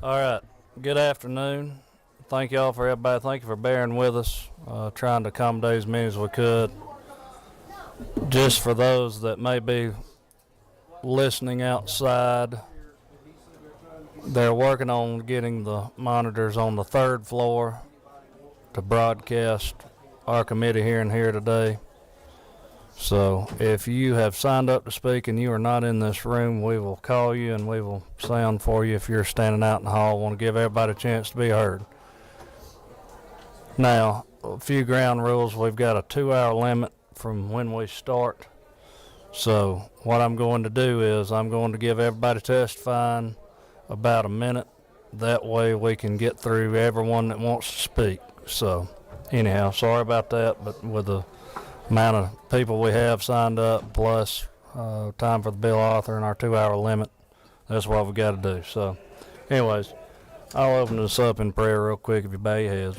All right. Good afternoon. Thank y'all for everybody. Thank you for bearing with us, trying to accommodate as many as we could. Just for those that may be listening outside, they're working on getting the monitors on the third floor to broadcast our committee hearing here today. So if you have signed up to speak and you are not in this room, we will call you and we will sound for you if you're standing out in the hall. Want to give everybody a chance to be heard. Now, a few ground rules. We've got a 2-hour limit from when we start. So what I'm going to do is I'm going to give everybody testifying about a minute. That way we can get through everyone that wants to speak. So anyhow, sorry about that, but with the amount of people we have signed up, plus time for the bill author and our 2-hour limit, that's what we got to do. So anyways, I'll open this up in prayer real quick if you bow your heads.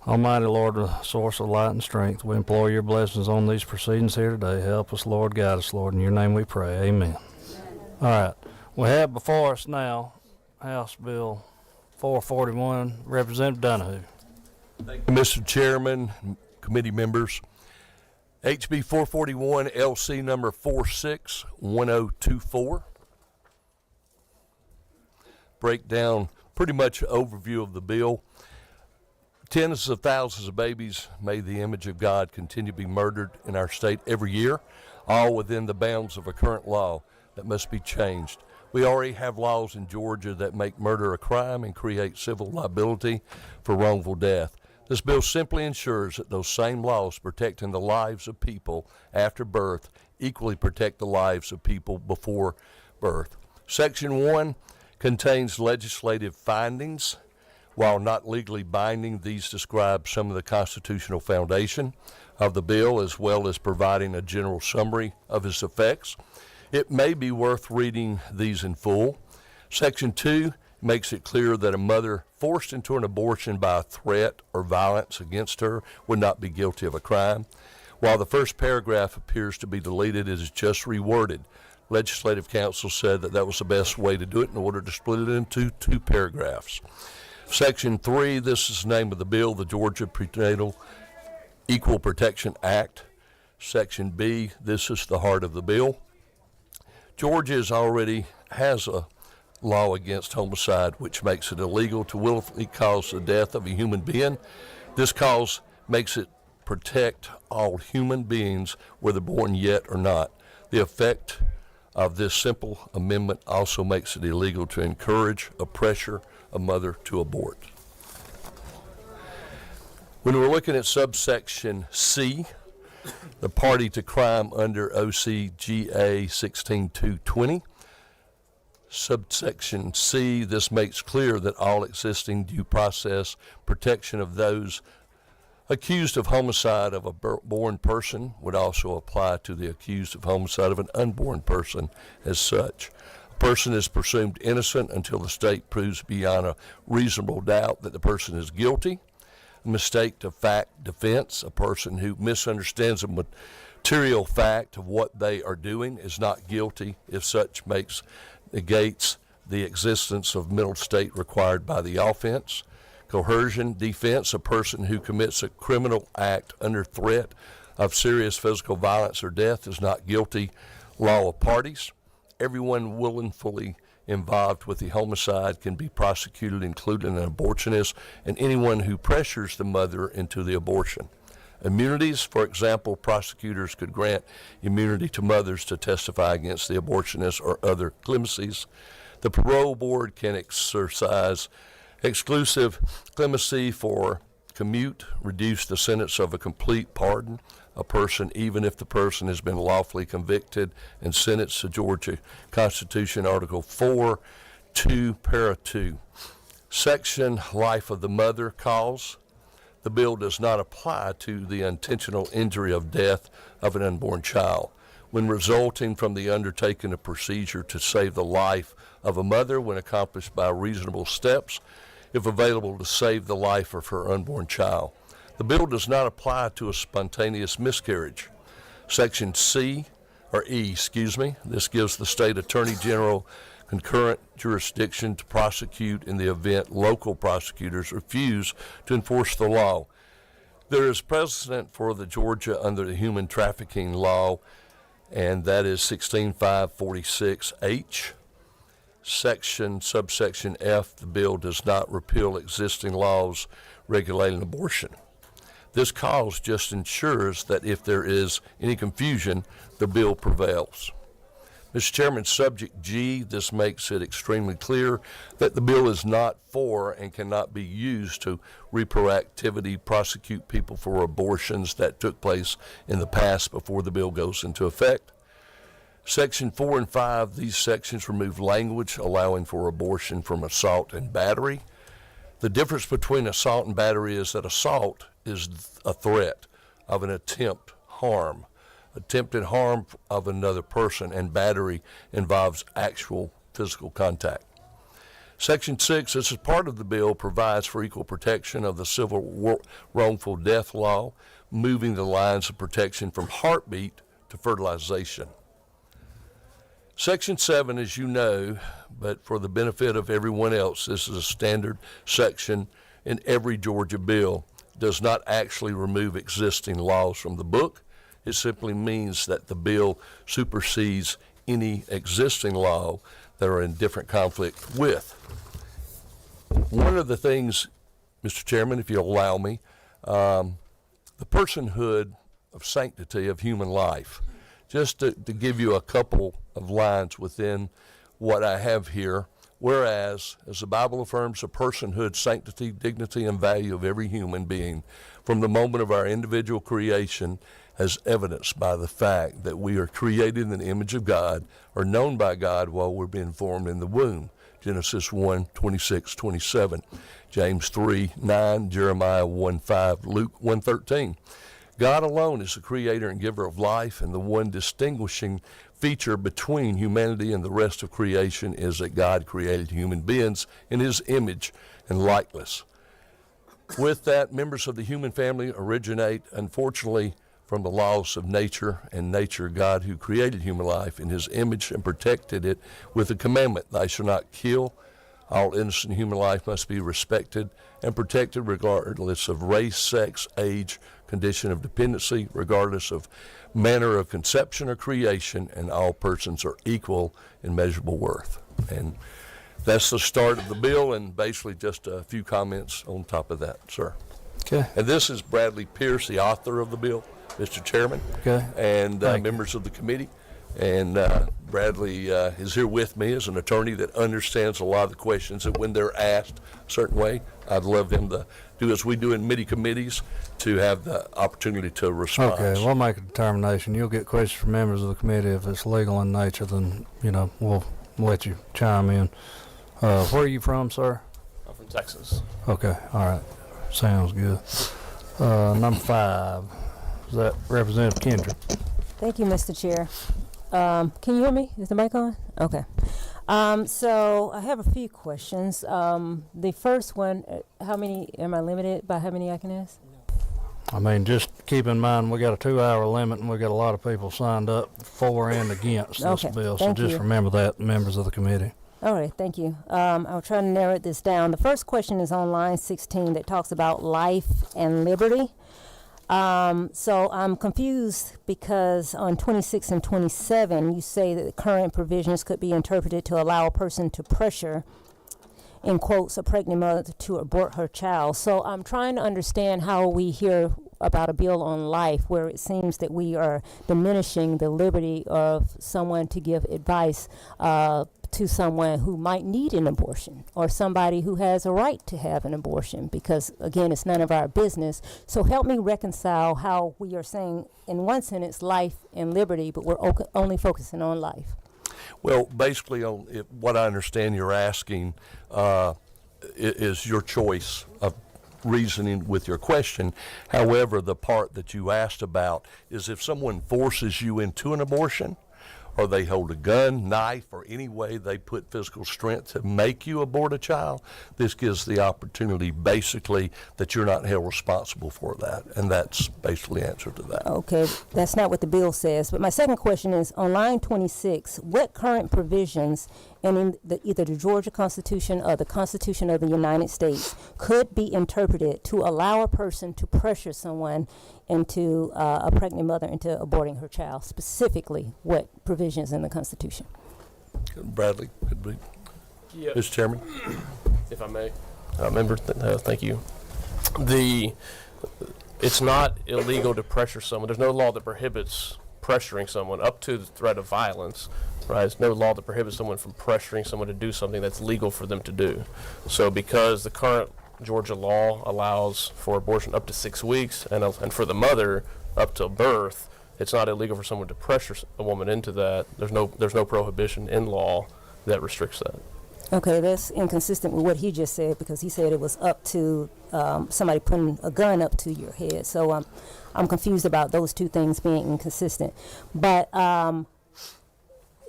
Almighty Lord, the source of light and strength, we implore your blessings on these proceedings here today. Help us, Lord, guide us, Lord. In your name we pray. Amen. All right. We have before us now House Bill 441, Representative Donahue. Thank you, Mr. Chairman, committee members. HB 441 LC number 461024. Breakdown, pretty much overview of the bill. Tens of thousands of babies, made the image of God, continue to be murdered in our state every year, all within the bounds of a current law that must be changed. We already have laws in Georgia that make murder a crime and create civil liability for wrongful death. This bill simply ensures that those same laws protecting the lives of people after birth equally protect the lives of people before birth. Section 1 contains legislative findings. While not legally binding, these describe some of the constitutional foundation of the bill, as well as providing a general summary of its effects. It may be worth reading these in full. Section 2 makes it clear that a mother forced into an abortion by a threat or violence against her would not be guilty of a crime. While the first paragraph appears to be deleted, it is just reworded. Legislative Council said that was the best way to do it in order to split it into 2 paragraphs. Section 3, this is the name of the bill, the Georgia Prenatal Equal Protection Act. Section B, this is the heart of the bill. Georgia already has a law against homicide, which makes it illegal to willfully cause the death of a human being. This cause makes it protect all human beings, whether born yet or not. The effect of this simple amendment also makes it illegal to encourage or pressure a mother to abort. When we're looking at subsection C, the party to crime under OCGA 16220, subsection C, this makes clear that all existing due process protection of those accused of homicide of a born person would also apply to the accused of homicide of an unborn person as such. A person is presumed innocent until the state proves beyond a reasonable doubt that the person is guilty. Mistake to fact defense, a person who misunderstands a material fact of what they are doing is not guilty if such negates the existence of mental state required by the offense. Coercion defense, a person who commits a criminal act under threat of serious physical violence or death is not guilty. Law of parties, everyone willfully involved with the homicide can be prosecuted, including an abortionist and anyone who pressures the mother into the abortion. Immunities, for example, prosecutors could grant immunity to mothers to testify against the abortionist or other clemencies. The parole board can exercise exclusive clemency for commute, reduce the sentence of a complete pardon a person even if the person has been lawfully convicted and sentenced to Georgia Constitution Article 4, 2, Para 2. Section Life of the Mother Cause. The bill does not apply to the intentional injury of death of an unborn child. When resulting from the undertaking of procedure to save the life of a mother when accomplished by reasonable steps, if available to save the life of her unborn child. The bill does not apply to a spontaneous miscarriage. Section E, this gives the state attorney general concurrent jurisdiction to prosecute in the event local prosecutors refuse to enforce the law. There is precedent for the Georgia under the human trafficking law, and that is 16546H. Subsection F, the bill does not repeal existing laws regulating abortion. This clause just ensures that if there is any confusion, the bill prevails. Mr. Chairman, subject G, this makes it extremely clear that the bill is not for and cannot be used to retroactively prosecute people for abortions that took place in the past before the bill goes into effect. Section 4 and 5, these sections remove language allowing for abortion from assault and battery. The difference between assault and battery is that assault is a threat of an attempted harm of another person, and battery involves actual physical contact. Section 6, this is part of the bill, provides for equal protection of the civil wrongful death law, moving the lines of protection from heartbeat to fertilization. Section 7, as you know, but for the benefit of everyone else, this is a standard section in every Georgia bill, does not actually remove existing laws from the book. It simply means that the bill supersedes any existing law that are in different conflict with. One of the things, Mr. Chairman, if you'll allow me, the personhood of sanctity of human life. Just to give you a couple of lines within what I have here. Whereas, as the Bible affirms, the personhood, sanctity, dignity, and value of every human being from the moment of our individual creation, as evidenced by the fact that we are created in the image of God, or known by God while we're being formed in the womb. Genesis 1:26-27, James 3:9, Jeremiah 1:5, Luke 1:13. God alone is the creator and giver of life, and the one distinguishing feature between humanity and the rest of creation is that God created human beings in his image and likeness. With that, members of the human family originate, unfortunately, from the laws of nature, and nature, God who created human life in his image and protected it with the commandment, "Thou shalt not kill." All innocent human life must be respected and protected regardless of race, sex, age, condition of dependency, regardless of manner of conception or creation, and all persons are equal in measurable worth. And that's the start of the bill, and basically just a few comments on top of that, sir. Okay. And this is Bradley Pierce, the author of the bill, Mr. Chairman, Okay. and members of the committee. And Bradley is here with me as an attorney that understands a lot of the questions that when they're asked a certain way, I'd love him to do as we do in many committees, to have the opportunity to respond. Okay, we'll make a determination. You'll get questions from members of the committee. If it's legal in nature, then, we'll let you chime in. Where are you from, sir? I'm from Texas. Okay, all right. Sounds good. Number 5, is that Representative Kendrick? Thank you, Mr. Chair. Can you hear me? Is the mic on? Okay. So I have a few questions. The first one, how many, am I limited by how many I can ask? I mean, just keep in mind, we got a 2-hour limit, and we got a lot of people signed up for and against this Okay, bill. So thank just you. remember that, members of the committee. All right, thank you. I'll try to narrow this down. The first question is on line 16 that talks about life and liberty. So I'm confused because on 26 and 27, you say that the current provisions could be interpreted to allow a person to pressure, in quotes, a pregnant mother to abort her child. So I'm trying to understand how we hear about a bill on life where it seems that we are diminishing the liberty of someone to give advice to someone who might need an abortion, or somebody who has a right to have an abortion, because again, it's none of our business. So help me reconcile how we are saying in one sentence life and liberty, but we're only focusing on life. Well, basically, what I understand you're asking is your choice of reasoning with your question. However, the part that you asked about is if someone forces you into an abortion, or they hold a gun, knife, or any way they put physical strength to make you abort a child, this gives the opportunity basically that you're not held responsible for that. And that's basically the answer to that. Okay, that's not what the bill says. But my second question is on line 26, what current provisions and in either the Georgia Constitution or the Constitution of the United States could be interpreted to allow a person to pressure someone into a pregnant mother into aborting her child? Specifically, what provisions in the Constitution? Bradley, could be. Yeah. Mr. Chairman. If I may, member, thank you. It's not illegal to pressure someone. There's no law that prohibits pressuring someone up to the threat of violence. Right? There's no law that prohibits someone from pressuring someone to do something that's legal for them to do. So because the current Georgia law allows for abortion up to 6 weeks and for the mother up till birth, it's not illegal for someone to pressure a woman into that. There's no prohibition in law that restricts that. Okay, that's inconsistent with what he just said, because he said it was up to somebody putting a gun up to your head. So I'm confused about those two things being inconsistent. But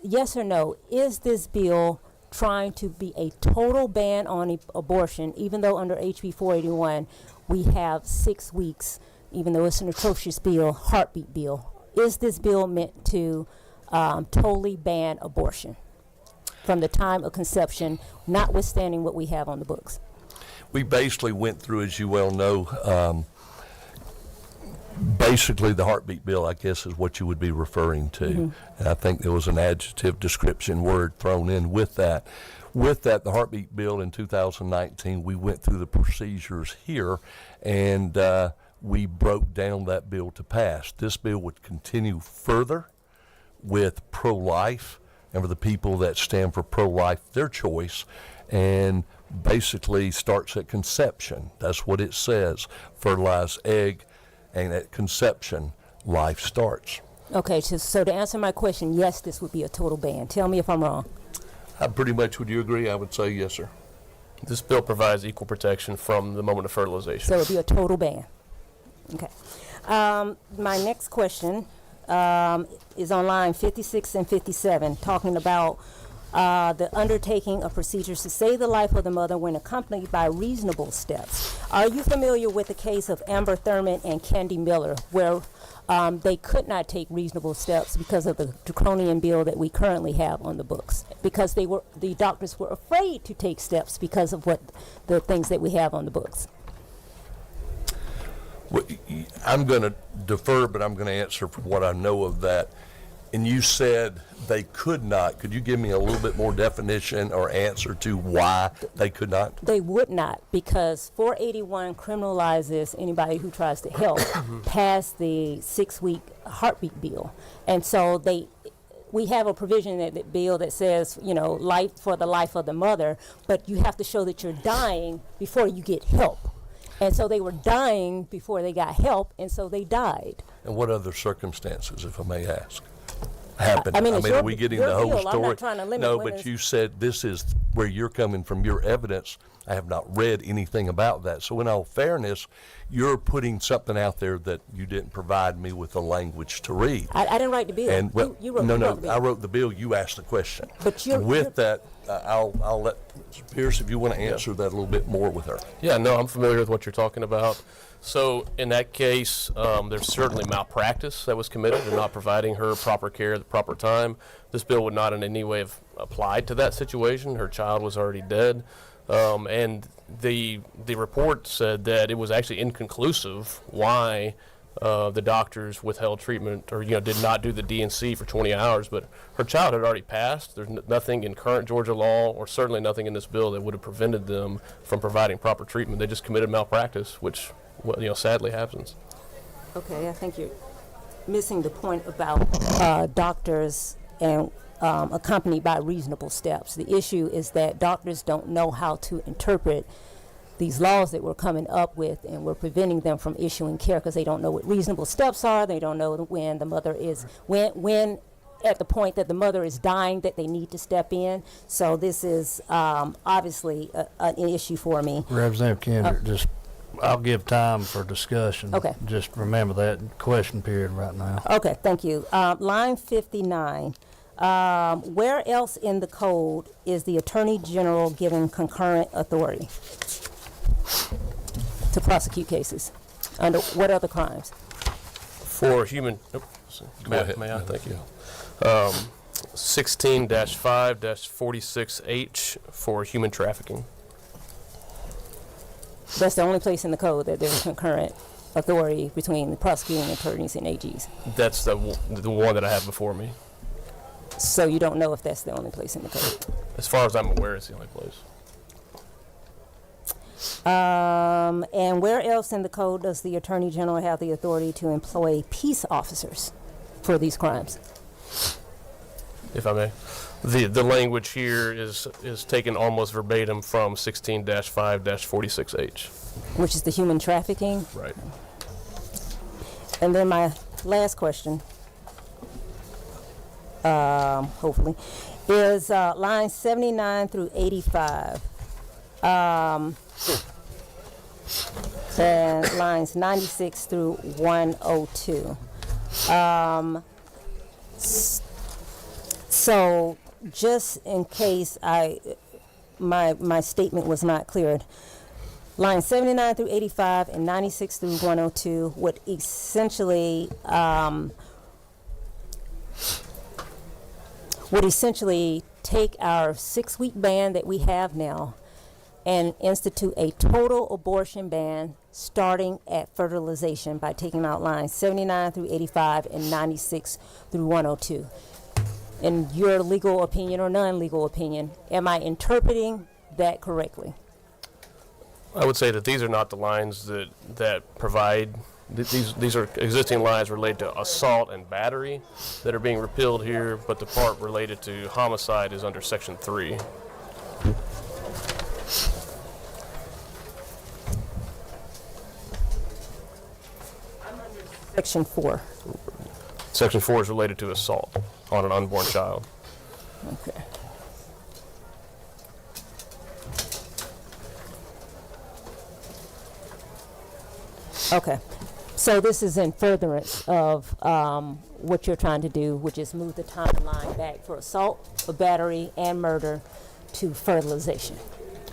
yes or no, is this bill trying to be a total ban on abortion, even though under HB 481 we have 6 weeks, even though it's an atrocious bill, heartbeat bill? Is this bill meant to totally ban abortion from the time of conception, notwithstanding what we have on the books? We basically went through, as you well know, basically the heartbeat bill, I guess, is what you would be referring to. Mm-hmm. And I think there was an adjective description word thrown in with that. With that, the heartbeat bill in 2019, we went through the procedures here, and we broke down that bill to pass. This bill would continue further with pro-life, and for the people that stand for pro-life, their choice, and basically starts at conception. That's what it says. Fertilized egg, and at conception, life starts. Okay, so to answer my question, yes, this would be a total ban. Tell me if I'm wrong. Pretty much, would you agree? I would say yes, sir. This bill provides equal protection from the moment of fertilization. So it would be a total ban. Okay. My next question is on line 56 and 57, talking about the undertaking of procedures to save the life of the mother when accompanied by reasonable steps. Are you familiar with the case of Amber Thurman and Candy Miller, where they could not take reasonable steps because of the draconian bill that we currently have on the books? Because the doctors were afraid to take steps because of what the things that we have on the books. Well, I'm going to defer, but I'm going to answer from what I know of that. And you said they could not. Could you give me a little bit more definition or answer to why they could not? They would not, because 481 criminalizes anybody who tries to help past the 6-week heartbeat bill. And so we have a provision in that bill that says, life for the life of the mother, but you have to show that you're dying before you get help. And so they were dying before they got help, and so they died. And what other circumstances, if I may ask, happened? I mean, are we getting the whole bill. story? I'm not trying to limit no, women's. but you said this is where you're coming from, your evidence. I have not read anything about that. So in all fairness, you're putting something out there that you didn't provide me with the language to read. I didn't write the bill. And you wrote no, the bill. I wrote the bill. You asked the question. But with that, I'll let Pierce, if you want to answer that a little bit more with her. Yeah, no, I'm familiar with what you're talking about. So in that case, there's certainly malpractice that was committed in not providing her proper care at the proper time. This bill would not in any way have applied to that situation. Her child was already dead. And the report said that it was actually inconclusive why the doctors withheld treatment or did not do the D&C for 20 hours, but her child had already passed. There's nothing in current Georgia law, or certainly nothing in this bill, that would have prevented them from providing proper treatment. They just committed malpractice, which sadly happens. Okay, I think you're missing the point about doctors and accompanied by reasonable steps. The issue is that doctors don't know how to interpret these laws that we're coming up with, and we're preventing them from issuing care because they don't know what reasonable steps are. They don't know when the mother is, when at the point that the mother is dying, that they need to step in. So this is obviously an issue for me. Representative Kendrick, I'll give time for discussion. Okay. Just remember that question period right now. Okay, thank you. Line 59. Where else in the code is the Attorney General given concurrent authority to prosecute cases? Under what other crimes? For human, Go ahead. may I? Thank you. 16-5-46H for human trafficking. That's the only place in the code that there's concurrent authority between the prosecuting attorneys and AGs. That's the one that I have before me. So you don't know if that's the only place in the code. As far as I'm aware, it's the only place. And where else in the code does the Attorney General have the authority to employ peace officers for these crimes? If I may. The language here is taken almost verbatim from 16-5-46H. Which is the human trafficking. Right. And then my last question, hopefully, is lines 79 through 85. And lines 96 through 102. So just in case my statement was not cleared, lines 79 through 85 and 96 through 102 would essentially take our 6-week ban that we have now and institute a total abortion ban starting at fertilization by taking out lines 79 through 85 and 96 through 102. In your legal opinion or non-legal opinion, am I interpreting that correctly? I would say that these are not the lines that provide, these are existing lines related to assault and battery that are being repealed here, but the part related to homicide is under Section 3. Section 4. Section 4 is related to assault on an unborn child. Okay. Okay. So this is in furtherance of what you're trying to do, which is move the timeline back for assault, for battery, and murder to fertilization.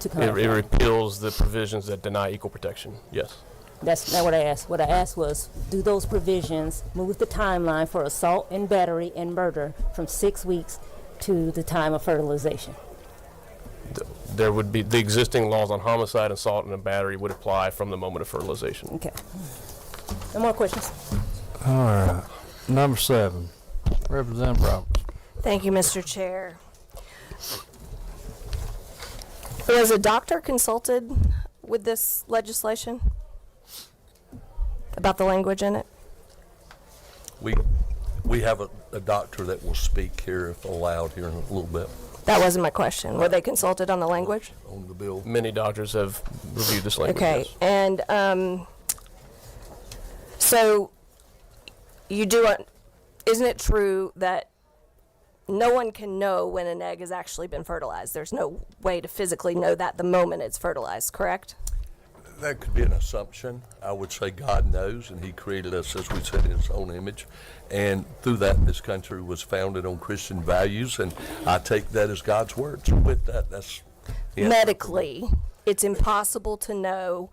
It repeals the provisions that deny equal protection. Yes. That's not what I asked. What I asked was, do those provisions move the timeline for assault and battery and murder from 6 weeks to the time of fertilization? There would be, the existing laws on homicide, assault, and battery would apply from the moment of fertilization. Okay. No more questions? All right. Number 7, Representative Roberts. Thank you, Mr. Chair. Was a doctor consulted with this legislation about the language in it? We have a doctor that will speak here if allowed here in a little bit That wasn't my question. Were they consulted on the language? on the bill. Many doctors have reviewed this language. Okay, Yes. and so you do, isn't it true that no one can know when an egg has actually been fertilized? There's no way to physically know that the moment it's fertilized, correct? That could be an assumption. I would say God knows, and He created us, as we said, in His own image. And through that, this country was founded on Christian values, and I take that as God's word. So with that, that's the answer. Medically, it's impossible to know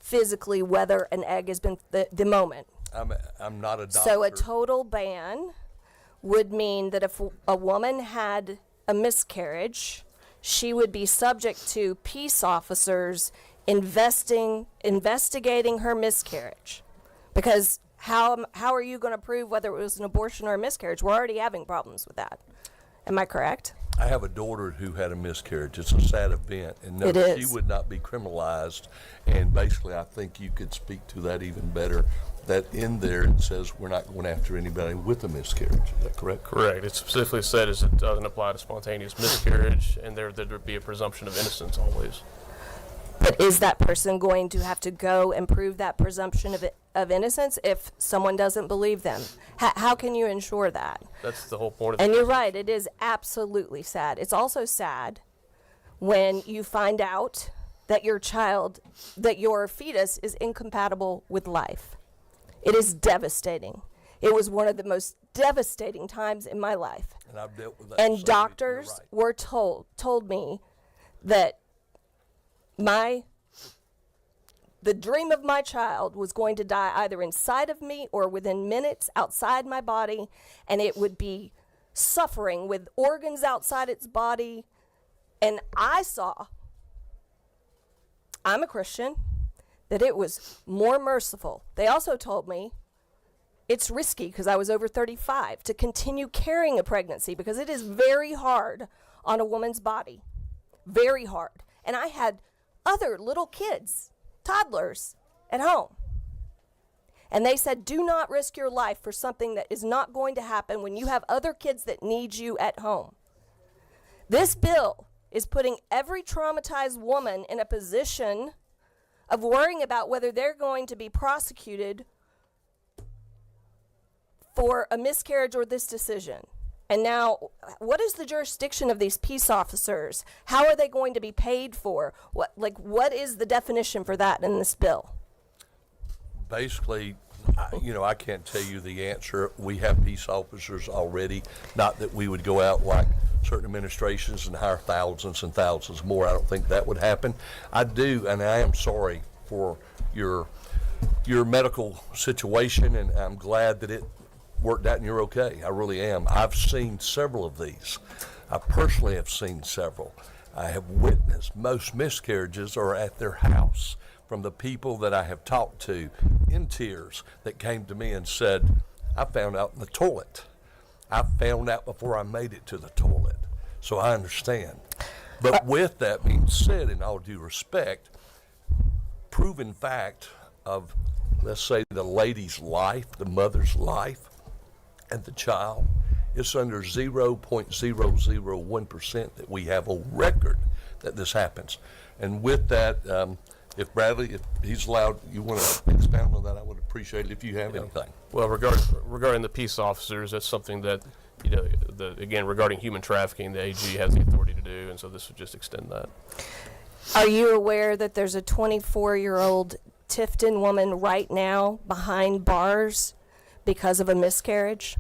physically whether an egg has been the moment. I'm not a doctor. So a total ban would mean that if a woman had a miscarriage, she would be subject to peace officers investigating her miscarriage. Because how are you going to prove whether it was an abortion or a miscarriage? We're already having problems with that. Am I correct? I have a daughter who had a miscarriage. It's a sad event, and no, It is. she would not be criminalized. And basically, I think you could speak to that even better. That in there it says we're not going after anybody with a miscarriage. Is that correct? Correct. It specifically said is it doesn't apply to spontaneous miscarriage, and there would be a presumption of innocence always. But is that person going to have to go and prove that presumption of innocence if someone doesn't believe them? How can you ensure that? That's the whole point of And it. you're right, it is absolutely sad. It's also sad when you find out that your fetus is incompatible with life. It is devastating. It was one of the most devastating times in my life. And I've dealt with that. And so doctors you're right. were told me that the dream of my child was going to die either inside of me or within minutes outside my body, and it would be suffering with organs outside its body. And I saw, I'm a Christian, that it was more merciful. They also told me it's risky, because I was over 35, to continue carrying a pregnancy, because it is very hard on a woman's body. Very hard. And I had other little kids, toddlers, at home. And they said, do not risk your life for something that is not going to happen when you have other kids that need you at home. This bill is putting every traumatized woman in a position of worrying about whether they're going to be prosecuted for a miscarriage or this decision. And now, what is the jurisdiction of these peace officers? How are they going to be paid for? What is the definition for that in this bill? Basically, I can't tell you the answer. We have peace officers already. Not that we would go out like certain administrations and hire thousands and thousands more. I don't think that would happen. I do, and I am sorry for your medical situation, and I'm glad that it worked out and you're okay. I really am. I've seen several of these. I personally have seen several. I have witnessed most miscarriages are at their house, from the people that I have talked to in tears that came to me and said, I found out in the toilet. I found out before I made it to the toilet. So I understand. But with that being said, in all due respect, proven fact of, let's say, the lady's life, the mother's life, and the child, it's under 0.001% that we have a record that this happens. And with that, if Bradley, if he's allowed, you want to expound on that, I would appreciate it if you have anything. Well, regarding the peace officers, that's something that, again, regarding human trafficking, the AG has the authority to do, and so this would just extend that. Are you aware that there's a 24-year-old Tifton woman right now behind bars because of a miscarriage?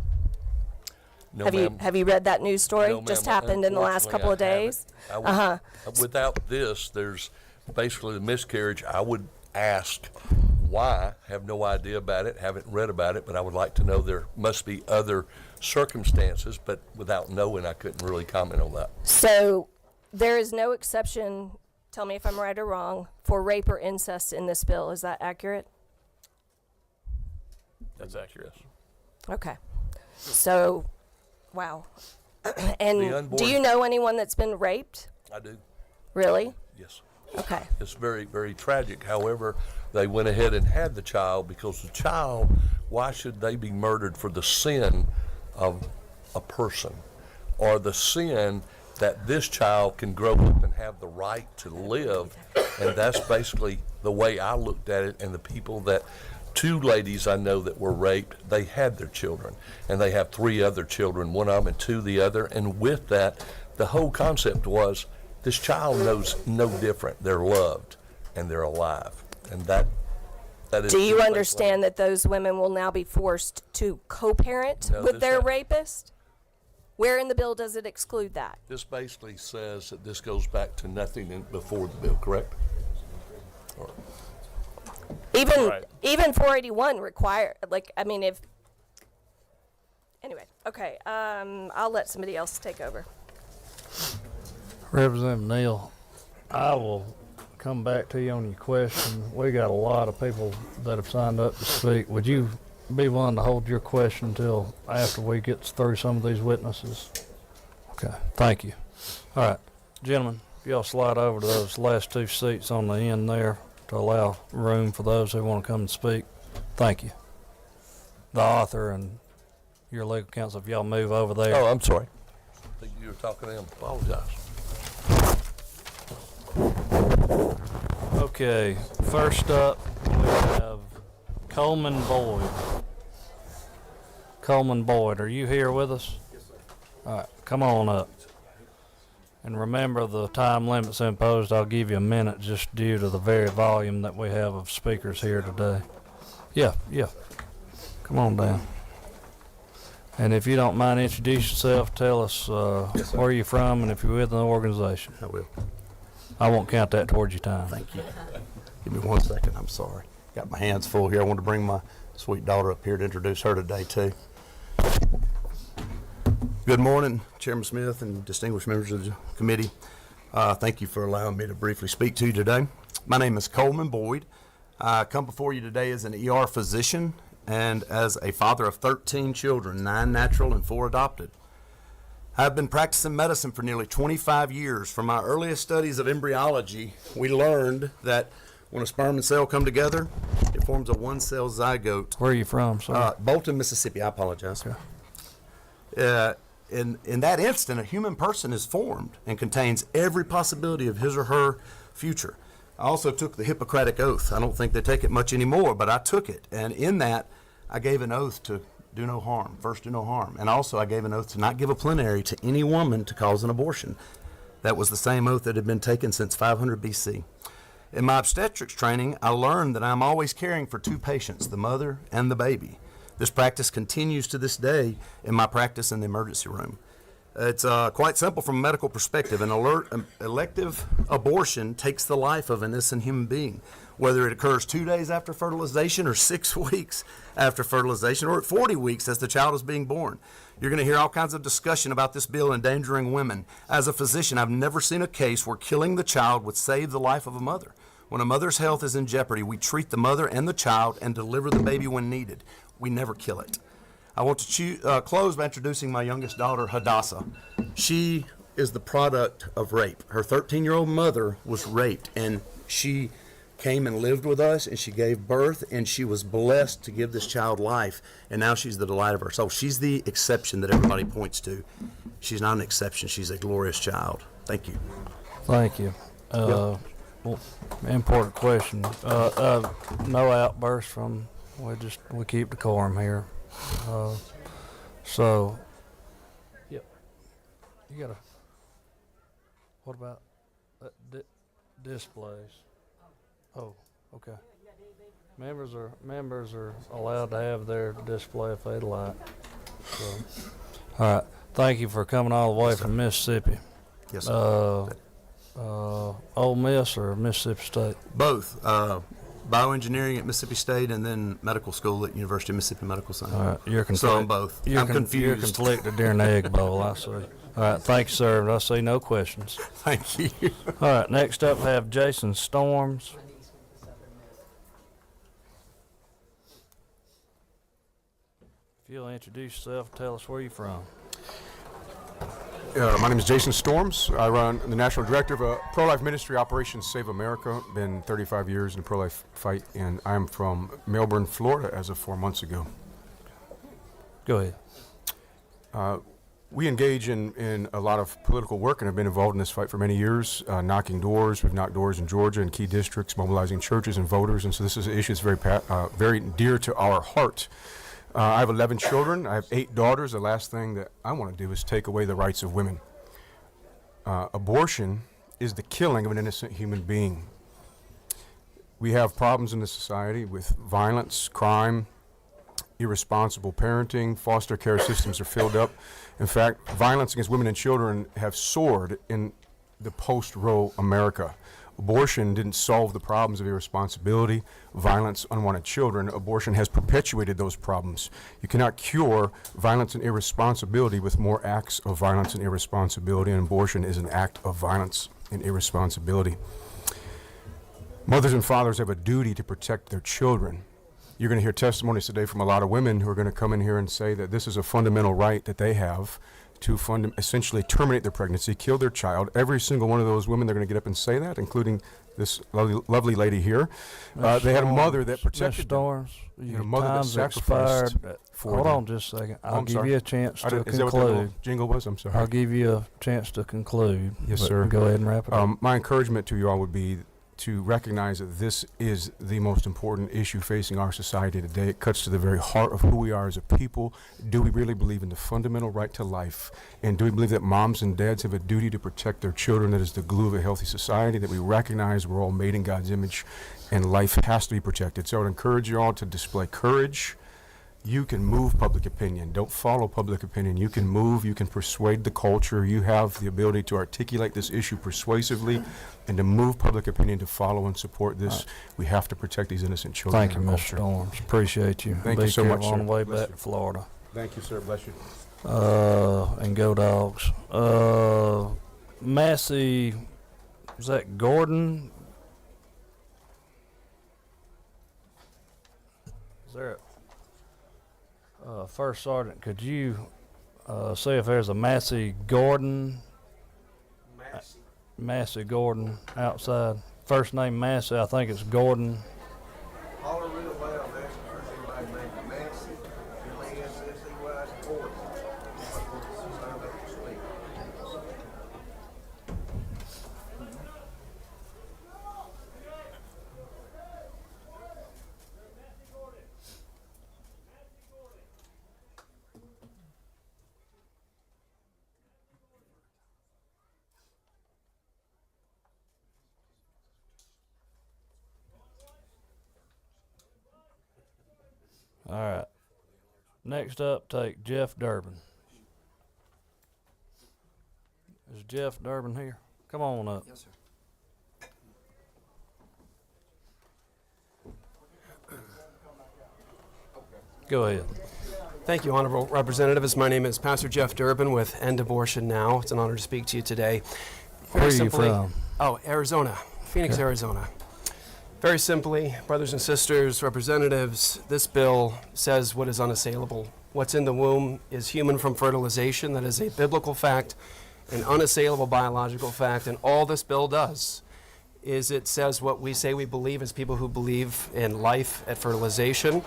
No, Have you read that news story? No, Just ma'am. happened in the last couple of days? Without this, there's basically the miscarriage. I would ask why. Have no idea about it, haven't read about it, but I would like to know. There must be other circumstances, but without knowing, I couldn't really comment on that. So there is no exception, tell me if I'm right or wrong, for rape or incest in this bill. Is that accurate? That's accurate. Okay. So, wow. And The unborn- do you know anyone that's been raped? I do, Really? yes. Okay. It's very, very tragic. However, they went ahead and had the child because the child, why should they be murdered for the sin of a person, or the sin that this child can grow up and have the right to live? And that's basically the way I looked at it. And the people that, 2 ladies I know that were raped, they had their children, and they have 3 other children, one of them and 2 the other. And with that, the whole concept was this child knows no different. They're loved and they're alive, and that is. Do you understand that those women will now be forced to co-parent No, with this their hap- rapist? Where in the bill does it exclude that? This basically says that this goes back to nothing before the bill, correct? Or- Even Right. even 481 require, anyway, okay, I'll let somebody else take over. Representative Neal, I will come back to you on your question. We got a lot of people that have signed up to speak. Would you be willing to hold your question until after we get through some of these witnesses? Okay, thank you. All right, gentlemen, if y'all slide over to those last 2 seats on the end there to allow room for those who want to come and speak. Thank you. The author and your legal counsel, if y'all move over there. Oh, I'm sorry. I think you were talking to him. Apologize. Okay, first up, we have Coleman Boyd. Coleman Boyd, are you here with us? Yes, sir. All right, come on up. And remember the time limits imposed. I'll give you a minute just due to the very volume that we have of speakers here today. Yeah. Come on down. And if you don't mind, introduce yourself. Tell us Yes, sir. where you're from and if you're with an organization. I will. I won't count that towards your time. Thank you. Give me 1 second. I'm sorry. Got my hands full here. I want to bring my sweet daughter up here to introduce her today, too. Good morning, Chairman Smith and distinguished members of the committee. Thank you for allowing me to briefly speak to you today. My name is Coleman Boyd. I come before you today as an ER physician and as a father of 13 children, 9 natural and 4 adopted. I've been practicing medicine for nearly 25 years. From my earliest studies of embryology, we learned that when a sperm and cell come together, it forms a one-cell zygote. Where are you from, sir? Bolton, Mississippi. I apologize. In that instant, a human person is formed and contains every possibility of his or her future. I also took the Hippocratic Oath. I don't think they take it much anymore, but I took it. And in that, I gave an oath to do no harm, first do no harm. And also I gave an oath to not give a plenary to any woman to cause an abortion. That was the same oath that had been taken since 500 BC. In my obstetrics training, I learned that I'm always caring for 2 patients, the mother and the baby. This practice continues to this day in my practice in the emergency room. It's quite simple from a medical perspective. An elective abortion takes the life of an innocent human being, whether it occurs 2 days after fertilization or 6 weeks after fertilization or at 40 weeks as the child is being born. You're going to hear all kinds of discussion about this bill endangering women. As a physician, I've never seen a case where killing the child would save the life of a mother. When a mother's health is in jeopardy, we treat the mother and the child and deliver the baby when needed. We never kill it. I want to close by introducing my youngest daughter, Hadassah. She is the product of rape. Her 13-year-old mother was raped, and she came and lived with us, and she gave birth, and she was blessed to give this child life, and now she's the delight of her soul. She's the exception that everybody points to. She's not an exception. She's a glorious child. Thank you. Thank you. Well, important question. No outbursts from, we keep decorum here. So, yep. You gotta, what about displays? Oh, okay. Members are allowed to have their display if they'd like. So, all right. Thank you for coming all the way from Mississippi. Yes, sir. Ole Miss or Mississippi State? Both. Bioengineering at Mississippi State and then medical school at University of Mississippi Medical Center. All right. You're So I'm both. I'm confused. You're conflicted during the Egg Bowl, I see. All right. Thank you, sir. I see no questions. Thank you. All right. Next up, I have Jason Storms. If you'll introduce yourself, tell us where you're from. My name is Jason Storms. I run the National Director of a pro-life ministry, Operation Save America. Been 35 years in the pro-life fight, and I'm from Melbourne, Florida, as of 4 months ago. Go ahead. We engage in a lot of political work and have been involved in this fight for many years, knocking doors. We've knocked doors in Georgia in key districts, mobilizing churches and voters, and so this is an issue that's very dear to our heart. I have 11 children. I have 8 daughters. The last thing that I want to do is take away the rights of women. Abortion is the killing of an innocent human being. We have problems in the society with violence, crime, irresponsible parenting. Foster care systems are filled up. In fact, violence against women and children have soared in the post-Roe America. Abortion didn't solve the problems of irresponsibility, violence, unwanted children. Abortion has perpetuated those problems. You cannot cure violence and irresponsibility with more acts of violence and irresponsibility, and abortion is an act of violence and irresponsibility. Mothers and fathers have a duty to protect their children. You're going to hear testimonies today from a lot of women who are going to come in here and say that this is a fundamental right that they have to essentially terminate their pregnancy, kill their child. Every single one of those women, they're going to get up and say that, including this lovely lady here. They had a mother that protected them. Your a mother that time's sacrificed expired. for Hold them. on just a second. Oh, I'll I'm give sorry. you a chance to Is that what the little conclude. jingle was? I'm sorry. I'll give you a chance to conclude. Yes, but sir. Go ahead and wrap it up. My encouragement to you all would be to recognize that this is the most important issue facing our society today. It cuts to the very heart of who we are as a people. Do we really believe in the fundamental right to life? And do we believe that moms and dads have a duty to protect their children? That is the glue of a healthy society, that we recognize we're all made in God's image and life has to be protected. So I would encourage you all to display courage. You can move public opinion. Don't follow public opinion. You can move, you can persuade the culture. You have the ability to articulate this issue persuasively and to move public opinion to follow and support this. We have to protect these innocent children. Thank you, in our Mr. culture. Storms. Appreciate you. Thank Be you so careful much, on sir. the way Bless back you. to Florida. Thank you, sir. Bless you. And go Dogs. Massey, is that Gordon? Is there First Sergeant, could you see if there's a Massey Gordon? Massey Gordon outside. First name Massey, I think it's Gordon. Holler real loud, that's if anybody named Massey, M-A-S-S-E-Y, Gordon. Sound up to speak. All right. Next up, take Jeff Durbin. Is Jeff Durbin here? Come on up. Yes, sir. Go ahead. Thank you, Honorable Representatives. My name is Pastor Jeff Durbin with End Abortion Now. It's an honor to speak to you today. Where are you from? Oh, Arizona, Phoenix, Okay. Arizona. Very simply, brothers and sisters, representatives, this bill says what is unassailable. What's in the womb is human from fertilization. That is a biblical fact, an unassailable biological fact. And all this bill does is it says what we say we believe as people who believe in life at fertilization,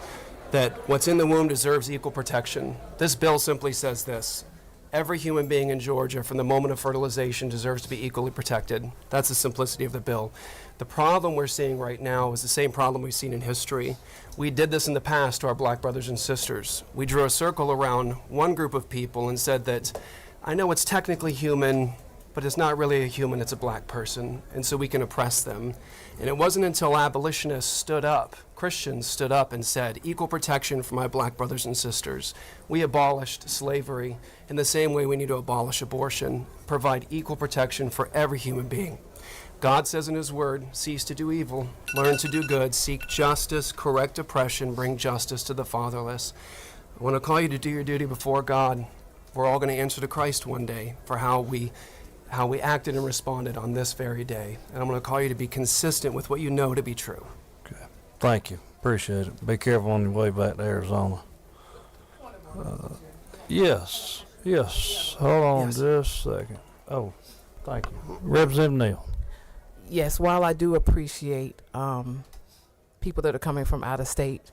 that what's in the womb deserves equal protection. This bill simply says this: every human being in Georgia from the moment of fertilization deserves to be equally protected. That's the simplicity of the bill. The problem we're seeing right now is the same problem we've seen in history. We did this in the past to our black brothers and sisters. We drew a circle around one group of people and said that, I know it's technically human, but it's not really a human, it's a black person, and so we can oppress them. And it wasn't until abolitionists stood up, Christians stood up and said, equal protection for my black brothers and sisters. We abolished slavery in the same way we need to abolish abortion, provide equal protection for every human being. God says in his word, cease to do evil, learn to do good, seek justice, correct oppression, bring justice to the fatherless. I want to call you to do your duty before God. We're all going to answer to Christ one day for how we acted and responded on this very day. And I'm going to call you to be consistent with what you know to be true. Okay. Thank you. Appreciate it. Be careful on your way back to Arizona. Yes. Hold on Yes. just a second. Oh, thank you. Representative Neal. Yes, while I do appreciate people that are coming from out of state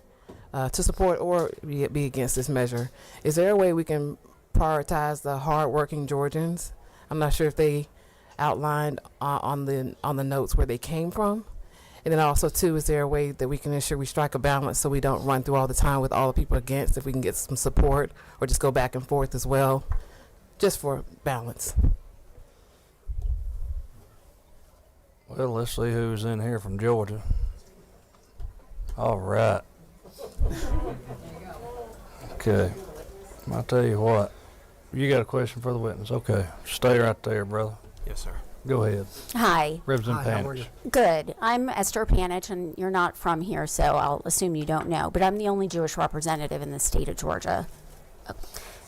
to support or be against this measure, is there a way we can prioritize the hardworking Georgians? I'm not sure if they outlined on the notes where they came from. And then also, too, is there a way that we can ensure we strike a balance so we don't run through all the time with all the people against, if we can get some support or just go back and forth as well, just for balance? Well, let's see who's in here from Georgia. All right. Okay. I'll tell you what. You got a question for the witness? Okay. Stay right there, brother. Yes, sir. Go ahead. Hi. Representative Hi, how are you? Panich. Good. I'm Esther Panich, and you're not from here, so I'll assume you don't know. But I'm the only Jewish representative in the state of Georgia.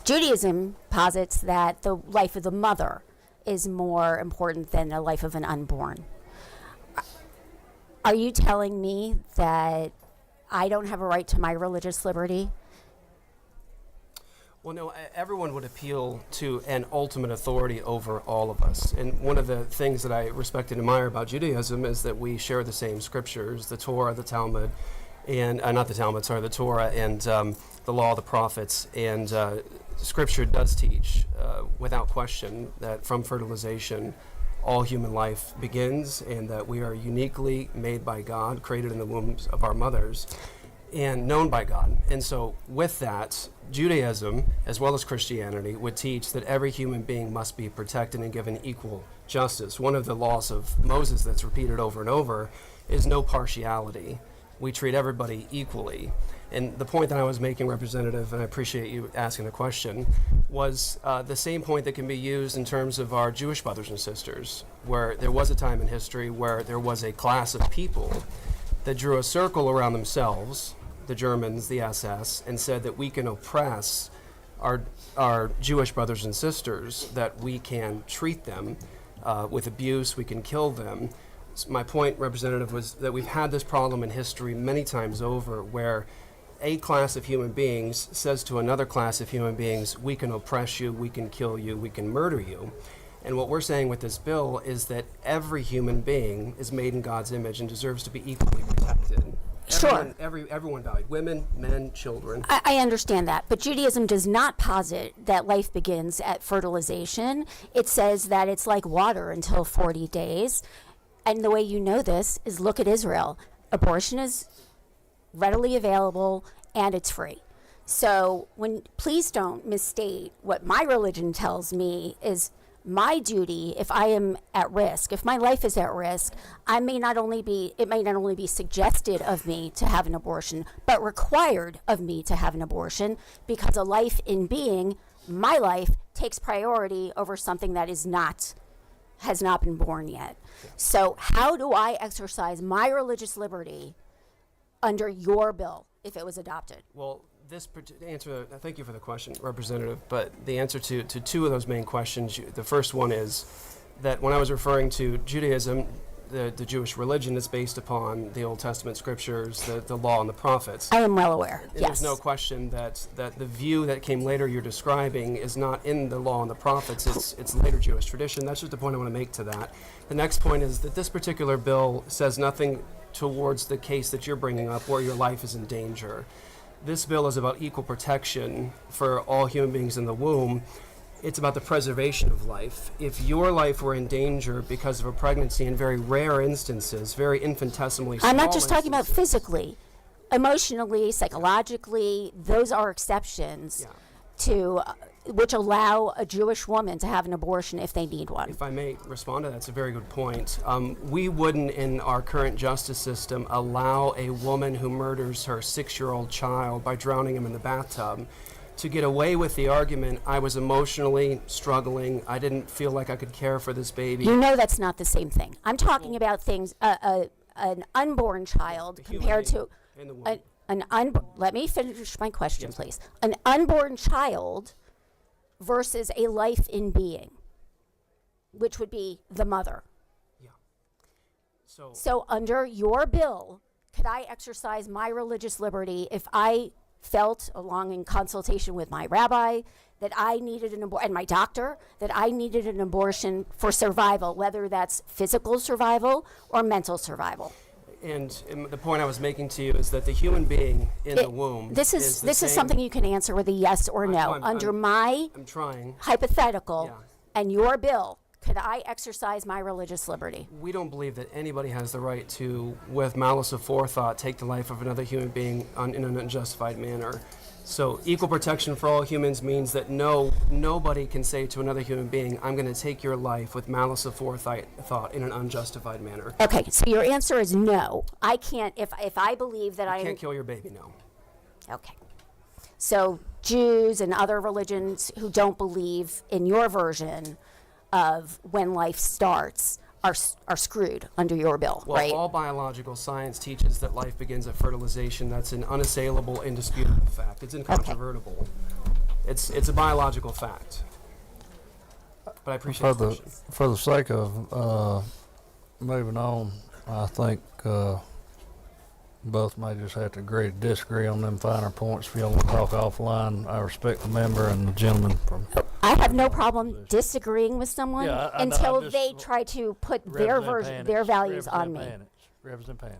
Judaism posits that the life of the mother is more important than the life of an unborn. Are you telling me that I don't have a right to my religious liberty? Well, no, everyone would appeal to an ultimate authority over all of us. And one of the things that I respect and admire about Judaism is that we share the same scriptures, the Torah, the Talmud, and the Torah and the law of the prophets. And scripture does teach, without question, that from fertilization, all human life begins, and that we are uniquely made by God, created in the wombs of our mothers, and known by God. And so with that, Judaism, as well as Christianity, would teach that every human being must be protected and given equal justice. One of the laws of Moses that's repeated over and over is no partiality. We treat everybody equally. And the point that I was making, Representative, and I appreciate you asking the question, was the same point that can be used in terms of our Jewish brothers and sisters, where there was a time in history where there was a class of people that drew a circle around themselves, the Germans, the SS, and said that we can oppress our Jewish brothers and sisters, that we can treat them with abuse, we can kill them. My point, Representative, was that we've had this problem in history many times over, where a class of human beings says to another class of human beings, we can oppress you, we can kill you, we can murder you. And what we're saying with this bill is that every human being is made in God's image and deserves to be equally protected. Sure. Everyone valued, women, men, children. I understand that, but Judaism does not posit that life begins at fertilization. It says that it's like water until 40 days. And the way you know this is look at Israel. Abortion is readily available and it's free. So please don't misstate what my religion tells me is my duty. If I am at risk, if my life is at risk, it may not only be suggested of me to have an abortion, but required of me to have an abortion, because a life in being, my life, takes priority over something that has not been born yet. So how do I exercise my religious liberty under your bill if it was adopted? Well, thank you for the question, Representative, but the answer to two of those main questions, the first one is that when I was referring to Judaism, the Jewish religion is based upon the Old Testament scriptures, the law and the prophets. I am well aware, And yes. There's no question that the view that came later you're describing is not in the law and the prophets, it's later Jewish tradition. That's just the point I want to make to that. The next point is that this particular bill says nothing towards the case that you're bringing up where your life is in danger. This bill is about equal protection for all human beings in the womb. It's about the preservation of life. If your life were in danger because of a pregnancy, in very rare instances, very infinitesimally small I'm not just talking about instances- physically, emotionally, psychologically. Those are exceptions to which allow a Jewish woman to have an abortion if they need one. If I may respond to that, that's a very good point. We wouldn't, in our current justice system, allow a woman who murders her 6-year-old child by drowning him in the bathtub to get away with the argument, I was emotionally struggling, I didn't feel like I could care for this baby. You know that's not the same thing. I'm talking about things, an unborn child compared to in the womb. let me finish my question, please. An unborn child versus a life in being, which would be the mother. So under your bill, could I exercise my religious liberty if I felt, along in consultation with my rabbi, that I needed an abortion, and my doctor, that I needed an abortion for survival, whether that's physical survival or mental survival? And the point I was making to you is that the human being in the womb This is something you can answer with a yes or no. Under my I'm trying. hypothetical and your bill, could I exercise my religious liberty? We don't believe that anybody has the right to, with malice of forethought, take the life of another human being in an unjustified manner. So equal protection for all humans means that nobody can say to another human being, I'm going to take your life with malice of forethought in an unjustified manner. Okay, so your answer is no. I can't, if I believe that You can't kill your baby, no. Okay. So Jews and other religions who don't believe in your version of when life starts are screwed under your bill, Well, right? all biological science teaches that life begins at fertilization. That's an unassailable, indisputable fact. It's incontrovertible. It's a biological fact. But I appreciate the question. For the sake of moving on, I think both may just have to agree to disagree on them finer points. If y'all want to talk offline, I respect the member and the gentleman from. I have no problem disagreeing with someone Yeah, I know, until I just they try to put their version, their values on me. Represent Panix.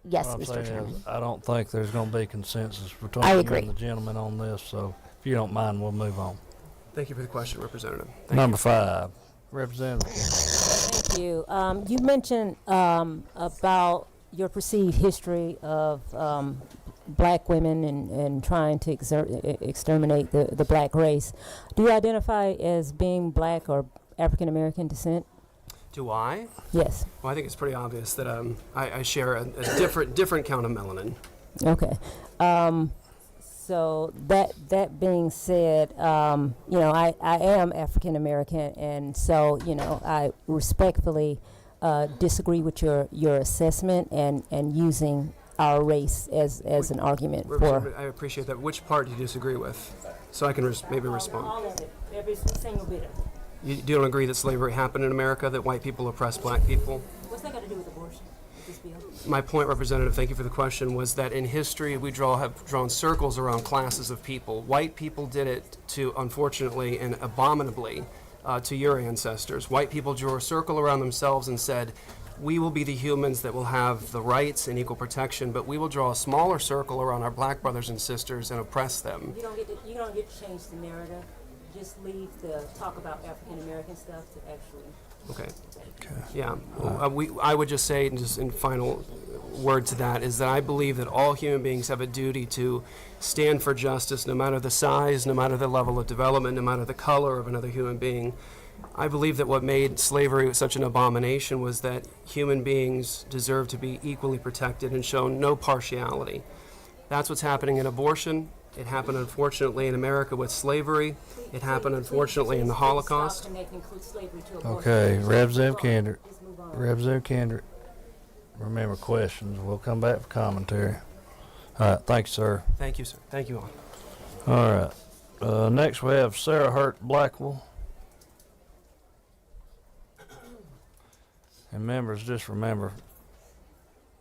Yes, What I'm Mr. saying Chairman. is, I don't think there's going to be consensus between I you agree. and the gentleman on this. So if you don't mind, we'll move on. Thank you for the question, Representative. Number 5, Representative. Thank you. You mentioned about your perceived history of black women and trying to exterminate the black race. Do you identify as being black or African American descent? Do I? Yes. Well, I think it's pretty obvious that I share a different count of melanin. Okay. So that being said, I am African American, and so I respectfully disagree with your assessment and using our race as an argument for. Representative, I appreciate that. Which part do you disagree with? So I can maybe respond. All of it, every single bit of it. You don't agree that slavery happened in America, that white people oppressed black people? What's that got to do with abortion? With this bill? My point, Representative, thank you for the question, was that in history we have drawn circles around classes of people. White people did it to, unfortunately and abominably, to your ancestors. White people drew a circle around themselves and said, we will be the humans that will have the rights and equal protection, but we will draw a smaller circle around our black brothers and sisters and oppress them. You don't get to change the narrative. Just leave the talk about African American stuff to actually. Okay. Yeah. I would just say, just in final word to that, is that I believe that all human beings have a duty to stand for justice, no matter the size, no matter the level of development, no matter the color of another human being. I believe that what made slavery such an abomination was that human beings deserve to be equally protected and shown no partiality. That's what's happening in abortion. It happened, unfortunately, in America with slavery. It happened, unfortunately, in the Holocaust. Okay, Rev. Kendrick. Remember questions. We'll come back for commentary. All right, thank you, sir. Thank you, sir. Thank you all. All right. Next, we have Sarah Hurt Blackwell. And members, just remember,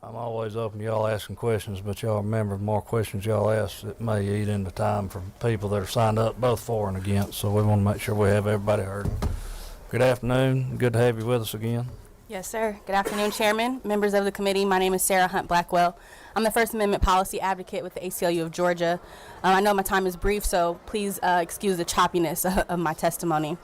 I'm always open to y'all asking questions, but y'all remember, the more questions y'all ask, it may eat into time for people that are signed up both for and against, so we want to make sure we have everybody heard. Good afternoon. Good to have you with us again. Yes, sir. Good afternoon, Chairman, members of the committee. My name is Sarah Hunt Blackwell. I'm the First Amendment policy advocate with the ACLU of Georgia. I know my time is brief, so please excuse the choppiness of my testimony.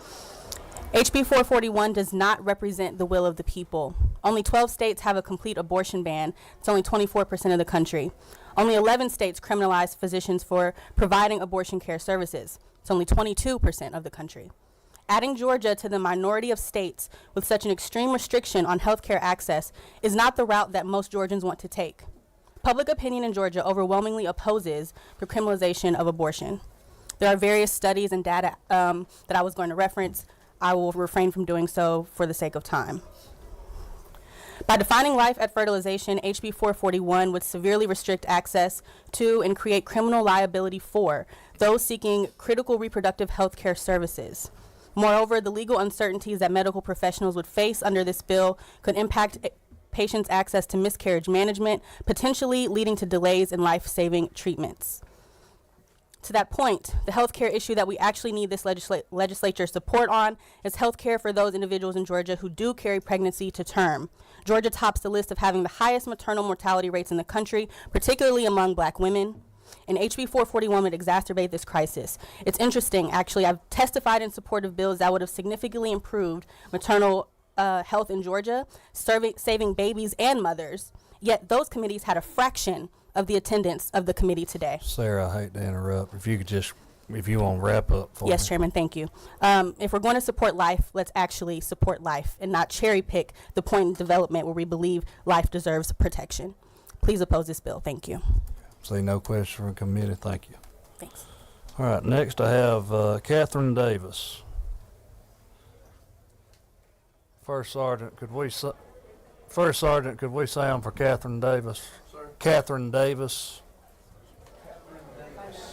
HB 441 does not represent the will of the people. Only 12 states have a complete abortion ban. It's only 24% of the country. Only 11 states criminalize physicians for providing abortion care services. It's only 22% of the country. Adding Georgia to the minority of states with such an extreme restriction on health care access is not the route that most Georgians want to take. Public opinion in Georgia overwhelmingly opposes the criminalization of abortion. There are various studies and data that I was going to reference. I will refrain from doing so for the sake of time. By defining life at fertilization, HB 441 would severely restrict access to and create criminal liability for those seeking critical reproductive health care services. Moreover, the legal uncertainties that medical professionals would face under this bill could impact patients' access to miscarriage management, potentially leading to delays in life-saving treatments. To that point, the healthcare issue that we actually need this legislature support on is healthcare for those individuals in Georgia who do carry pregnancy to term. Georgia tops the list of having the highest maternal mortality rates in the country, particularly among black women. And HB 441 would exacerbate this crisis. It's interesting, actually, I've testified in support of bills that would have significantly improved maternal health in Georgia, saving babies and mothers, yet those committees had a fraction of the attendance of the committee today. Sarah, I hate to interrupt. If you could just, if you want to wrap up for me. Yes, Chairman, thank you. If we're going to support life, let's actually support life and not cherry pick the point in development where we believe life deserves protection. Please oppose this bill. Thank you. See no question from committee. Thank you. Thanks. All right, next I have Catherine Davis. First Sergeant, could we sound for Catherine Davis? Sir? Catherine Davis. Catherine Davis.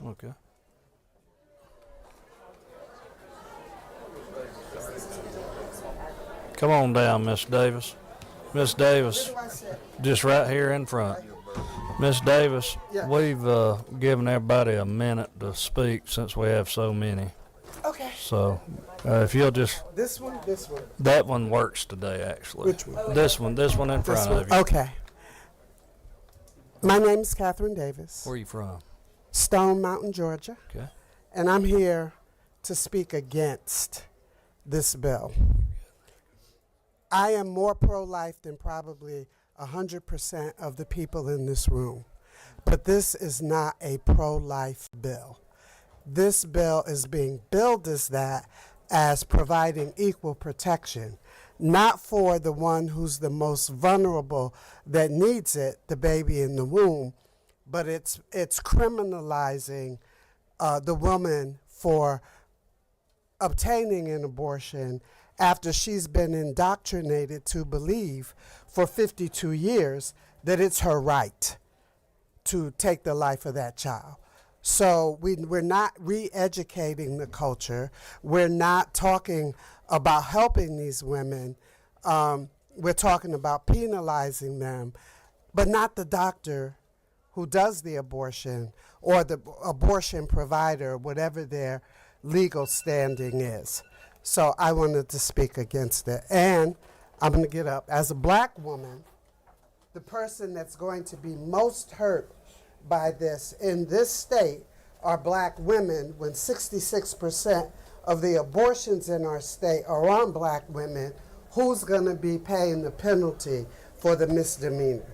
Okay. Come on down, Miss Davis. Miss Davis, just right here in front. Miss Davis, we've given everybody a minute to speak since we have so many. Okay. So if you'll just... This one? That one works today, actually. Which one? This one in front of you. Okay. My name is Catherine Davis. Where are you from? Stone Mountain, Georgia. Okay. And I'm here to speak against this bill. I am more pro-life than probably 100% of the people in this room. But this is not a pro-life bill. This bill is being billed as that, as providing equal protection. not for the one who's the most vulnerable that needs it, the baby in the womb, but it's criminalizing the woman for obtaining an abortion after she's been indoctrinated to believe for 52 years that it's her right to take the life of that child. So we're not re-educating the culture. We're not talking about helping these women. We're talking about penalizing them, but not the doctor who does the abortion or the abortion provider, whatever their legal standing is. So I wanted to speak against it. And I'm going to get up. As a black woman, the person that's going to be most hurt by this in this state are black women, when 66% of the abortions in our state are on black women. Who's going to be paying the penalty for the misdemeanor?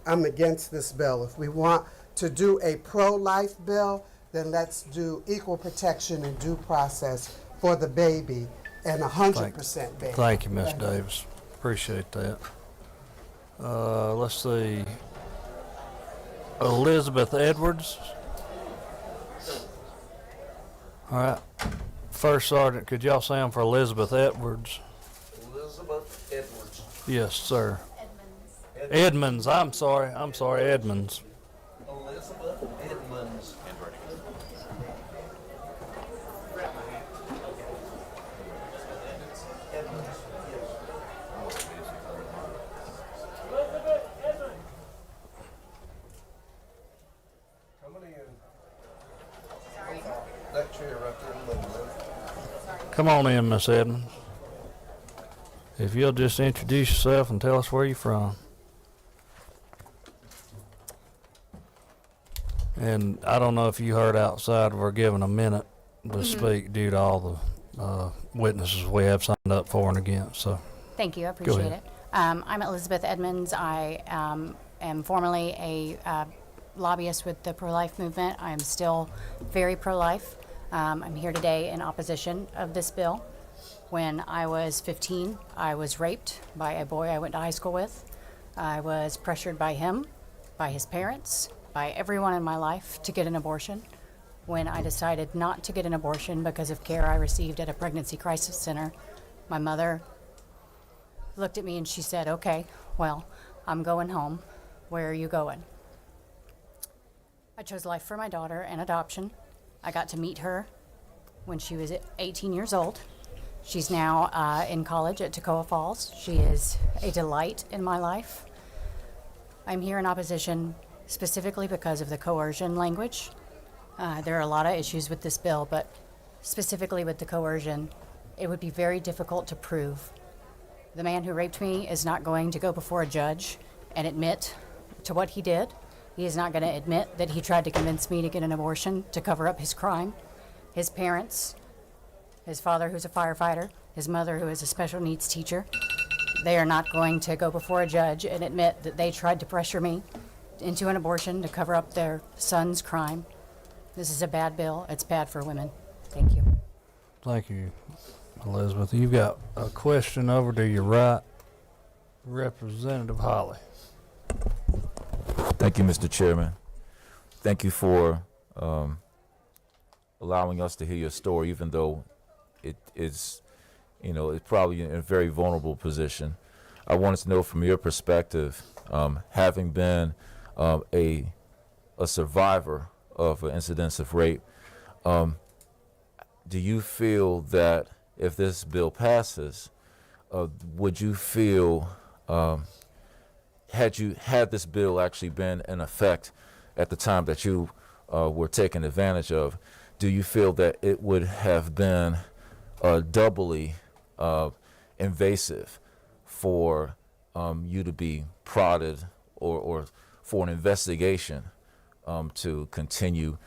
I'm against this bill. If we want to do a pro-life bill, then let's do equal protection and due process for the baby and 100% baby. Thank you, Ms. Davis. Appreciate that. Let's see. Elizabeth Edwards. All right. First Sergeant, could y'all say 'em for Elizabeth Edwards? Elizabeth Edwards. Yes, sir. Edmonds. I'm sorry, Edmonds. Elizabeth Edmonds. Coming in. That chair right there in the middle. Come on in, Miss Edmonds. If you'll just introduce yourself and tell us where you're from. And I don't know if you heard outside, we're given a minute to speak due to all the witnesses we have signed up for and against. So Thank you. I Go appreciate ahead. it. I'm Elizabeth Edmonds. I am formerly a lobbyist with the pro-life movement. I am still very pro-life. I'm here today in opposition of this bill. When I was 15, I was raped by a boy I went to high school with. I was pressured by him, by his parents, by everyone in my life to get an abortion. When I decided not to get an abortion because of care I received at a pregnancy crisis center, my mother looked at me and she said, "Okay, well, I'm going home. Where are you going?" I chose life for my daughter and adoption. I got to meet her when she was 18 years old. She's now in college at Toccoa Falls. She is a delight in my life. I'm here in opposition specifically because of the coercion language. There are a lot of issues with this bill, but specifically with the coercion, it would be very difficult to prove. The man who raped me is not going to go before a judge and admit to what he did. He is not going to admit that he tried to convince me to get an abortion to cover up his crime. His parents, his father who's a firefighter, his mother who is a special needs teacher, they are not going to go before a judge and admit that they tried to pressure me into an abortion to cover up their son's crime. This is a bad bill. It's bad for women. Thank you. Thank you, Elizabeth. You've got a question over to your right. Representative Holly. Thank you, Mr. Chairman. Thank you for allowing us to hear your story, even though it is, it's probably in a very vulnerable position. I wanted to know from your perspective, having been a survivor of incidents of rape, do you feel that if this bill passes, would you feel, had this bill actually been in effect at the time that you were taken advantage of, do you feel that it would have been doubly invasive for you to be prodded or for an investigation to continue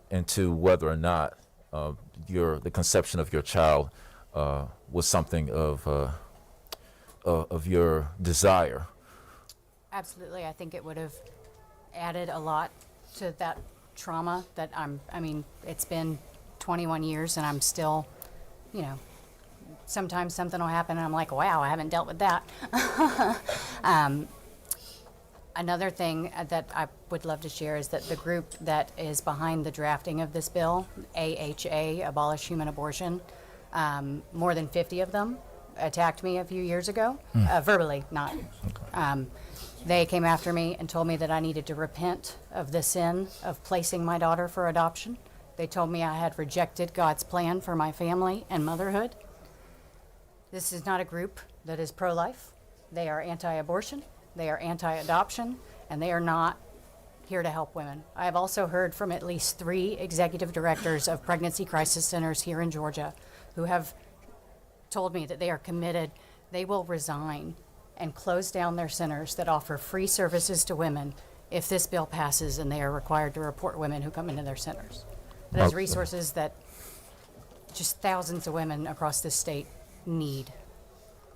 into whether or not the conception of your child was something of your desire? Absolutely. I think it would have added a lot to that trauma that it's been 21 years and I'm still, sometimes something will happen and I'm like, wow, I haven't dealt with that. Another thing that I would love to share is that the group that is behind the drafting of this bill, AHA, Abolish Human Abortion, more than 50 of them attacked me a few years ago, verbally, not. They came after me and told me that I needed to repent of the sin of placing my daughter for adoption. They told me I had rejected God's plan for my family and motherhood. This is not a group that is pro-life. They are anti-abortion. They are anti-adoption, and they are not here to help women. I have also heard from at least 3 executive directors of pregnancy crisis centers here in Georgia who have told me that they are committed. They will resign and close down their centers that offer free services to women if this bill passes and they are required to report women who come into their centers. It has resources that just thousands of women across this state need.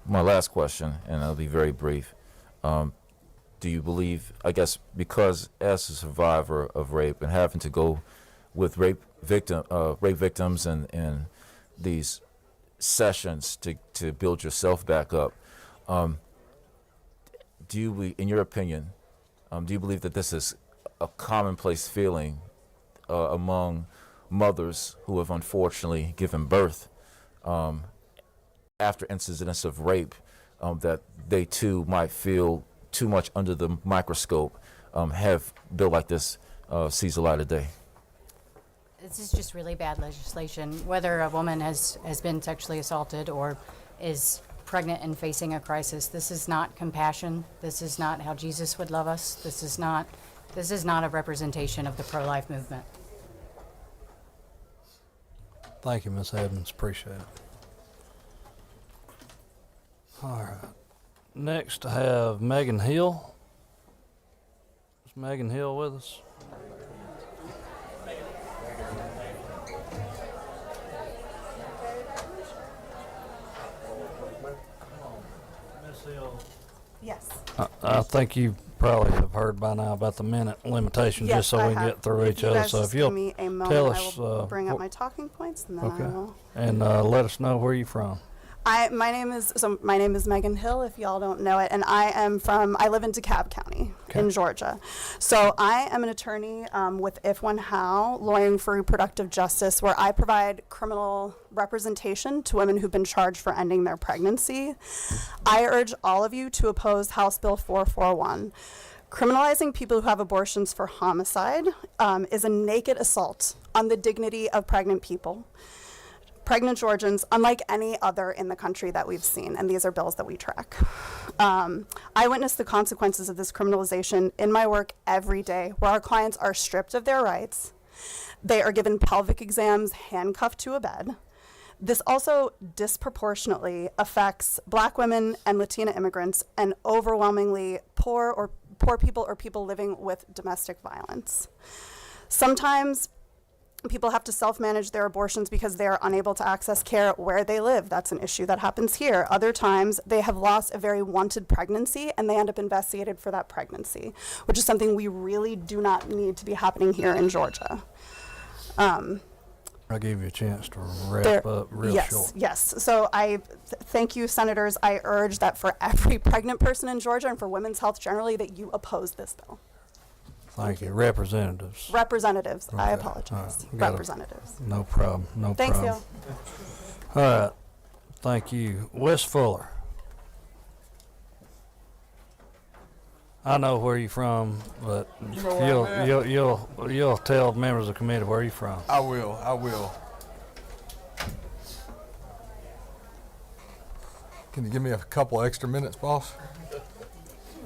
My last question, and I'll be very brief. Do you believe, I guess, because as a survivor of rape and having to go with rape victims and these sessions to build yourself back up, do you, in your opinion, do you believe that this is a commonplace feeling among mothers who have unfortunately given birth after incidents of rape, that they too might feel too much under the microscope, have bill like this sees the light of day? This is just really bad legislation. Whether a woman has been sexually assaulted or is pregnant and facing a crisis, this is not compassion. This is not how Jesus would love us. This is not a representation of the pro-life movement. Thank you, Ms. Evans. Appreciate it. All right. Next, I have Megan Hill. Is Megan Hill with us? Ms. Hill. Yes. I think you probably have heard by now about the minute limitation, just so we can get through each other. So if you'll give me a moment, tell I us, will bring up my talking points, and then okay, I will. and let us know where you're from. My name is Megan Hill, if y'all don't know it, and I live in DeKalb County in Georgia. So I am an attorney with If When How, Lawyering for Reproductive Justice, where I provide criminal representation to women who've been charged for ending their pregnancy. I urge all of you to oppose House Bill 441. Criminalizing people who have abortions for homicide is a naked assault on the dignity of pregnant people. Pregnant Georgians, unlike any other in the country that we've seen, and these are bills that we track. I witness the consequences of this criminalization in my work every day, where our clients are stripped of their rights. They are given pelvic exams handcuffed to a bed. This also disproportionately affects Black women and Latina immigrants, and overwhelmingly poor people or people living with domestic violence. Sometimes people have to self-manage their abortions because they are unable to access care where they live. That's an issue that happens here. Other times, they have lost a very wanted pregnancy and they end up investigated for that pregnancy, which is something we really do not need to be happening here in Georgia. I'll give you a chance to wrap up real short. Yes. So thank you, Senators. I urge that for every pregnant person in Georgia and for women's health generally, that you oppose this bill. Thank you. Representatives. Representatives. Okay. I apologize. Right. Representatives. No problem. No Thanks, problem. Thanks, All right. Thank you. Wes Fuller. I know where you're from, but You know where you'll tell members of the committee where you're from. I will. Can you give me a couple extra minutes, boss?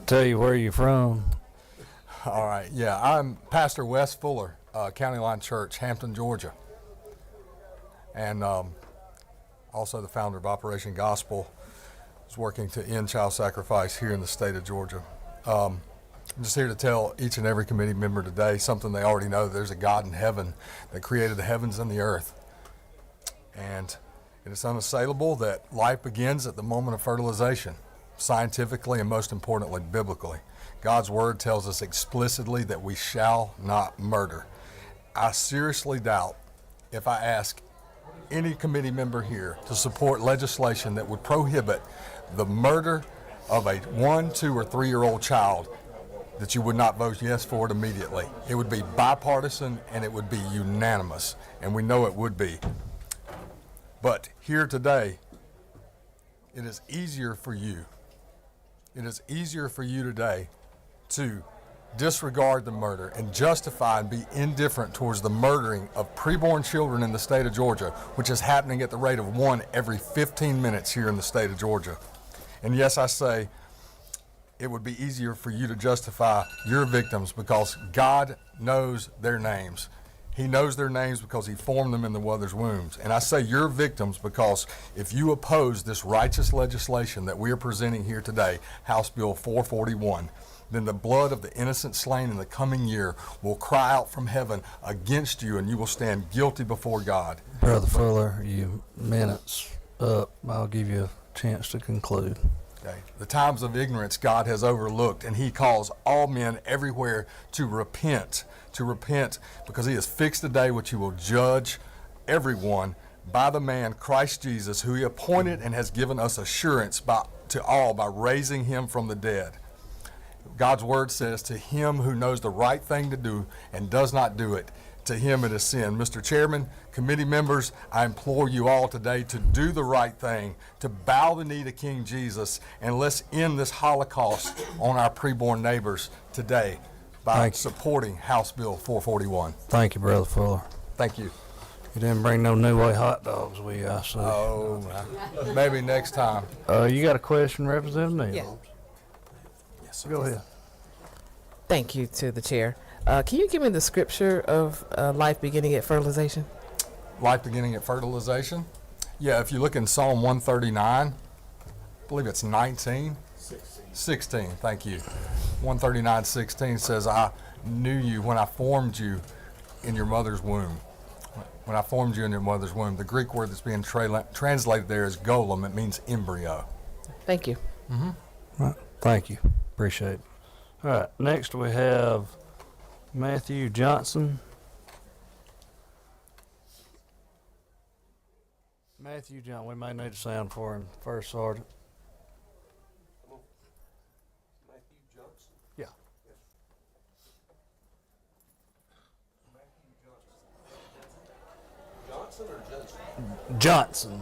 Tell you where you're from. All right, yeah, I'm Pastor Wes Fuller, County Line Church, Hampton, Georgia. And also the founder of Operation Gospel, is working to end child sacrifice here in the state of Georgia. I'm just here to tell each and every committee member today something they already know. There's a God in heaven that created the heavens and the earth. And it is unassailable that life begins at the moment of fertilization, scientifically and most importantly, biblically. God's word tells us explicitly that we shall not murder. I seriously doubt if I ask any committee member here to support legislation that would prohibit the murder of a 1, 2, or 3-year-old child, that you would not vote yes for it immediately. It would be bipartisan and it would be unanimous, and we know it would be. But here today, it is easier for you. It is easier for you today to disregard the murder and justify and be indifferent towards the murdering of preborn children in the state of Georgia, which is happening at the rate of 1 every 15 minutes here in the state of Georgia. And yes, I say it would be easier for you to justify your victims because God knows their names. He knows their names because he formed them in the mother's wombs. And I say your victims because if you oppose this righteous legislation that we are presenting here today, House Bill 441, then the blood of the innocent slain in the coming year will cry out from heaven against you, and you will stand guilty before God. Brother Fuller, you minutes up. I'll give you a chance to conclude. Okay. The times of ignorance God has overlooked, and he calls all men everywhere to repent because he has fixed a day which he will judge everyone by the man Christ Jesus, who he appointed and has given us assurance to all by raising him from the dead. God's word says, to him who knows the right thing to do and does not do it, to him it is sin. Mr. Chairman, committee members, I implore you all today to do the right thing, to bow the knee to King Jesus, and let's end this Holocaust on our preborn neighbors today by supporting House Bill 441. Thank you, Brother Fuller. Thank you. You didn't bring no New Way hot dogs with you, I see. Oh, maybe next time. You got a question, Representative Neal? Yeah. Yes, Go ahead. Thank you to the chair. Can you give me the scripture of life beginning at fertilization? Life beginning at fertilization? Yeah, if you look in Psalm 139, I believe it's 19. 16, thank you. 139:16 says, I knew you when I formed you in your mother's womb. When I formed you in your mother's womb. The Greek word that's being translated there is golem. It means embryo. Thank you. Right. Thank you. Appreciate it. All right. Next we have Matthew Johnson. Matthew Johnson. We may need a sound for him first, Sergeant. Matthew Johnson? Yeah. Johnson or Judson? Johnson.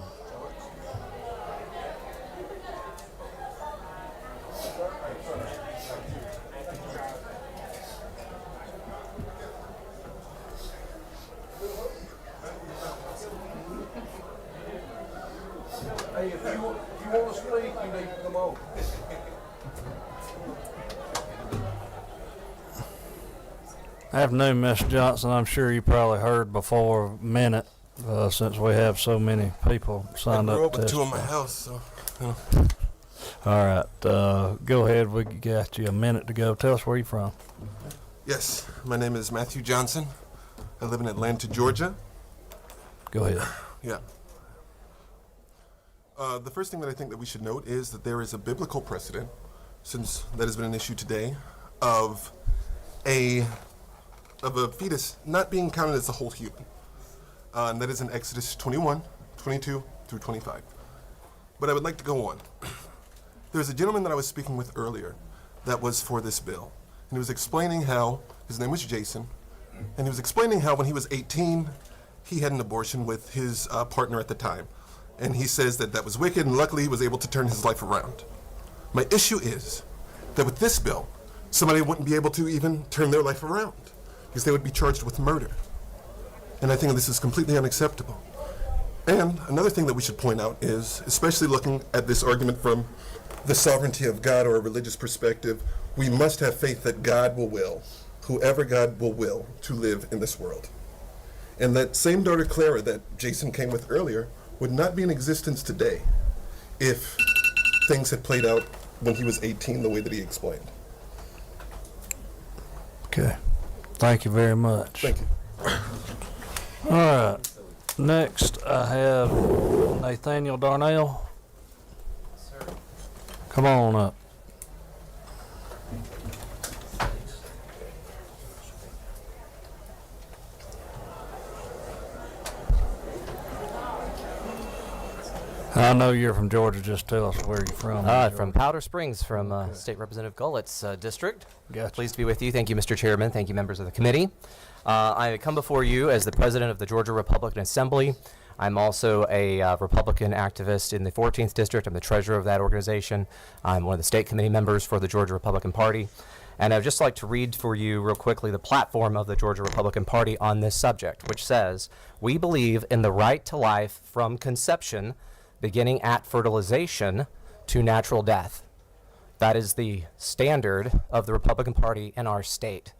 Hey, if you want to speak, you need to come on. Afternoon, Miss Johnson. I'm sure you probably heard before a minute since we have so many people signed I grew up up to with two in testify. my house, so you know. All right. Go ahead. We got you a minute to go. Tell us where you're from. Yes, my name is Matthew Johnson. I live in Atlanta, Georgia. Go ahead. Yeah. The first thing that I think that we should note is that there is a biblical precedent, since that has been an issue today, of a fetus not being counted as a whole human. And that is in Exodus 21, 22 through 25. But I would like to go on. There's a gentleman that I was speaking with earlier that was for this bill. And he was explaining how, his name was Jason, and he was explaining how when he was 18, he had an abortion with his partner at the time. And he says that that was wicked, and luckily he was able to turn his life around. My issue is that with this bill, somebody wouldn't be able to even turn their life around because they would be charged with murder. And I think this is completely unacceptable. And another thing that we should point out is, especially looking at this argument from the sovereignty of God or a religious perspective, we must have faith that God will, whoever God will to live in this world. And that same daughter Clara that Jason came with earlier would not be in existence today if things had played out when he was 18 the way that he explained. Okay. Thank you very much. Thank you. All right. Next, I have Nathaniel Darnell. Come on up. I know you're from Georgia. Just tell us where you're from. From Powder Springs, from State Representative Gullett's district. Gotcha. Pleased to be with you. Thank you, Mr. Chairman. Thank you, members of the committee. I come before you as the president of the Georgia Republican Assembly. I'm also a Republican activist in the 14th District. I'm the treasurer of that organization. I'm one of the state committee members for the Georgia Republican Party. And I'd just like to read for you real quickly the platform of the Georgia Republican Party on this subject, which says, "We believe in the right to life from conception, beginning at fertilization, to natural death." That is the standard of the Republican Party in our state.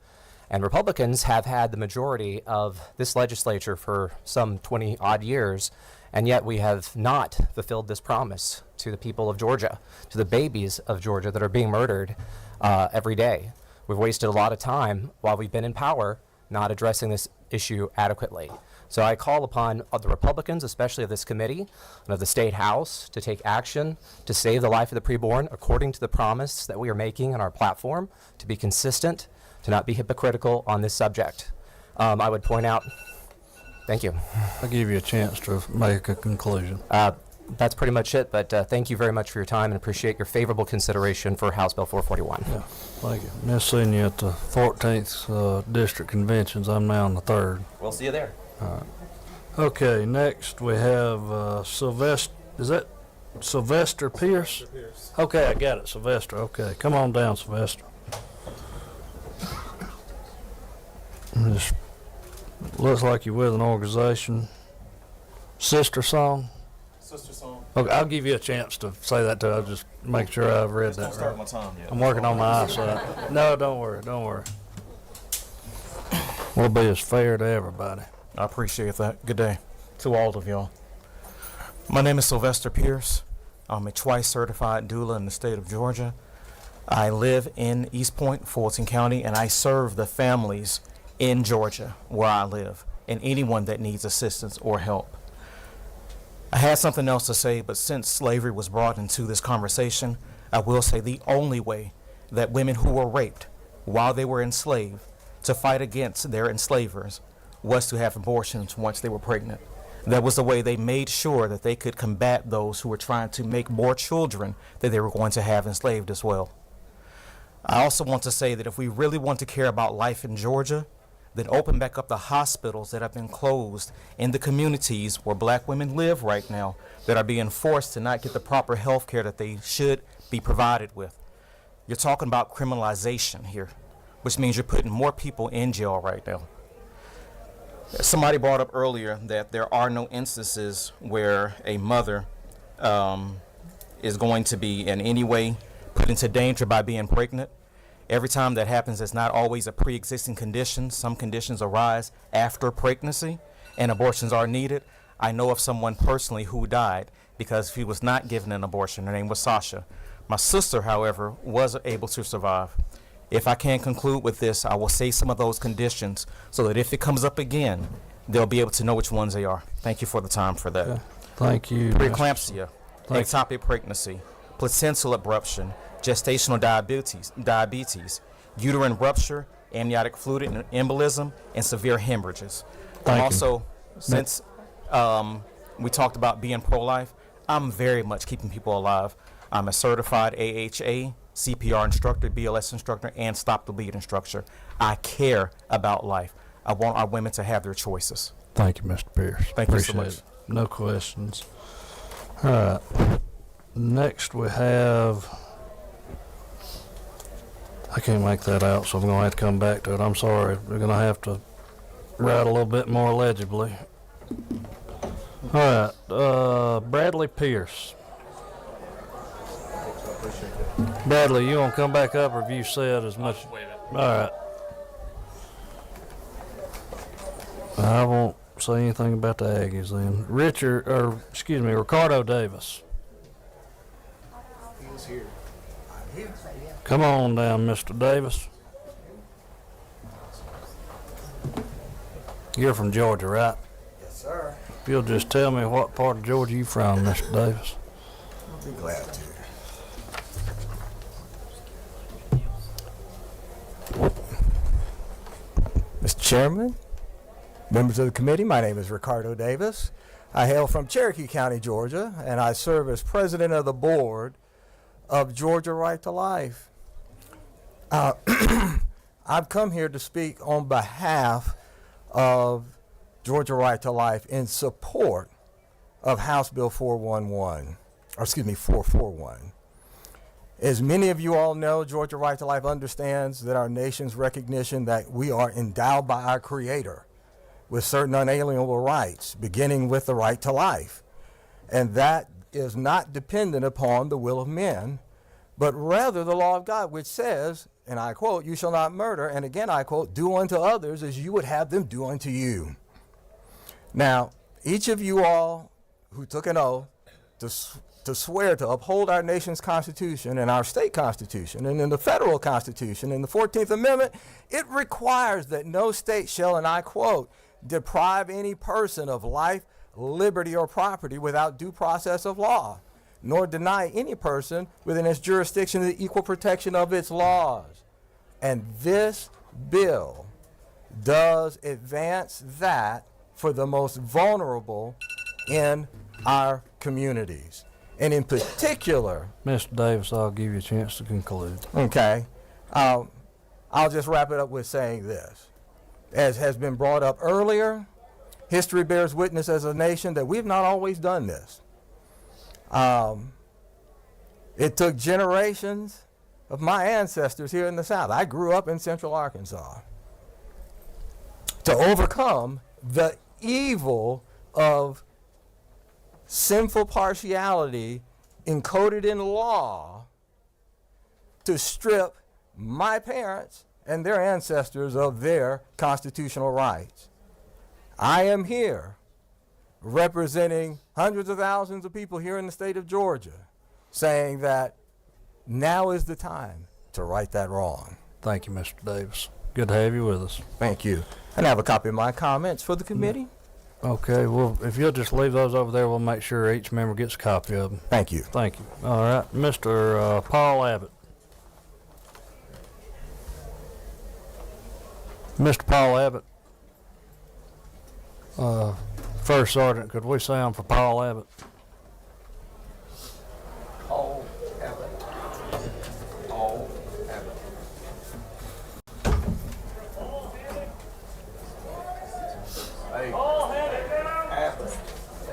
And Republicans have had the majority of this legislature for some 20 odd years, and yet we have not fulfilled this promise to the people of Georgia, to the babies of Georgia that are being murdered every day. We've wasted a lot of time while we've been in power not addressing this issue adequately. So I call upon the Republicans, especially of this committee and of the State House, to take action to save the life of the preborn according to the promise that we are making on our platform, to be consistent, to not be hypocritical on this subject. I would point out, thank you. I'll give you a chance to make a conclusion. That's pretty much it, but thank you very much for your time and appreciate your favorable consideration for House Bill 441. Yeah, thank you. Miss seeing you at the 14th District Conventions. I'm now on the 3rd. We'll see you there. All right. Okay, next we have Sylvester. Is that Sylvester Pierce? Okay, I got it, Sylvester. Okay, come on down, Sylvester. Just looks like you're with an organization. Sister Song? Sister Song. Okay, I'll give you a chance to say that too. I'll just make sure I've read that Start right. my time yet. I'm working on my eyesight. No, don't worry, don't worry. We'll be as fair to everybody. I appreciate that. Good day to all of y'all. My name is Sylvester Pierce. I'm a twice certified doula in the state of Georgia. I live in East Point, Fulton County, and I serve the families in Georgia where I live and anyone that needs assistance or help. I had something else to say, but since slavery was brought into this conversation, I will say the only way that women who were raped while they were enslaved to fight against their enslavers was to have abortions once they were pregnant. That was the way they made sure that they could combat those who were trying to make more children that they were going to have enslaved as well. I also want to say that if we really want to care about life in Georgia, then open back up the hospitals that have been closed in the communities where black women live right now that are being forced to not get the proper health care that they should be provided with. You're talking about criminalization here, which means you're putting more people in jail right now. Somebody brought up earlier that there are no instances where a mother is going to be in any way put into danger by being pregnant. Every time that happens, it's not always a pre-existing condition. Some conditions arise after pregnancy and abortions are needed. I know of someone personally who died because he was not given an abortion. Her name was Sasha. My sister, however, was able to survive. If I can conclude with this, I will say some of those conditions so that if it comes up again, they'll be able to know which ones they are. Thank you for the time for that. Okay. Thank you. Preeclampsia, ectopic pregnancy, placental abruption, gestational diabetes, uterine rupture, amniotic fluid embolism, and severe hemorrhages. Also, since we talked about being pro-life, I'm very much keeping people alive. I'm a certified AHA, CPR instructor, BLS instructor, and Stop the Bleed instructor. I care about life. I want our women to have their choices. Thank you, Mr. Pierce. Thank you so much. Appreciate it. No questions. All right. Next we have, I can't make that out, so I'm going to have to come back to it. I'm sorry. We're going to have to write a little bit more legibly. All right. Bradley Pierce. Bradley, you want to come back up, or have you said as much? All right. I won't say anything about the Aggies then. Ricardo Davis. He was here. I'm here. Come on down, Mr. Davis. You're from Georgia, right? Yes, sir. If you'll just tell me what part of Georgia you from, Mr. Davis. I'll be glad to. Mr. Chairman, members of the committee, my name is Ricardo Davis. I hail from Cherokee County, Georgia, and I serve as president of the board of Georgia Right to Life. I've come here to speak on behalf of Georgia Right to Life in support of House Bill 441. As many of you all know, Georgia Right to Life understands that our nation's recognition that we are endowed by our Creator with certain unalienable rights, beginning with the right to life. And that is not dependent upon the will of men, but rather the law of God, which says, and I quote, "You shall not murder," and again I quote, "Do unto others as you would have them do unto you." Now, each of you all who took an oath to swear to uphold our nation's Constitution and our state Constitution, and in the federal Constitution, in the 14th Amendment, it requires that no state shall, and I quote, "deprive any person of life, liberty, or property without due process of law, nor deny any person within its jurisdiction the equal protection of its laws." And this bill does advance that for the most vulnerable in our communities. And in particular, Mr. Davis, I'll give you a chance to conclude. okay, I'll just wrap it up with saying this. As has been brought up earlier, history bears witness as a nation that we've not always done this. It took generations of my ancestors here in the South. I grew up in Central Arkansas to overcome the evil of sinful partiality encoded in law to strip my parents and their ancestors of their constitutional rights. I am here representing hundreds of thousands of people here in the state of Georgia, saying that now is the time to right that wrong. Thank you, Mr. Davis. Good to have you with us. Thank you. And I have a copy of my comments for the committee. Okay, well, if you'll just leave those over there, we'll make sure each member gets a copy of them. Thank you. Thank you. All right, Mr. Paul Abbott. Mr. Paul Abbott. First Sergeant, could we sound for Paul Abbott? Paul Abbott. Paul Abbott. Hey. Abbott.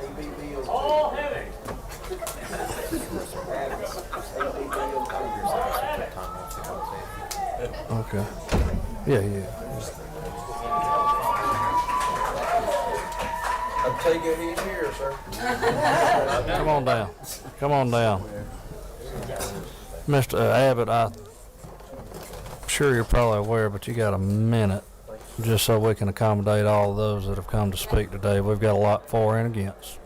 A-B-B-O-T. Paul Abbott. Okay. Yeah. I take it he's here, sir. Come on down. Come on down. Mr. Abbott, I'm sure you're probably aware, but you got a minute just so we can accommodate all of those that have come to speak today. We've got a lot for and against.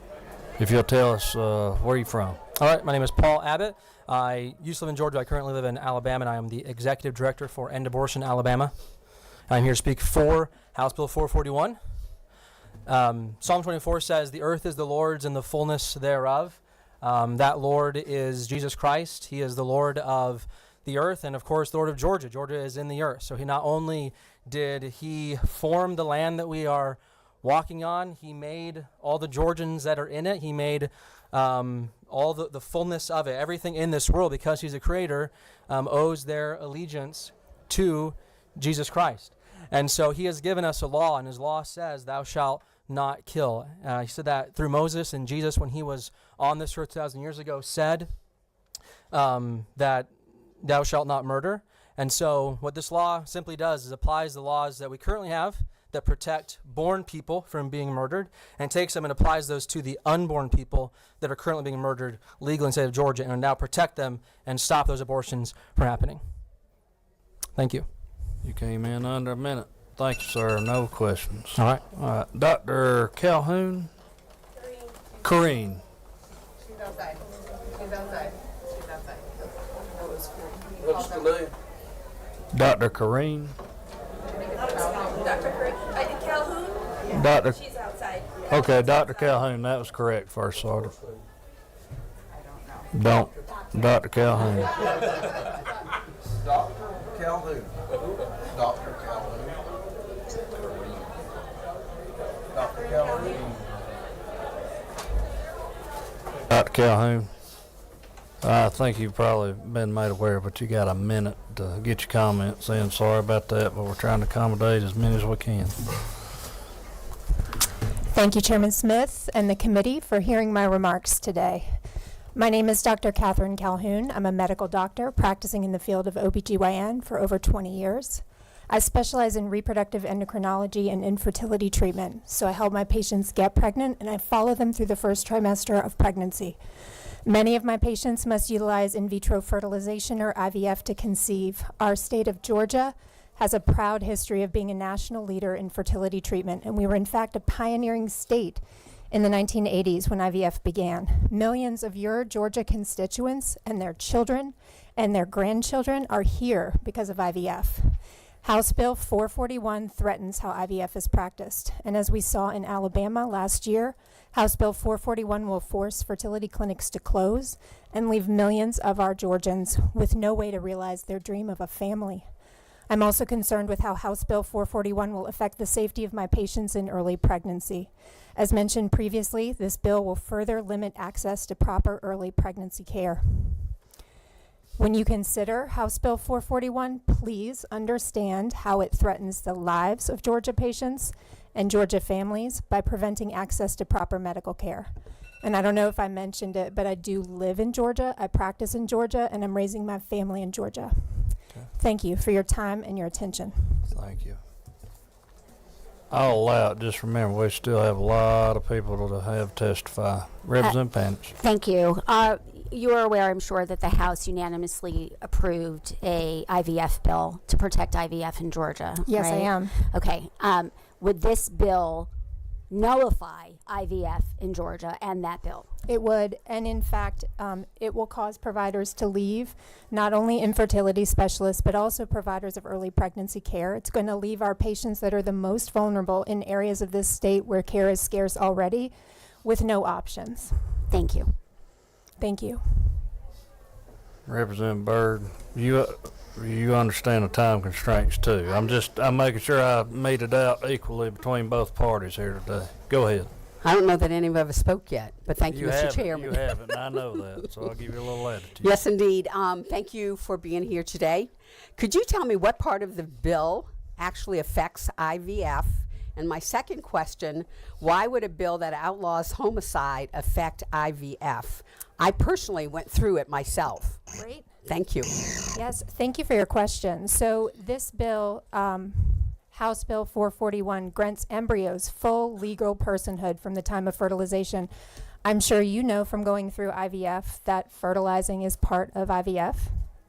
If you'll tell us where you're from. All right, my name is Paul Abbott. I used to live in Georgia. I currently live in Alabama, and I am the executive director for End Abortion Alabama. I'm here to speak for House Bill 441. Psalm 24 says, "The earth is the Lord's and the fullness thereof." That Lord is Jesus Christ. He is the Lord of the earth and, of course, the Lord of Georgia. Georgia is in the earth. So he not only did he form the land that we are walking on, he made all the Georgians that are in it. He made all the fullness of it. Everything in this world, because he's a creator, owes their allegiance to Jesus Christ. And so he has given us a law, and his law says, "Thou shalt not kill." He said that through Moses, and Jesus, when he was on this earth 2,000 years ago, said that thou shalt not murder. And so what this law simply does is applies the laws that we currently have that protect born people from being murdered, and takes them and applies those to the unborn people that are currently being murdered legally in the state of Georgia, and now protect them and stop those abortions from happening. Thank you. You came in under a minute. Thank you, sir. No questions. All right. Dr. Calhoun? Corrine. She's outside. She's outside. She's outside. What's the name? Dr. Corrine? Dr. Calhoun? Dr. She's outside. Okay, Dr. Calhoun, that was correct, First Sergeant. Don't. Dr. Calhoun. Dr. Calhoun. Dr. Calhoun. Dr. Calhoun. Dr. Calhoun, I think you've probably been made aware, but you got a minute to get your comments in. Sorry about that, but we're trying to accommodate as many as we can. Thank you, Chairman Smith and the committee, for hearing my remarks today. My name is Dr. Catherine Calhoun. I'm a medical doctor practicing in the field of OBGYN for over 20 years. I specialize in reproductive endocrinology and infertility treatment, so I help my patients get pregnant and I follow them through the first trimester of pregnancy. Many of my patients must utilize in vitro fertilization or IVF to conceive. Our state of Georgia has a proud history of being a national leader in fertility treatment, and we were in fact a pioneering state in the 1980s when IVF began. Millions of your Georgia constituents and their children and their grandchildren are here because of IVF. House Bill 441 threatens how IVF is practiced, and as we saw in Alabama last year, House Bill 441 will force fertility clinics to close and leave millions of our Georgians with no way to realize their dream of a family. I'm also concerned with how House Bill 441 will affect the safety of my patients in early pregnancy. As mentioned previously, this bill will further limit access to proper early pregnancy care. When you consider House Bill 441, please understand how it threatens the lives of Georgia patients and Georgia families by preventing access to proper medical care. And I don't know if I mentioned it, but I do live in Georgia, I practice in Georgia, and I'm raising my family in Georgia. Okay. Thank you for your time and your attention. Thank you. I'll allow it. Just remember, we still have a lot of people to have testify. Representative Panitch. Thank you. You are aware, I'm sure, that the House unanimously approved a IVF bill to protect IVF in Georgia. Yes, right? I am. Okay. Would this bill nullify IVF in Georgia and that bill? It would, and in fact, it will cause providers to leave, not only infertility specialists, but also providers of early pregnancy care. It's going to leave our patients that are the most vulnerable in areas of this state where care is scarce already with no options. Thank you. Thank you. Representative Byrd, you understand the time constraints too. I'm making sure I mete it out equally between both parties here today. Go ahead. I don't know that any of us spoke yet, but thank you, Mr. Chairman. You haven't, I know that, so I'll give you a little attitude. Yes, indeed. Thank you for being here today. Could you tell me what part of the bill actually affects IVF? And my second question, why would a bill that outlaws homicide affect IVF? I personally went through it myself. Great. Thank you. Yes, thank you for your question. So this bill, House Bill 441, grants embryos full legal personhood from the time of fertilization. I'm sure you know from going through IVF that fertilizing is part of IVF.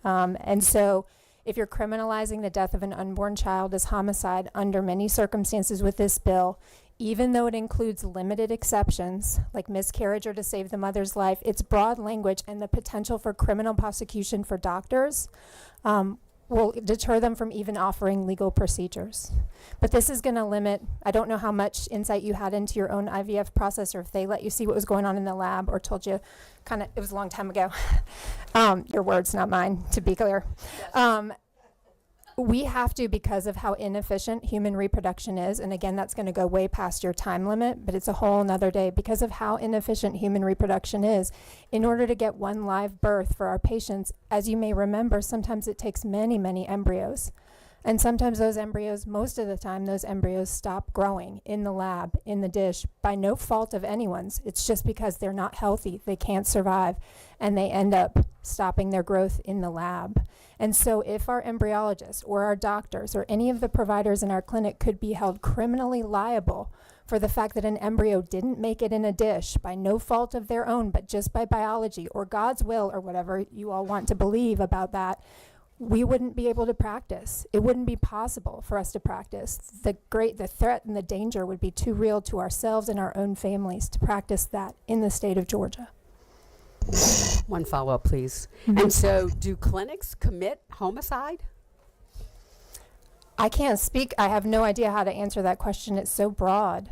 And so if you're criminalizing the death of an unborn child as homicide under many circumstances with this bill, even though it includes limited exceptions, like miscarriage or to save the mother's life, its broad language and the potential for criminal prosecution for doctors will deter them from even offering legal procedures. But this is going to limit, I don't know how much insight you had into your own IVF process, or if they let you see what was going on in the lab or told you it was a long time ago. Your words, not mine, to be clear. We have to, because of how inefficient human reproduction is, and again, that's going to go way past your time limit, but it's a whole nother day, because of how inefficient human reproduction is, in order to get one live birth for our patients, as you may remember, sometimes it takes many, many embryos. And sometimes those embryos, most of the time, those embryos stop growing in the lab, in the dish, by no fault of anyone's. It's just because they're not healthy, they can't survive, and they end up stopping their growth in the lab. And so if our embryologists or our doctors or any of the providers in our clinic could be held criminally liable for the fact that an embryo didn't make it in a dish by no fault of their own, but just by biology or God's will or whatever you all want to believe about that, we wouldn't be able to practice. It wouldn't be possible for us to practice. The threat and the danger would be too real to ourselves and our own families to practice that in the state of Georgia. One follow-up, please. Mm-hmm. And so, do clinics commit homicide? I can't speak. I have no idea how to answer that question. It's so broad.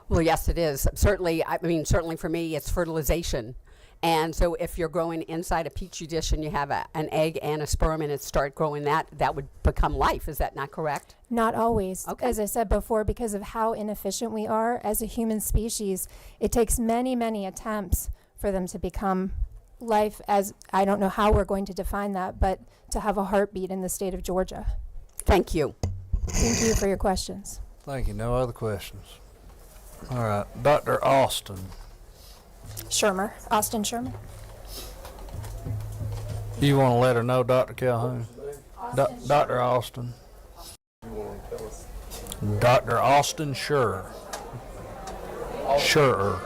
Well, yes, it is. Certainly, certainly for me, it's fertilization. And so if you're growing inside a petri dish and you have an egg and a sperm and it start growing, that would become life. Is that not correct? Not always. Okay. As I said before, because of how inefficient we are as a human species, it takes many, many attempts for them to become life as, I don't know how we're going to define that, but to have a heartbeat in the state of Georgia. Thank you. Thank you for your questions. Thank you. No other questions. All right, Dr. Austin. Shermer, Austin Shermer. You want to let her know, Dr. Calhoun? Dr. Austin. Dr. Austin Sure. Sure.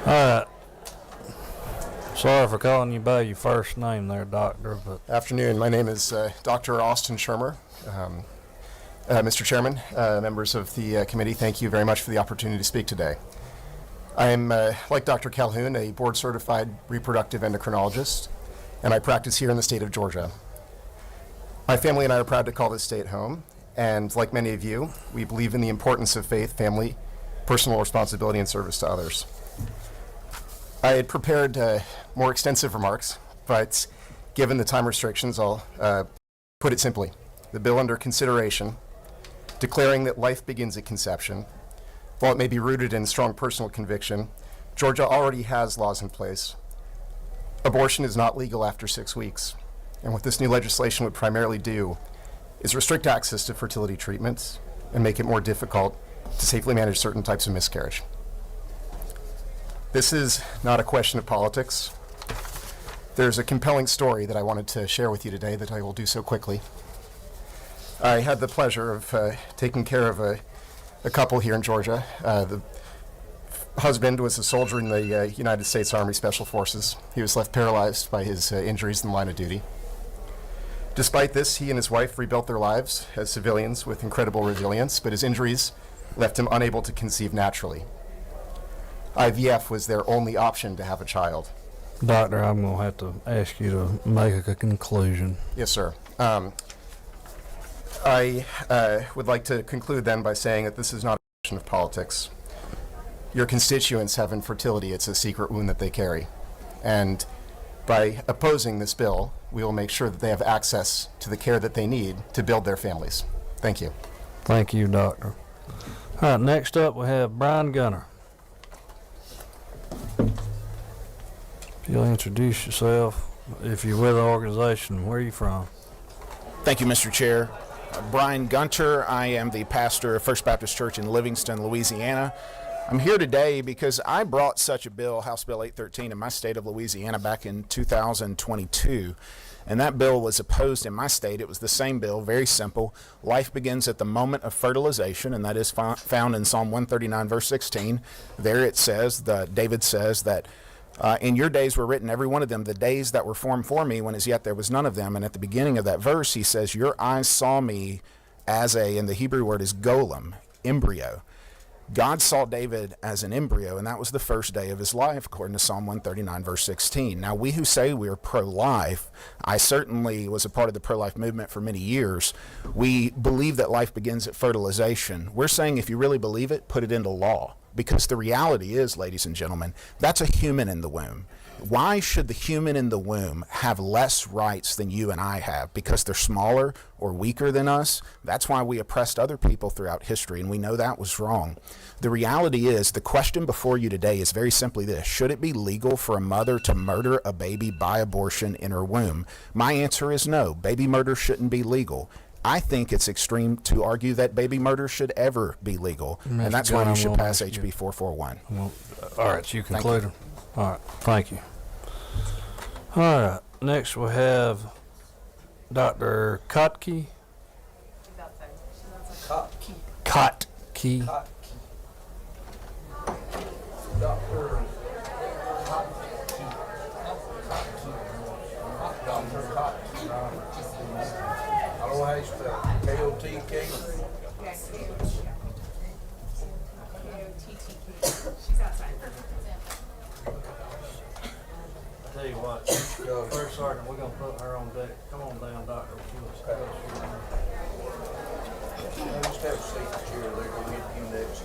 All right. Sorry for calling you by your first name there, Doctor, but... Afternoon. My name is Dr. Austin Shermer. Mr. Chairman, members of the committee, thank you very much for the opportunity to speak today. I'm, like Dr. Calhoun, a board-certified reproductive endocrinologist, and I practice here in the state of Georgia. My family and I are proud to call this state home, and like many of you, we believe in the importance of faith, family, personal responsibility, and service to others. I had prepared more extensive remarks, but given the time restrictions, I'll put it simply. The bill under consideration, declaring that life begins at conception, while it may be rooted in strong personal conviction, Georgia already has laws in place. Abortion is not legal after 6 weeks, and what this new legislation would primarily do is restrict access to fertility treatments and make it more difficult to safely manage certain types of miscarriage. This is not a question of politics. There's a compelling story that I wanted to share with you today that I will do so quickly. I had the pleasure of taking care of a couple here in Georgia. The husband was a soldier in the United States Army Special Forces. He was left paralyzed by his injuries in the line of duty. Despite this, he and his wife rebuilt their lives as civilians with incredible resilience, but his injuries left him unable to conceive naturally. IVF was their only option to have a child. Doctor, I'm going to have to ask you to make a conclusion. Yes, sir. I would like to conclude then by saying that this is not a question of politics. Your constituents have infertility. It's a secret wound that they carry. And by opposing this bill, we will make sure that they have access to the care that they need to build their families. Thank you. Thank you, Doctor. All right, next up we have Brian Gunner. If you'll introduce yourself, if you're with the organization, where are you from? Thank you, Mr. Chair. Brian Gunter. I am the pastor of First Baptist Church in Livingston, Louisiana. I'm here today because I brought such a bill, House Bill 813, in my state of Louisiana back in 2022. And that bill was opposed in my state. It was the same bill, very simple. Life begins at the moment of fertilization, and that is found in Psalm 139, verse 16. There it says, David says that in your days were written, every one of them, the days that were formed for me, when as yet there was none of them. And at the beginning of that verse, he says, your eyes saw me as and the Hebrew word is golem, embryo. God saw David as an embryo, and that was the first day of his life, according to Psalm 139, verse 16. Now, we who say we are pro-life, I certainly was a part of the pro-life movement for many years. We believe that life begins at fertilization. We're saying if you really believe it, put it into law. Because the reality is, ladies and gentlemen, that's a human in the womb. Why should the human in the womb have less rights than you and I have? Because they're smaller or weaker than us? That's why we oppressed other people throughout history, and we know that was wrong. The reality is, the question before you today is very simply this: should it be legal for a mother to murder a baby by abortion in her womb? My answer is no. Baby murder shouldn't be legal. I think it's extreme to argue that baby murder should ever be legal, and that's why you should pass HB 441. Well, all right, so you concluded. All right, thank you. All right, next we have Dr. Kotke. Kotke. Dr. I don't know how you spell it. K-O-T-K? She's outside. I tell you what, First Sergeant, we're going to put her on deck. Come on down, Doctor. Just have a seat here. They're going to get you next.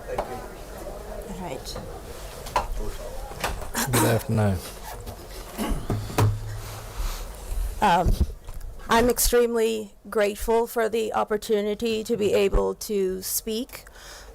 Thank you. All right. Good afternoon. I'm extremely grateful for the opportunity to be able to speak.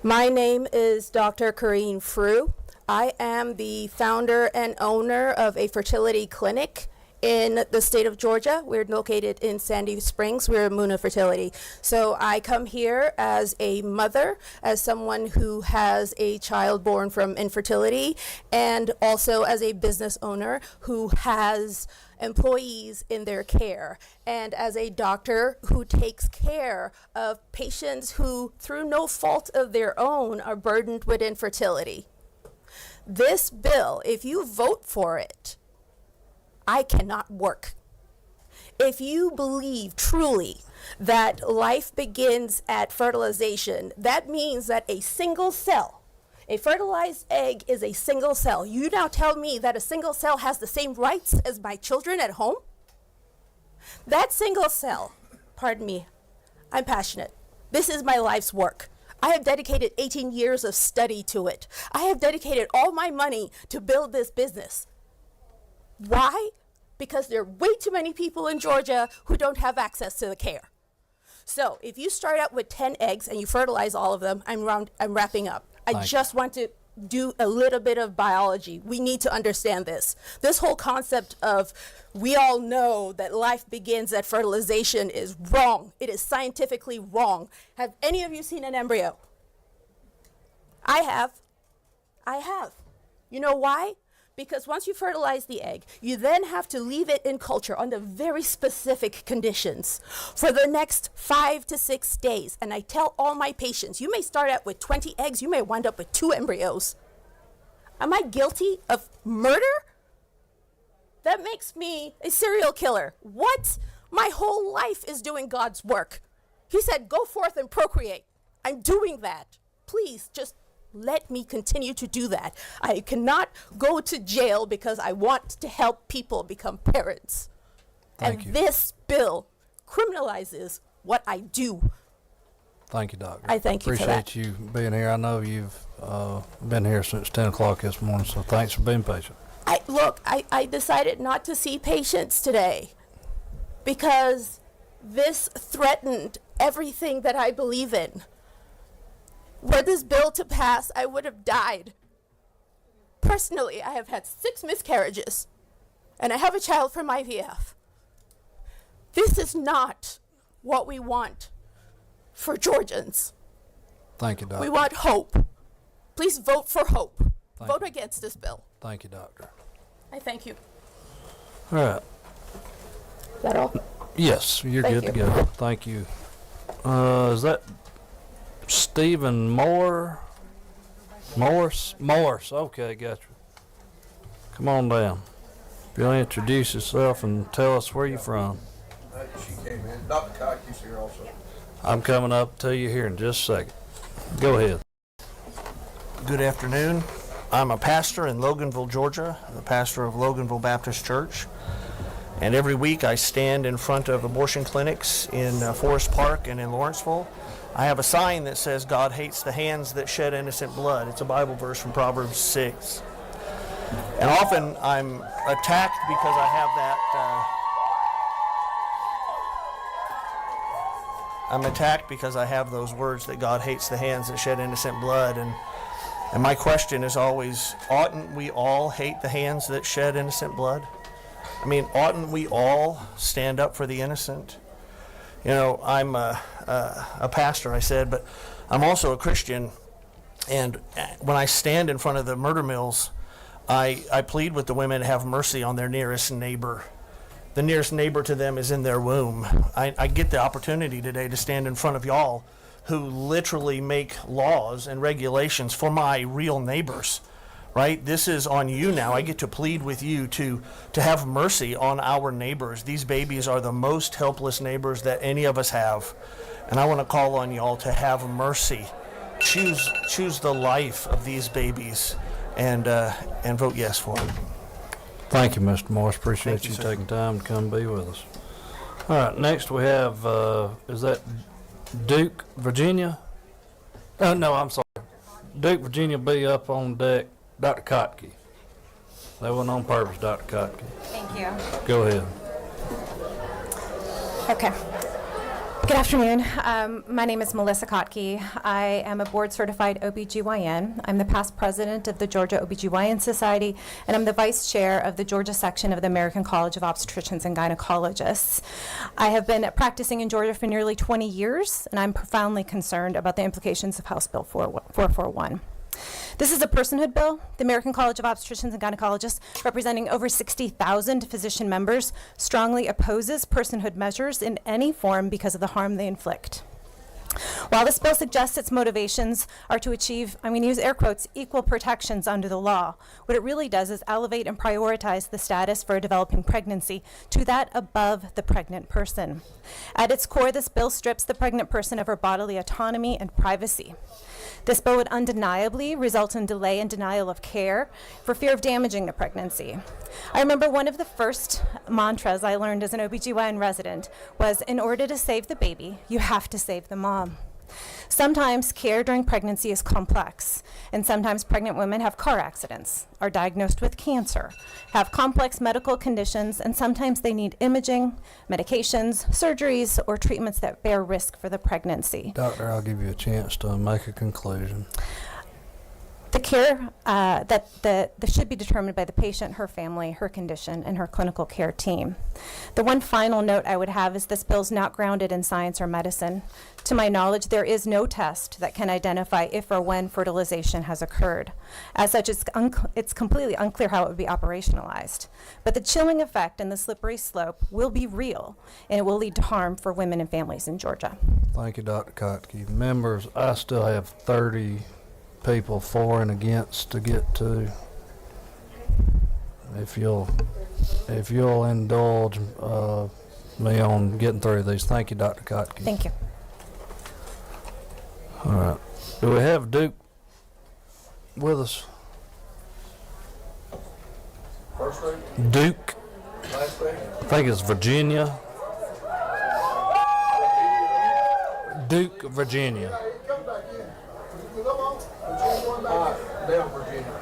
My name is Dr. Corrine Frew. I am the founder and owner of a fertility clinic in the state of Georgia. We're located in Sandy Springs. We're Muna Fertility. So I come here as a mother, as someone who has a child born from infertility, and also as a business owner who has employees in their care, and as a doctor who takes care of patients who, through no fault of their own, are burdened with infertility. This bill, if you vote for it, I cannot work. If you believe truly that life begins at fertilization, that means that a single cell, a fertilized egg is a single cell. You now tell me that a single cell has the same rights as my children at home? That single cell, pardon me, I'm passionate. This is my life's work. I have dedicated 18 years of study to it. I have dedicated all my money to build this business. Why? Because there are way too many people in Georgia who don't have access to the care. So if you start out with 10 eggs and you fertilize all of them, I'm wrapping up. I just want to do a little bit of biology. We need to understand this. This whole concept of we all know that life begins at fertilization is wrong. It is scientifically wrong. Have any of you seen an embryo? I have. I have. You know why? Because once you fertilize the egg, you then have to leave it in culture under very specific conditions for the next 5 to 6 days. And I tell all my patients, you may start out with 20 eggs, you may wind up with 2 embryos. Am I guilty of murder? That makes me a serial killer. What? My whole life is doing God's work. He said, go forth and procreate. I'm doing that. Please just let me continue to do that. I cannot go to jail because I want to help people become parents. Thank you. This bill criminalizes what I do. Thank you, Doctor. I thank you for that. Appreciate you being here. I know you've been here since 10 o'clock this morning, so thanks for being patient. I decided not to see patients today because this threatened everything that I believe in. Were this bill to pass, I would have died. Personally, I have had 6 miscarriages, and I have a child from IVF. This is not what we want for Georgians. Thank you, Doctor. We want hope. Please vote for hope. Vote against this bill. Thank you, Doctor. I thank you. All right. Is that all? Yes, you're Thank good to you. go. Thank you. Is that Stephen Moore? Morris? Okay, gotcha. Come on down. If you'll introduce yourself and tell us where you're from. She came in. Dr. Cox is here also. I'm coming up to you here in just a second. Go ahead. Good afternoon. I'm a pastor in Loganville, Georgia, the pastor of Loganville Baptist Church. And every week I stand in front of abortion clinics in Forest Park and in Lawrenceville. I have a sign that says, God hates the hands that shed innocent blood. It's a Bible verse from Proverbs 6. And often I'm attacked because I have that. I'm attacked because I have those words that God hates the hands that shed innocent blood. And my question is always, oughtn't we all hate the hands that shed innocent blood? I mean, oughtn't we all stand up for the innocent? You know, I'm a pastor, I said, but I'm also a Christian. And when I stand in front of the murder mills, I plead with the women to have mercy on their nearest neighbor. The nearest neighbor to them is in their womb. I get the opportunity today to stand in front of y'all who literally make laws and regulations for my real neighbors, right? This is on you now. I get to plead with you to have mercy on our neighbors. These babies are the most helpless neighbors that any of us have. And I want to call on y'all to have mercy. Choose the life of these babies and vote yes for it. Thank you, Mr. Morris. Appreciate Thank you, you sir. taking time to come be with us. All right, next we have, is that Duke, Virginia? No, I'm sorry. Duke, Virginia be up on deck. Dr. Kotke. That wasn't on purpose, Dr. Kotke. Thank you. Go ahead. Okay. Good afternoon. My name is Melissa Kotke. I am a board-certified OBGYN. I'm the past president of the Georgia OBGYN Society, and I'm the vice chair of the Georgia section of the American College of Obstetricians and Gynecologists. I have been practicing in Georgia for nearly 20 years, and I'm profoundly concerned about the implications of House Bill 441. This is a personhood bill. The American College of Obstetricians and Gynecologists, representing over 60,000 physician members, strongly opposes personhood measures in any form because of the harm they inflict. While this bill suggests its motivations are to achieve, I'm going to use air quotes, equal protections under the law, what it really does is elevate and prioritize the status for a developing pregnancy to that above the pregnant person. At its core, this bill strips the pregnant person of her bodily autonomy and privacy. This bill would undeniably result in delay and denial of care for fear of damaging the pregnancy. I remember one of the first mantras I learned as an OBGYN resident was, in order to save the baby, you have to save the mom. Sometimes care during pregnancy is complex, and sometimes pregnant women have car accidents, are diagnosed with cancer, have complex medical conditions, and sometimes they need imaging, medications, surgeries, or treatments that bear risk for the pregnancy. Doctor, I'll give you a chance to make a conclusion. The care that should be determined by the patient, her family, her condition, and her clinical care team. The one final note I would have is this bill is not grounded in science or medicine. To my knowledge, there is no test that can identify if or when fertilization has occurred. As such, it's completely unclear how it would be operationalized. But the chilling effect and the slippery slope will be real, and it will lead to harm for women and families in Georgia. Thank you, Dr. Kotke. Members, I still have 30 people for and against to get to. If you'll indulge me on getting through these. Thank you, Dr. Kotke. Thank you. All right. Do we have Duke with us? First name? Duke. Last name? I think it's Virginia. Duke, Virginia. Down Virginia.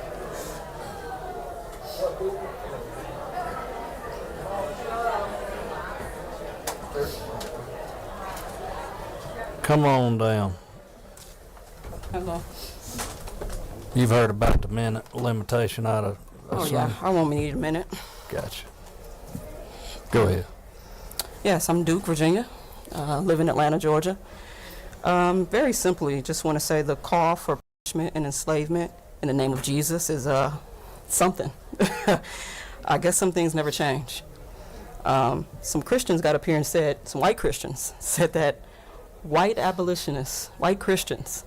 Come on down. Hello. You've heard about the minute limitation out of. Oh yeah, I won't need a minute. Gotcha. Go ahead. Yes, I'm Duke, Virginia. Live in Atlanta, Georgia. Very simply, just want to say the call for punishment and enslavement in the name of Jesus is something. I guess some things never change. Some Christians got up here and said, some white Christians said that white abolitionists, white Christians,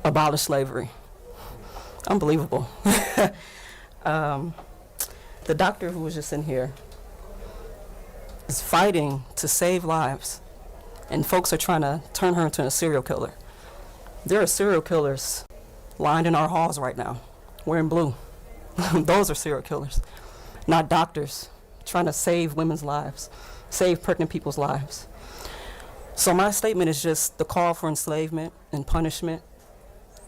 abolished slavery. Unbelievable. The doctor who was just in here is fighting to save lives, and folks are trying to turn her into a serial killer. There are serial killers lined in our halls right now, wearing blue. Those are serial killers, not doctors trying to save women's lives, save pregnant people's lives. So my statement is just the call for enslavement and punishment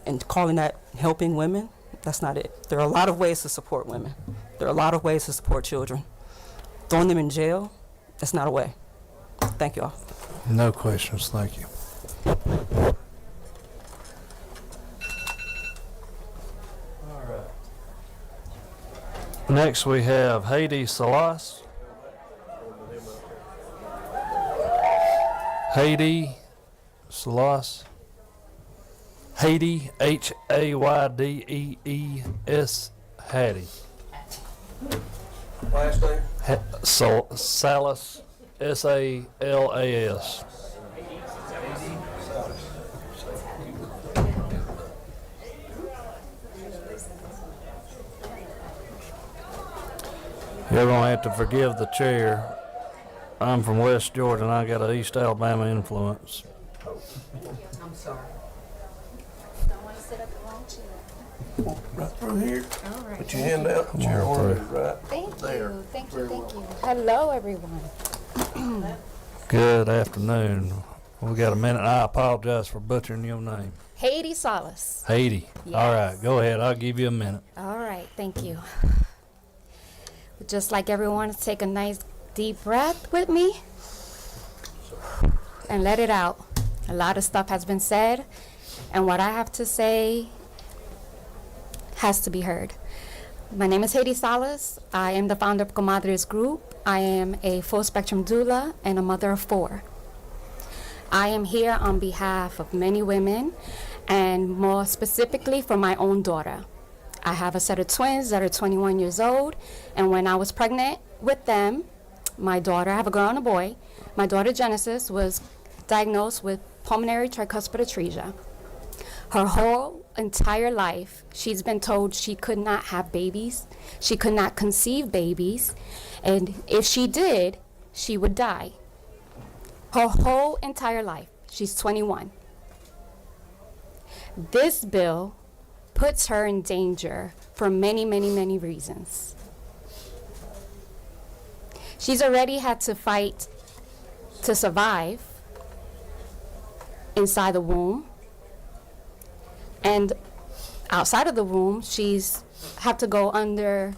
and calling that helping women. That's not it. There are a lot of ways to support women. There are a lot of ways to support children. Throwing them in jail, that's not a way. Thank you all. No questions, thank you. All right. Next we have Haiti Salas. Haiti Salas. Haiti, Haydees, Hattie. Last name? Salas, Salas. You're going to have to forgive the chair. I'm from West Georgia and I got an East Alabama influence. I'm sorry. Right through here. All right. Put your hand out. Come Chair on order through. is right Thank there. you. Thank you. Very Thank well. you. Hello, everyone. Good afternoon. We got a minute. I apologize for butchering your name. Haiti Salas. Haiti. Yes. All right, go ahead. I'll give you a minute. All right, thank you. Just like everyone, take a nice deep breath with me and let it out. A lot of stuff has been said, and what I have to say has to be heard. My name is Haiti Salas. I am the founder of Comadres Group. I am a full spectrum doula and a mother of 4. I am here on behalf of many women, and more specifically for my own daughter. I have a set of twins that are 21 years old, and when I was pregnant with them, my daughter, I have a girl and a boy, my daughter Genesis was diagnosed with pulmonary tricuspid atresia. Her whole entire life, she's been told she could not have babies, she could not conceive babies, and if she did, she would die. Her whole entire life. She's 21. This bill puts her in danger for many, many, many reasons. She's already had to fight to survive inside the womb. And outside of the womb, she's had to go under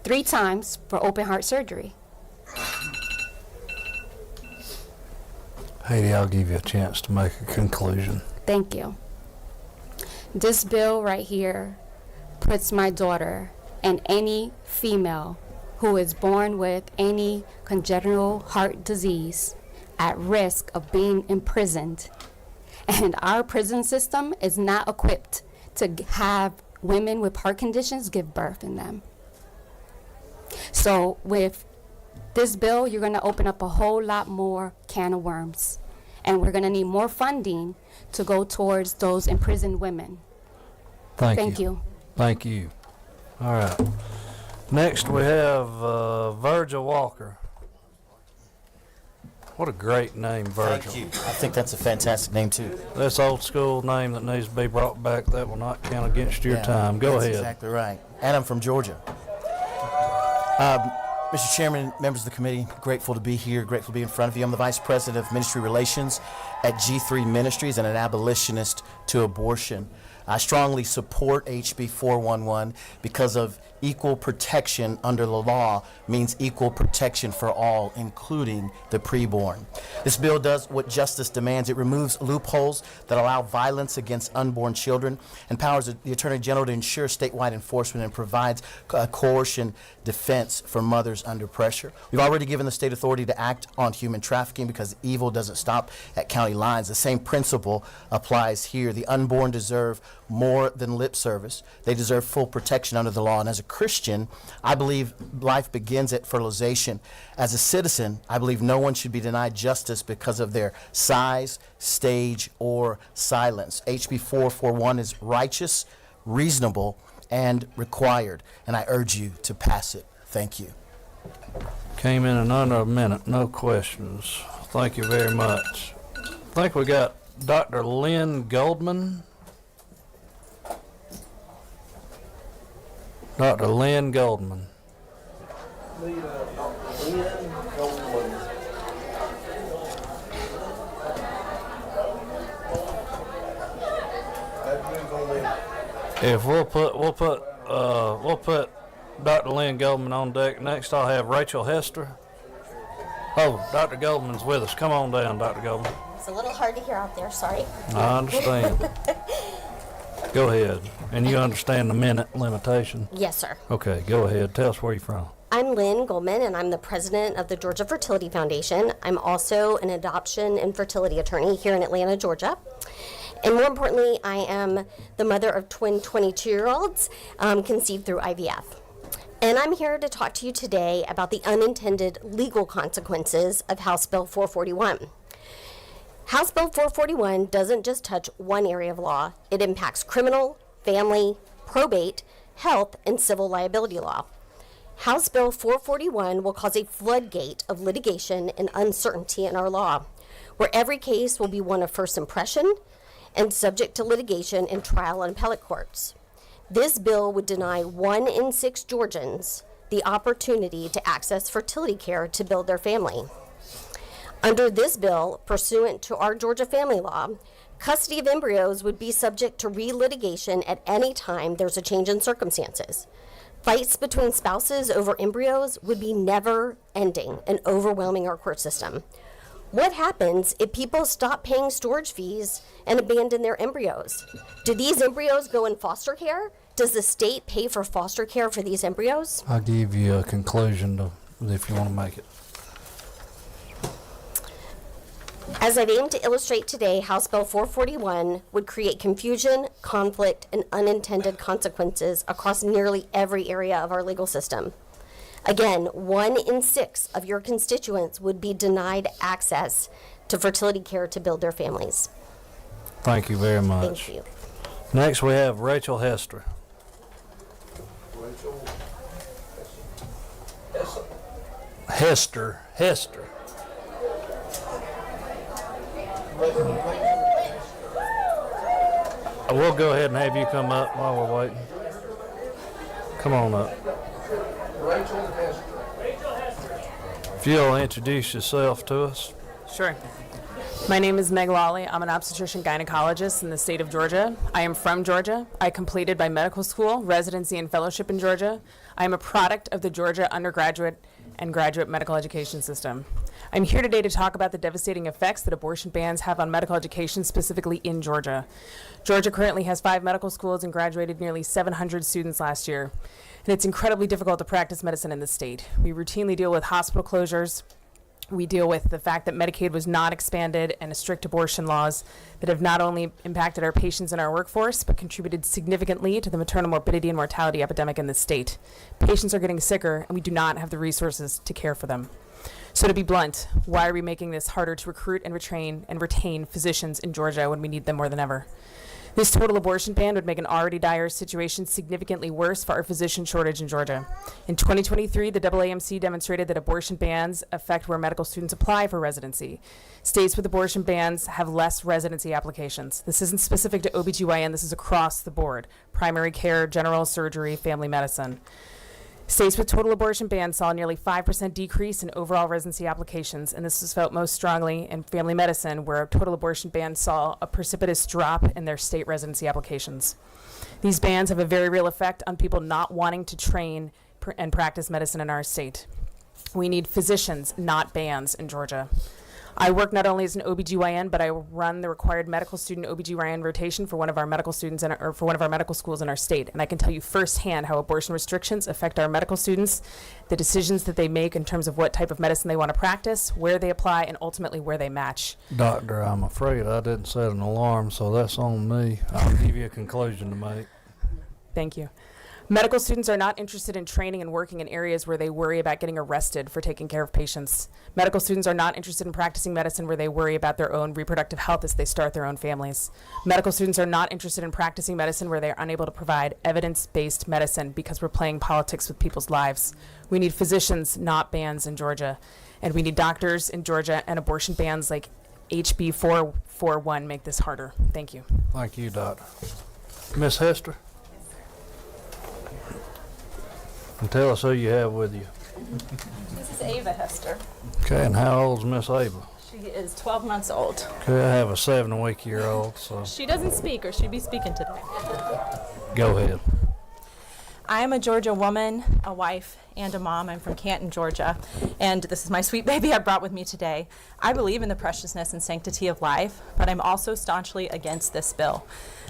3 times for open heart surgery. Haiti, I'll give you a chance to make a conclusion. Thank you. This bill right here puts my daughter and any female who is born with any congenital heart disease at risk of being imprisoned. And our prison system is not equipped to have women with heart conditions give birth in them. So with this bill, you're going to open up a whole lot more can of worms. And we're going to need more funding to go towards those imprisoned women. Thank you. Thank you. All right. Next we have Virgil Walker. What a great name, Virgil. Thank you. I think that's a fantastic name, too. That's old school name that needs to be brought back. That will not count against your time. Go ahead. That's exactly right. And I'm from Georgia. Mr. Chairman, members of the committee, grateful to be here, grateful to be in front of you. I'm the Vice President of Ministry Relations at G3 Ministries and an abolitionist to abortion. I strongly support HB 411 because of equal protection under the law means equal protection for all, including the preborn. This bill does what justice demands. It removes loopholes that allow violence against unborn children, empowers the Attorney General to ensure statewide enforcement, and provides coercion defense for mothers under pressure. We've already given the state authority to act on human trafficking because evil doesn't stop at county lines. The same principle applies here. The unborn deserve more than lip service. They deserve full protection under the law. And as a Christian, I believe life begins at fertilization. As a citizen, I believe no one should be denied justice because of their size, stage, or silence. HB 441 is righteous, reasonable, and required, and I urge you to pass it. Thank you. Came in under a minute, no questions. Thank you very much. I think we got Dr. Lynn Goldman. Dr. Lynn Goldman. If we'll put Dr. Lynn Goldman on deck. Next, I'll have Rachel Hester. Oh, Dr. Goldman's with us. Come on down, Dr. Goldman. It's a little hard to hear out there, sorry. I understand. Go ahead. And you understand the minute limitation? Yes, sir. Okay, go ahead. Tell us where you're from. I'm Lynn Goldman, and I'm the president of the Georgia Fertility Foundation. I'm also an adoption and fertility attorney here in Atlanta, Georgia. And more importantly, I am the mother of twin 22-year-olds conceived through IVF. And I'm here to talk to you today about the unintended legal consequences of House Bill 441. House Bill 441 doesn't just touch one area of law. It impacts criminal, family, probate, health, and civil liability law. House Bill 441 will cause a floodgate of litigation and uncertainty in our law, where every case will be one of first impression and subject to litigation in trial and appellate courts. This bill would deny 1 in 6 Georgians the opportunity to access fertility care to build their family. Under this bill, pursuant to our Georgia family law, custody of embryos would be subject to relitigation at any time there's a change in circumstances. Fights between spouses over embryos would be never ending and overwhelming our court system. What happens if people stop paying storage fees and abandon their embryos? Do these embryos go in foster care? Does the state pay for foster care for these embryos? I'll give you a conclusion if you want to make it. As I've aimed to illustrate today, House Bill 441 would create confusion, conflict, and unintended consequences across nearly every area of our legal system. Again, 1 in 6 of your constituents would be denied access to fertility care to build their families. Thank you very much. Thank you. Next, we have Rachel Hester. Hester. We'll go ahead and have you come up while we're waiting. Come on up. If you'll introduce yourself to us. Sure. My name is Meg Lawley. I'm an obstetrician gynecologist in the state of Georgia. I am from Georgia. I completed my medical school, residency, and fellowship in Georgia. I am a product of the Georgia undergraduate and graduate medical education system. I'm here today to talk about the devastating effects that abortion bans have on medical education, specifically in Georgia. Georgia currently has 5 medical schools and graduated nearly 700 students last year. And it's incredibly difficult to practice medicine in the state. We routinely deal with hospital closures. We deal with the fact that Medicaid was not expanded and strict abortion laws that have not only impacted our patients and our workforce, but contributed significantly to the maternal morbidity and mortality epidemic in the state. Patients are getting sicker, and we do not have the resources to care for them. So to be blunt, why are we making this harder to recruit and retain physicians in Georgia when we need them more than ever? This total abortion ban would make an already dire situation significantly worse for our physician shortage in Georgia. In 2023, the AAMC demonstrated that abortion bans affect where medical students apply for residency. States with abortion bans have less residency applications. This isn't specific to OBGYN, this is across the board. Primary care, general surgery, family medicine. States with total abortion bans saw a nearly 5% decrease in overall residency applications, and this was felt most strongly in family medicine, where a total abortion ban saw a precipitous drop in their state residency applications. These bans have a very real effect on people not wanting to train and practice medicine in our state. We need physicians, not bans, in Georgia. I work not only as an OBGYN, but I run the required medical student OBGYN rotation for one of our medical students for one of our medical schools in our state. And I can tell you firsthand how abortion restrictions affect our medical students, the decisions that they make in terms of what type of medicine they want to practice, where they apply, and ultimately where they match. Doctor, I'm afraid I didn't set an alarm, so that's on me. I'll give you a conclusion to make. Thank you. Medical students are not interested in training and working in areas where they worry about getting arrested for taking care of patients. Medical students are not interested in practicing medicine where they worry about their own reproductive health as they start their own families. Medical students are not interested in practicing medicine where they are unable to provide evidence-based medicine because we're playing politics with people's lives. We need physicians, not bans in Georgia. And we need doctors in Georgia, and abortion bans like HB 441 make this harder. Thank you. Thank you, Doctor. Miss Hester? And tell us who you have with you. This is Ava Hester. Okay, and how old's Miss Ava? She is 12 months old. Okay, I have a 7-week-old, so She doesn't speak, or she'd be speaking today. go ahead. I am a Georgia woman, a wife, and a mom. I'm from Canton, Georgia, and this is my sweet baby I brought with me today. I believe in the preciousness and sanctity of life, but I'm also staunchly against this bill.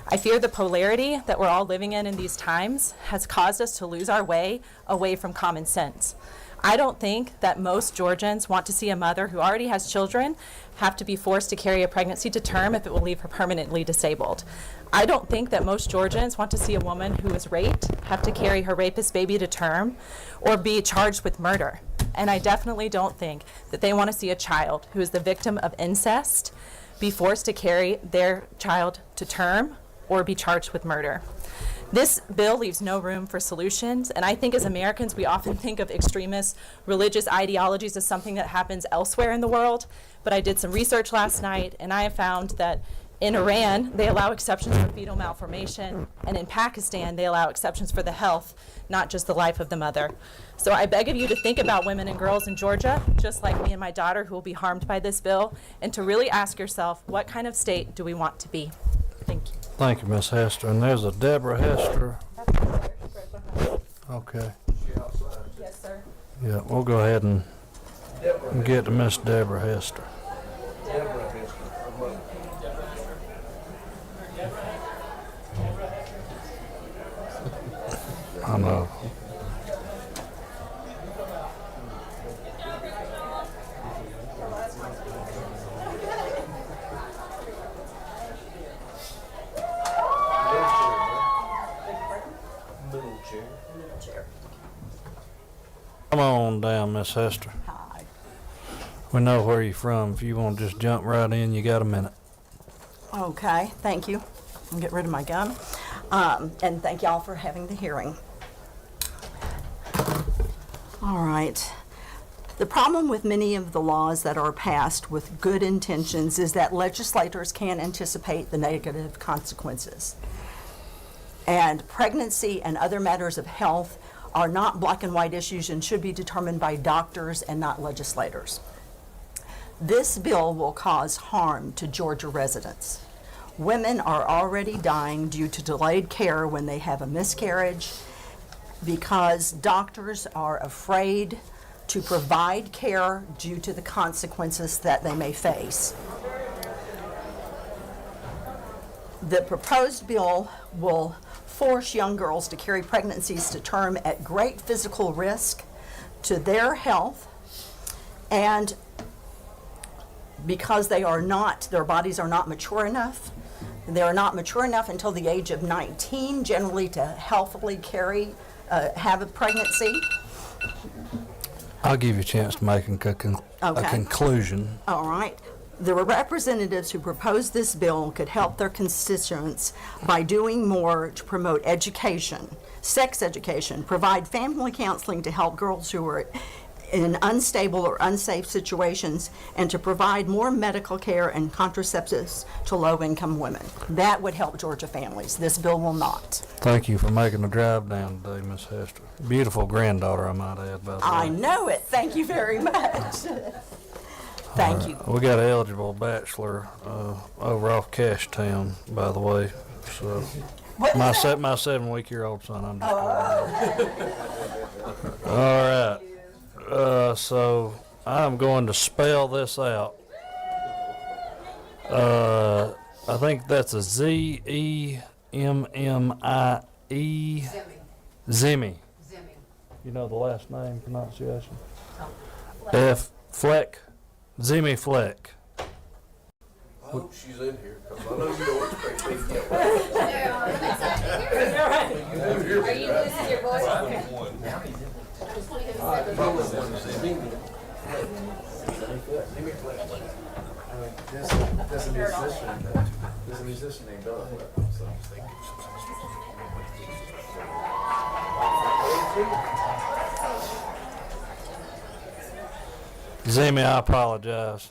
I fear the polarity that we're all living in these times has caused us to lose our way away from common sense. I don't think that most Georgians want to see a mother who already has children have to be forced to carry a pregnancy to term if it will leave her permanently disabled. I don't think that most Georgians want to see a woman who is raped have to carry her rapist baby to term or be charged with murder. And I definitely don't think that they want to see a child who is the victim of incest be forced to carry their child to term or be charged with murder. This bill leaves no room for solutions, and I think as Americans we often think of extremist religious ideologies as something that happens elsewhere in the world, but I did some research last night and I have found that In Iran, they allow exceptions for fetal malformation, and in Pakistan, they allow exceptions for the health, not just the life of the mother. So I beg of you to think about women and girls in Georgia, just like me and my daughter, who will be harmed by this bill, and to really ask yourself, what kind of state do we want to be? Thank you. Thank you, Miss Hester. And there's a Deborah Hester. Okay. Yes, sir. Yeah, we'll go ahead and get to Miss Deborah Hester. I know. Come on down, Miss Hester. Hi. We know where you're from. If you want to just jump right in, you got a minute. Okay, thank you. I'll get rid of my gun. And thank y'all for having the hearing. All right. The problem with many of the laws that are passed with good intentions is that legislators can't anticipate the negative consequences. And pregnancy and other matters of health are not black and white issues and should be determined by doctors and not legislators. This bill will cause harm to Georgia residents. Women are already dying due to delayed care when they have a miscarriage because doctors are afraid to provide care due to the consequences that they may face. The proposed bill will force young girls to carry pregnancies to term at great physical risk to their health, and because their bodies are not mature enough. They are not mature enough until the age of 19, generally, to healthily have a pregnancy. I'll give you a chance to make a conclusion. All right. The representatives who proposed this bill could help their constituents by doing more to promote education, sex education, provide family counseling to help girls who are in unstable or unsafe situations, and to provide more medical care and contraceptives to low-income women. That would help Georgia families. This bill will not. Thank you for making the drive down today, Miss Hester. Beautiful granddaughter, I might add, by the way. I know it. Thank you very much. Thank you. We got an eligible bachelor over off Cashtown, by the way. So my 7-week-old son. I'm just All right. So I'm going to spell this out. I think that's a Zemmie. Zemmie. You know the last name pronunciation? F. Fleck. Zemmie Fleck. I hope she's in here, because I know you don't expect me to get one. Are you losing your voice? There's a musician named Bella. Zemmie, I apologize.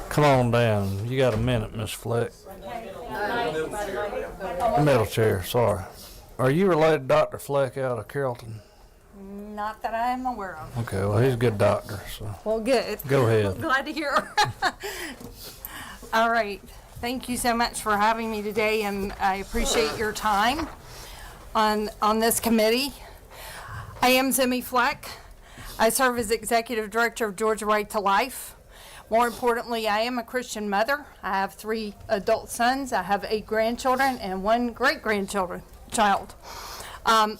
Come on down. You got a minute, Miss Fleck. Middle chair, sorry. Are you related to Dr. Fleck out of Carrollton? Not that I am aware of. Okay, well, he's a good doctor, so. Well, good. Go ahead. Glad to hear. All right. Thank you so much for having me today, and I appreciate your time on this committee. I am Zemmie Fleck. I serve as Executive Director of Georgia Right to Life. More importantly, I am a Christian mother. I have 3 adult sons. I have 8 grandchildren and 1 great-grandchild. I'm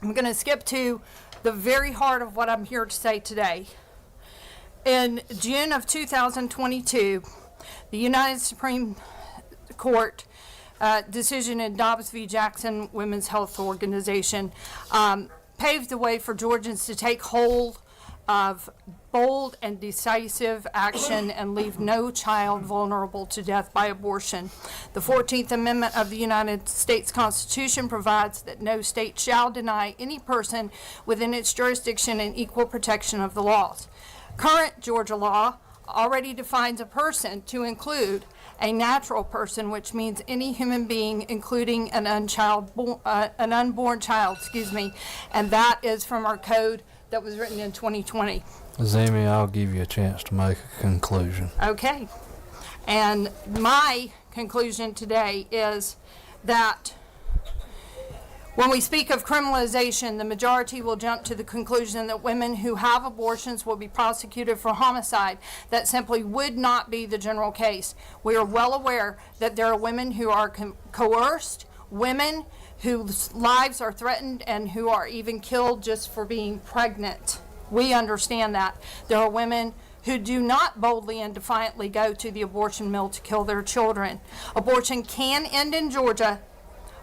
going to skip to the very heart of what I'm here to say today. In June of 2022, the United Supreme Court decision in Dobbs v. Jackson Women's Health Organization paved the way for Georgians to take hold of bold and decisive action and leave no child vulnerable to death by abortion. The 14th Amendment of the United States Constitution provides that no state shall deny any person within its jurisdiction an equal protection of the laws. Current Georgia law already defines a person to include a natural person, which means any human being, including an unborn child, and that is from our code that was written in 2020. Zemi, I'll give you a chance to make a conclusion. Okay. And my conclusion today is that when we speak of criminalization, the majority will jump to the conclusion that women who have abortions will be prosecuted for homicide. That simply would not be the general case. We are well aware that there are women who are coerced, women whose lives are threatened, and who are even killed just for being pregnant. We understand that. There are women who do not boldly and defiantly go to the abortion mill to kill their children. Abortion can end in Georgia,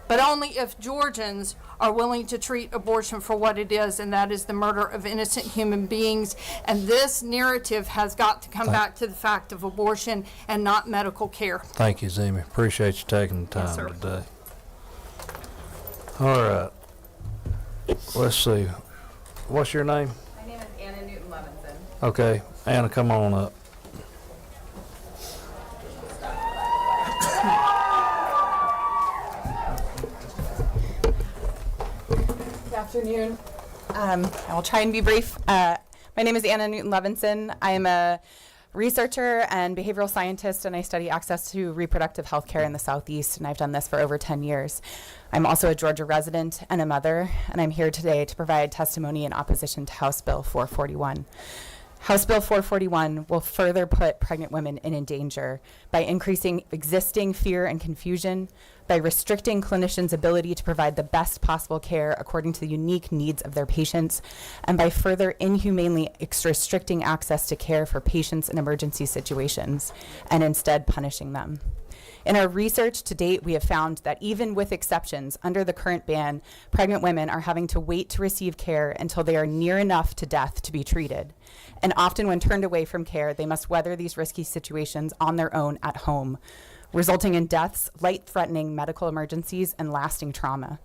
but only if Georgians are willing to treat abortion for what it is, and that is the murder of innocent human beings. And this narrative has got to come back to the fact of abortion and not medical care. Thank you, Zemi. Appreciate you taking the time sir. today. All right. Let's see. What's your name? My name is Anna Newton-Levinson. Okay. Anna, come on up. Good afternoon. I will try and be brief. My name is Anna Newton-Levinson. I am a researcher and behavioral scientist, and I study access to reproductive health care in the Southeast, and I've done this for over 10 years. I'm also a Georgia resident and a mother, and I'm here today to provide testimony in opposition to House Bill 441. House Bill 441 will further put pregnant women in danger by increasing existing fear and confusion, by restricting clinicians' ability to provide the best possible care according to the unique needs of their patients, and by further inhumanely restricting access to care for patients in emergency situations, and instead punishing them. In our research to date, we have found that even with exceptions under the current ban, pregnant women are having to wait to receive care until they are near enough to death to be treated. And often when turned away from care, they must weather these risky situations on their own at home, resulting in deaths, life-threatening medical emergencies, and lasting trauma.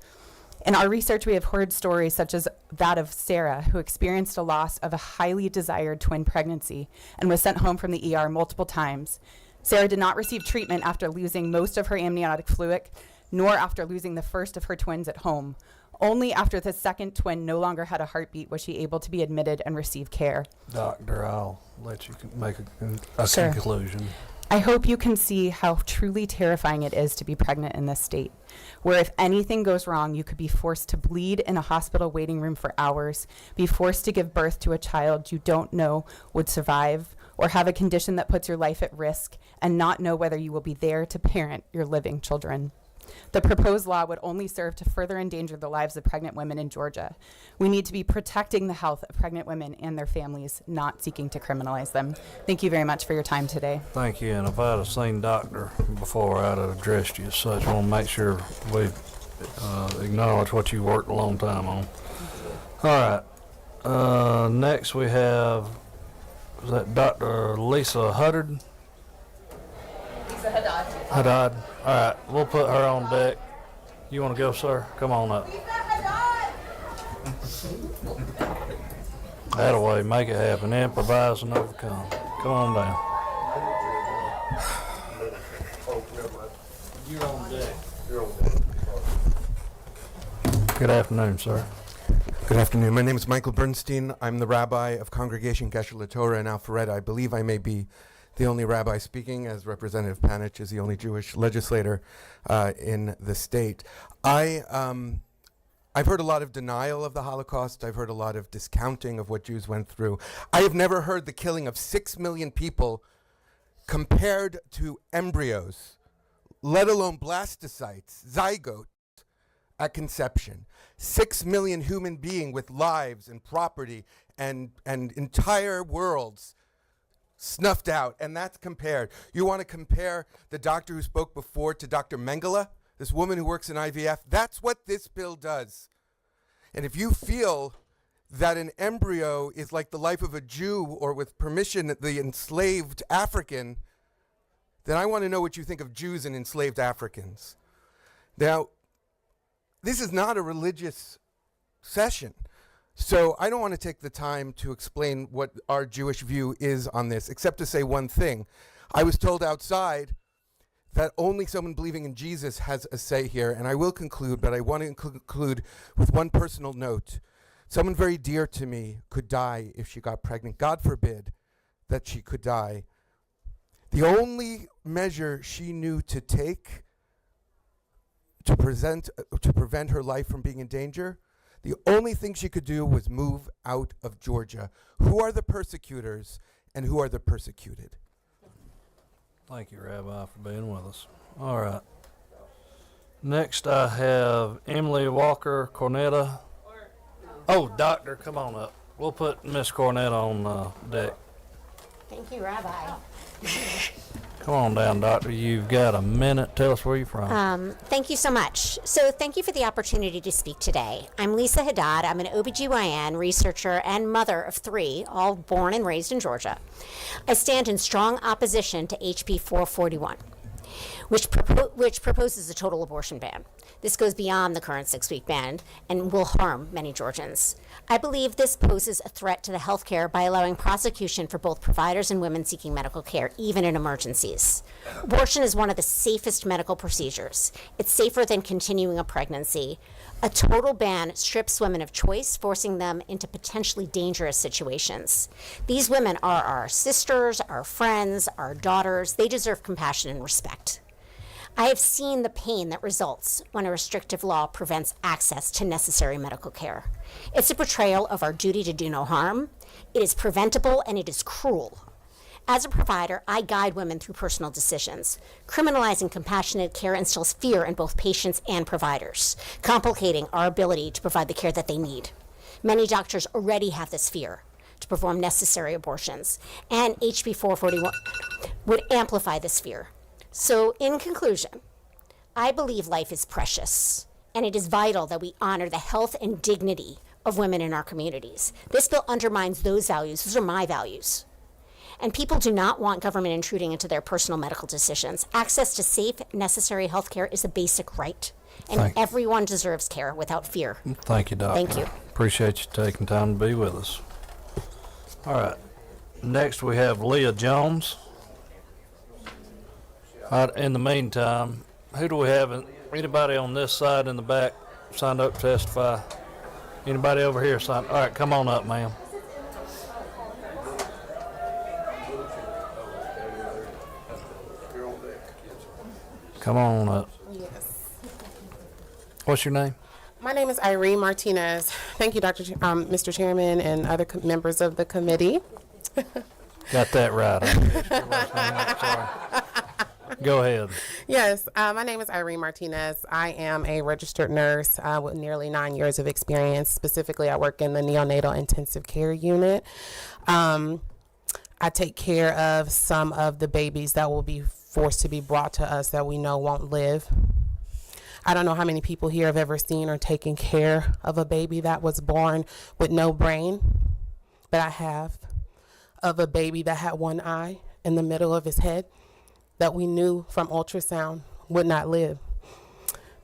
In our research, we have heard stories such as that of Sarah, who experienced a loss of a highly desired twin pregnancy and was sent home from the ER multiple times. Sarah did not receive treatment after losing most of her amniotic fluid, nor after losing the first of her twins at home. Only after the second twin no longer had a heartbeat was she able to be admitted and receive care. Doctor, I'll let you make a Sure. conclusion. I hope you can see how truly terrifying it is to be pregnant in this state, where if anything goes wrong, you could be forced to bleed in a hospital waiting room for hours, be forced to give birth to a child you don't know would survive, or have a condition that puts your life at risk, and not know whether you will be there to parent your living children. The proposed law would only serve to further endanger the lives of pregnant women in Georgia. We need to be protecting the health of pregnant women and their families, not seeking to criminalize them. Thank you very much for your time today. Thank you. And if I'd have seen Doctor before, I'd have addressed you as such. I want to make sure we acknowledge what you worked a long time on. All right. Next we have, is that Dr. Lisa Huddard? Lisa Haddad. Haddad. All right, we'll put her on deck. You want to go, sir? Come on up. That way, make it happen. Improvise and overcome. Come on down. You're on deck. Good afternoon, sir. Good afternoon. My name is Michael Bernstein. I'm the rabbi of Congregation Gesher LaTorah in Alpharetta. I believe I may be the only rabbi speaking, as Representative Panich is the only Jewish legislator in the state. I've heard a lot of denial of the Holocaust. I've heard a lot of discounting of what Jews went through. I have never heard the killing of 6 million people compared to embryos, let alone blastocytes, zygotes at conception. 6 million human beings with lives and property and entire worlds snuffed out, and that's compared. You want to compare the doctor who spoke before to Dr. Mengele, this woman who works in IVF? That's what this bill does. And if you feel that an embryo is like the life of a Jew, or with permission, the enslaved African, then I want to know what you think of Jews and enslaved Africans. Now, this is not a religious session, so I don't want to take the time to explain what our Jewish view is on this, except to say one thing. I was told outside that only someone believing in Jesus has a say here, and I will conclude, but I want to conclude with one personal note. Someone very dear to me could die if she got pregnant. God forbid that she could die. The only measure she knew to take to prevent her life from being in danger, the only thing she could do was move out of Georgia. Who are the persecutors and who are the persecuted? Thank you, Rabbi, for being with us. All right. Next, I have Emily Walker Cornetta. Oh, Doctor, come on up. We'll put Miss Cornetta on deck. Thank you, Rabbi. Come on down, Doctor. You've got a minute. Tell us where you're from. Thank you so much. So thank you for the opportunity to speak today. I'm Lisa Haddad. I'm an OBGYN researcher and mother of 3, all born and raised in Georgia. I stand in strong opposition to HB 441, which proposes a total abortion ban. This goes beyond the current 6-week ban and will harm many Georgians. I believe this poses a threat to the health care by allowing prosecution for both providers and women seeking medical care, even in emergencies. Abortion is one of the safest medical procedures. It's safer than continuing a pregnancy. A total ban strips women of choice, forcing them into potentially dangerous situations. These women are our sisters, our friends, our daughters. They deserve compassion and respect. I have seen the pain that results when a restrictive law prevents access to necessary medical care. It's a betrayal of our duty to do no harm. It is preventable and it is cruel. As a provider, I guide women through personal decisions. Criminalizing compassionate care instills fear in both patients and providers, complicating our ability to provide the care that they need. Many doctors already have this fear to perform necessary abortions, and HB 441 would amplify this fear. So, in conclusion, I believe life is precious, and it is vital that we honor the health and dignity of women in our communities. This bill undermines those values. Those are my values. And people do not want government intruding into their personal medical decisions. Access to safe, necessary health care is a basic right, and everyone deserves care without fear. Thank you, Doctor. Thank you. Appreciate you taking time to be with us. All right. Next, we have Leah Jones. In the meantime, who do we have? Anybody on this side in the back signed up to testify? Anybody over here signed? All right, come on up, ma'am. Come on up. Yes. What's your name? My name is Irene Martinez. Thank you, Mr. Chairman, and other members of the committee. Got that right. Sorry. Go ahead. Yes, my name is Irene Martinez. I am a registered nurse with nearly 9 years of experience. Specifically, I work in the neonatal intensive care unit. I take care of some of the babies that will be forced to be brought to us that we know won't live. I don't know how many people here have ever seen or taken care of a baby that was born with no brain, but I have. Of a baby that had one eye in the middle of his head that we knew from ultrasound would not live.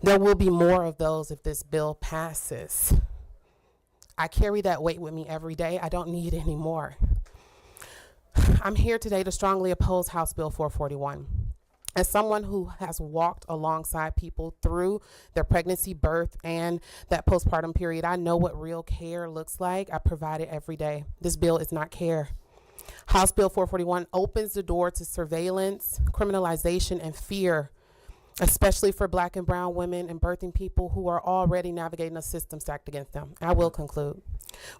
There will be more of those if this bill passes. I carry that weight with me every day. I don't need any more. I'm here today to strongly oppose House Bill 441. As someone who has walked alongside people through their pregnancy, birth, and that postpartum period, I know what real care looks like. I provide it every day. This bill is not care. House Bill 441 opens the door to surveillance, criminalization, and fear, especially for Black and brown women and birthing people who are already navigating a system stacked against them. I will conclude.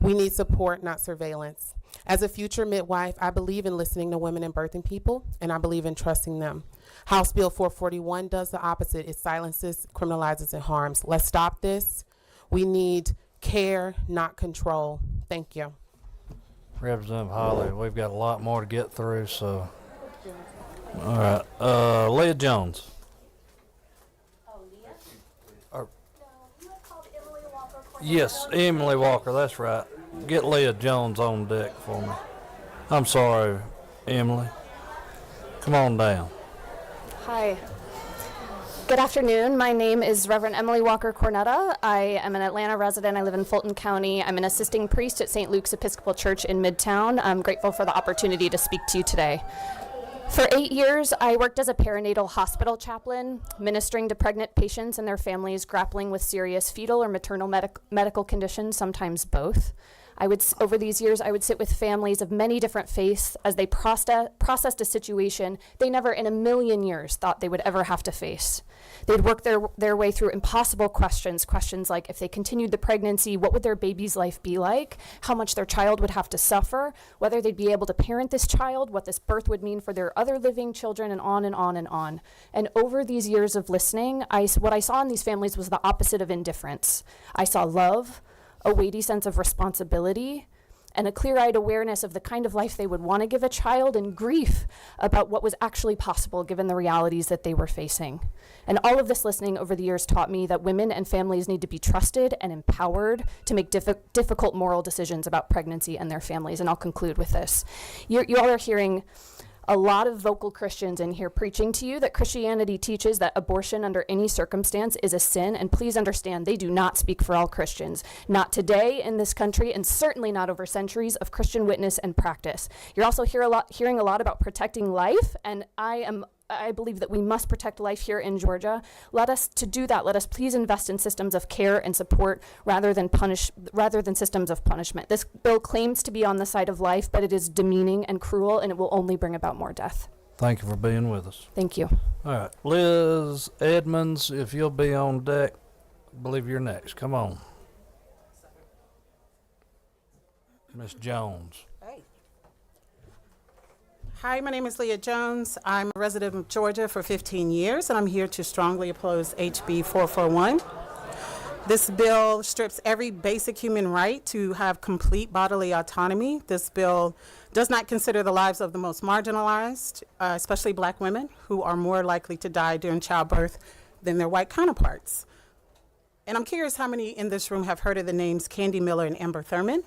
We need support, not surveillance. As a future midwife, I believe in listening to women and birthing people, and I believe in trusting them. House Bill 441 does the opposite. It silences, criminalizes, and harms. Let's stop this. We need care, not control. Thank you. Representative Holly, we've got a lot more to get through, so. All right. Leah Jones. Oh, Leah? Or, No, you had called Emily Walker. yes, Emily Walker, that's right. Get Leah Jones on deck for me. I'm sorry, Emily. Come on down. Hi. Good afternoon. My name is Reverend Emily Walker Cornetta. I am an Atlanta resident. I live in Fulton County. I'm an assisting priest at St. Luke's Episcopal Church in Midtown. I'm grateful for the opportunity to speak to you today. For 8 years, I worked as a perinatal hospital chaplain, ministering to pregnant patients and their families grappling with serious fetal or maternal medical conditions, sometimes both. Over these years, I would sit with families of many different faiths as they processed a situation they never in a million years thought they would ever have to face. They'd work their way through impossible questions like if they continued the pregnancy, what would their baby's life be like, how much their child would have to suffer, whether they'd be able to parent this child, what this birth would mean for their other living children, and on and on and on. And over these years of listening, what I saw in these families was the opposite of indifference. I saw love, a weighty sense of responsibility, and a clear-eyed awareness of the kind of life they would want to give a child, and grief about what was actually possible given the realities that they were facing. And all of this listening over the years taught me that women and families need to be trusted and empowered to make difficult moral decisions about pregnancy and their families. And I'll conclude with this. You all are hearing a lot of vocal Christians in here preaching to you that Christianity teaches that abortion under any circumstance is a sin, and please understand they do not speak for all Christians. Not today in this country, and certainly not over centuries of Christian witness and practice. You're also hearing a lot about protecting life, and I believe that we must protect life here in Georgia. Let us please invest in systems of care and support rather than systems of punishment. This bill claims to be on the side of life, but it is demeaning and cruel, and it will only bring about more death. Thank you for being with us. Thank you. All right. Liz Edmonds, if you'll be on deck, I believe you're next. Come on. Miss Jones. Hi, my name is Leah Jones. I'm a resident of Georgia for 15 years, and I'm here to strongly oppose HB 441. This bill strips every basic human right to have complete bodily autonomy. This bill does not consider the lives of the most marginalized, especially Black women, who are more likely to die during childbirth than their white counterparts. And I'm curious how many in this room have heard of the names Candy Miller and Amber Thurman.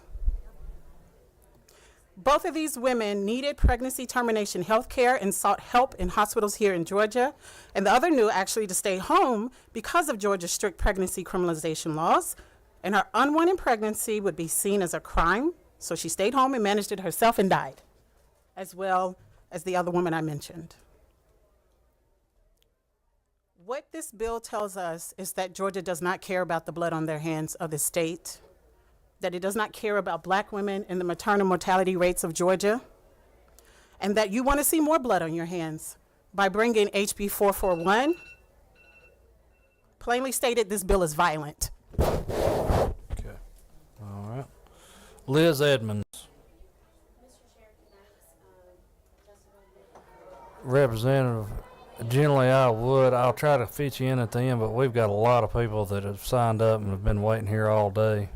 Both of these women needed pregnancy termination health care and sought help in hospitals here in Georgia. And the other knew actually to stay home because of Georgia's strict pregnancy criminalization laws. And her unwanted pregnancy would be seen as a crime. So she stayed home and managed it herself and died, as well as the other woman I mentioned. What this bill tells us is that Georgia does not care about the blood on their hands of the state, that it does not care about Black women and the maternal mortality rates of Georgia, and that you want to see more blood on your hands by bringing HB 441. Plainly stated, this bill is violent. Okay. All right. Liz Edmonds. Representative, generally I'll try to fit you in at the end, but we've got a lot of people that have signed up and have been waiting here all day.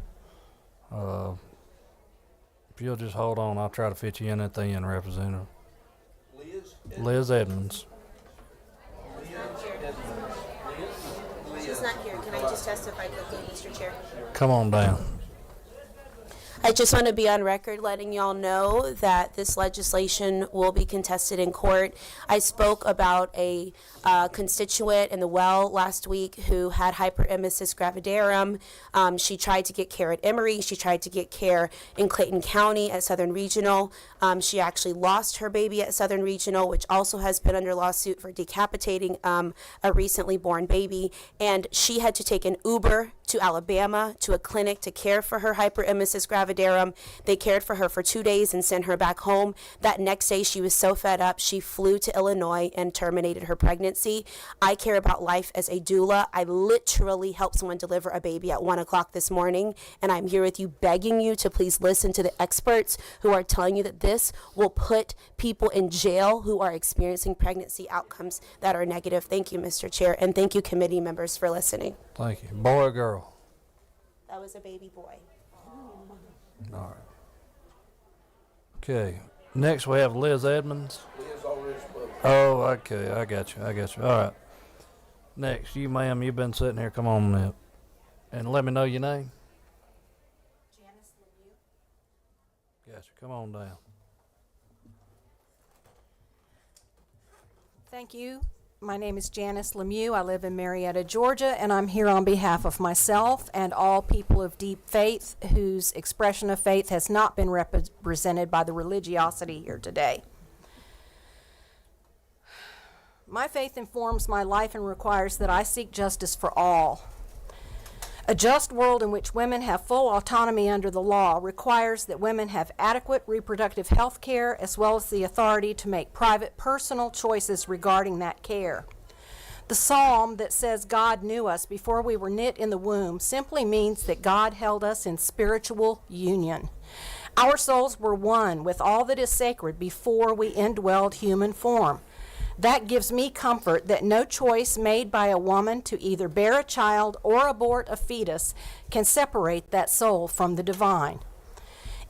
If you'll just hold on, I'll try to fit you in at the end, Representative. Liz Edmonds. She's not here. Can I just testify quickly, Mr. Chair? Come on down. I just want to be on record letting y'all know that this legislation will be contested in court. I spoke about a constituent in the well last week who had hyperemesis gravidarum. She tried to get care at Emory. She tried to get care in Clayton County at Southern Regional. She actually lost her baby at Southern Regional, which also has been under lawsuit for decapitating a recently born baby. And she had to take an Uber to Alabama to a clinic to care for her hyperemesis gravidarum. They cared for her for 2 days and sent her back home. That next day, she was so fed up, she flew to Illinois and terminated her pregnancy. I care about life as a doula. I literally helped someone deliver a baby at 1 o'clock this morning, and I'm here with you begging you to please listen to the experts who are telling you that this will put people in jail who are experiencing pregnancy outcomes that are negative. Thank you, Mr. Chair, and thank you, committee members, for listening. Thank you. Boy or girl? That was a baby boy. All right. Okay. Next we have Liz Edmonds. Oh, okay. I got you. All right. Next, you, ma'am, you've been sitting here. Come on up. And let me know your name. Got you. Come on down. Thank you. My name is Janice Lemieux. I live in Marietta, Georgia, and I'm here on behalf of myself and all people of deep faith whose expression of faith has not been represented by the religiosity here today. My faith informs my life and requires that I seek justice for all. A just world in which women have full autonomy under the law requires that women have adequate reproductive health care as well as the authority to make private, personal choices regarding that care. The psalm that says God knew us before we were knit in the womb simply means that God held us in spiritual union. Our souls were one with all that is sacred before we indwelled human form. That gives me comfort that no choice made by a woman to either bear a child or abort a fetus can separate that soul from the divine.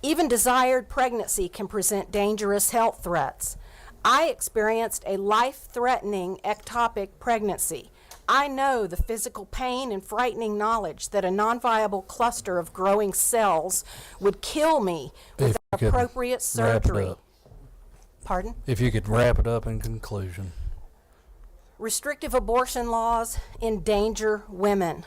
Even desired pregnancy can present dangerous health threats. I experienced a life-threatening ectopic pregnancy. I know the physical pain and frightening knowledge that a non-viable cluster of growing cells would kill me with appropriate surgery. Pardon? If you could wrap it up in conclusion. Restrictive abortion laws endanger women.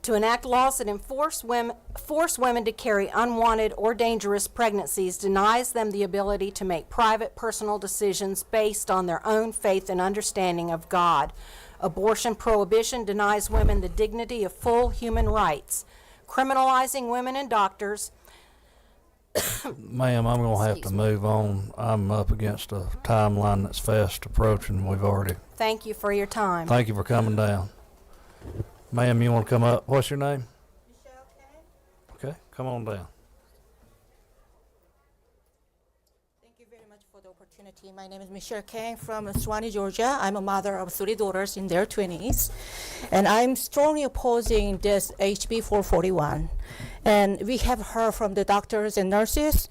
To enact laws that force women to carry unwanted or dangerous pregnancies denies them the ability to make private, personal decisions based on their own faith and understanding of God. Abortion prohibition denies women the dignity of full human rights. Criminalizing women and doctors. Ma'am, I'm going to have to move on. I'm up against a timeline that's fast approaching. We've already... Thank you for your time. Thank you for coming down. Ma'am, you want to come up? What's your name? Michelle Kay. Okay, come on down. Thank you very much for the opportunity. My name is Michelle Kay from Suwanee, Georgia. I'm a mother of 3 daughters in their 20s. And I'm strongly opposing this HB 441. And we have heard from the doctors and nurses,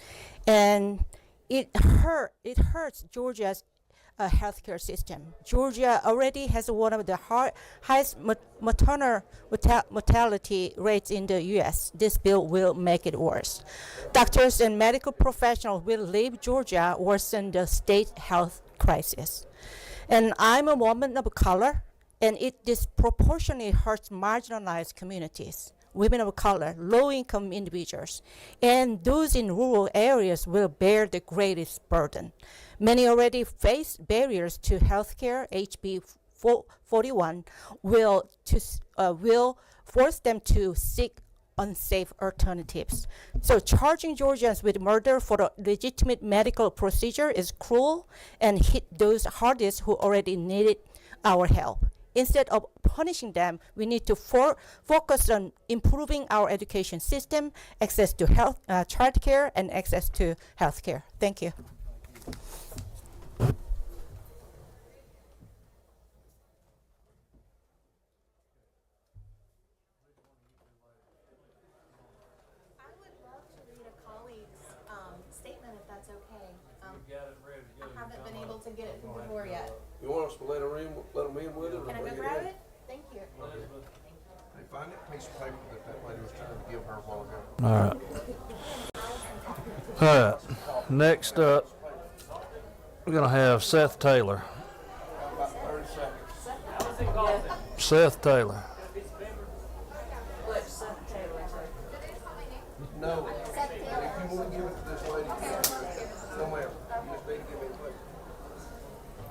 and it hurts Georgia's healthcare system. Georgia already has one of the highest maternal mortality rates in the U.S. This bill will make it worse. Doctors and medical professionals will leave Georgia worsen the state health crisis. And I'm a woman of color, and it disproportionately hurts marginalized communities. Women of color, low-income individuals, and those in rural areas will bear the greatest burden. Many already face barriers to healthcare. HB 441 will force them to seek unsafe alternatives. So charging Georgians with murder for a legitimate medical procedure is cruel and hit those hardest who already needed our help. Instead of punishing them, we need to focus on improving our education system, access to health, child care, and access to health care. Thank you. Statement, if that's okay. I haven't been able to get it through the door yet. You want us to let them in with it? or Can I bring go grab in? it? Thank you. Hey, find that piece of paper that lady was trying to give her a while ago. All right. Next up, we're going to have Seth Taylor. About 30 seconds. Seth Taylor. No. If you want to give it to this lady, no matter. You just need to give me the paper.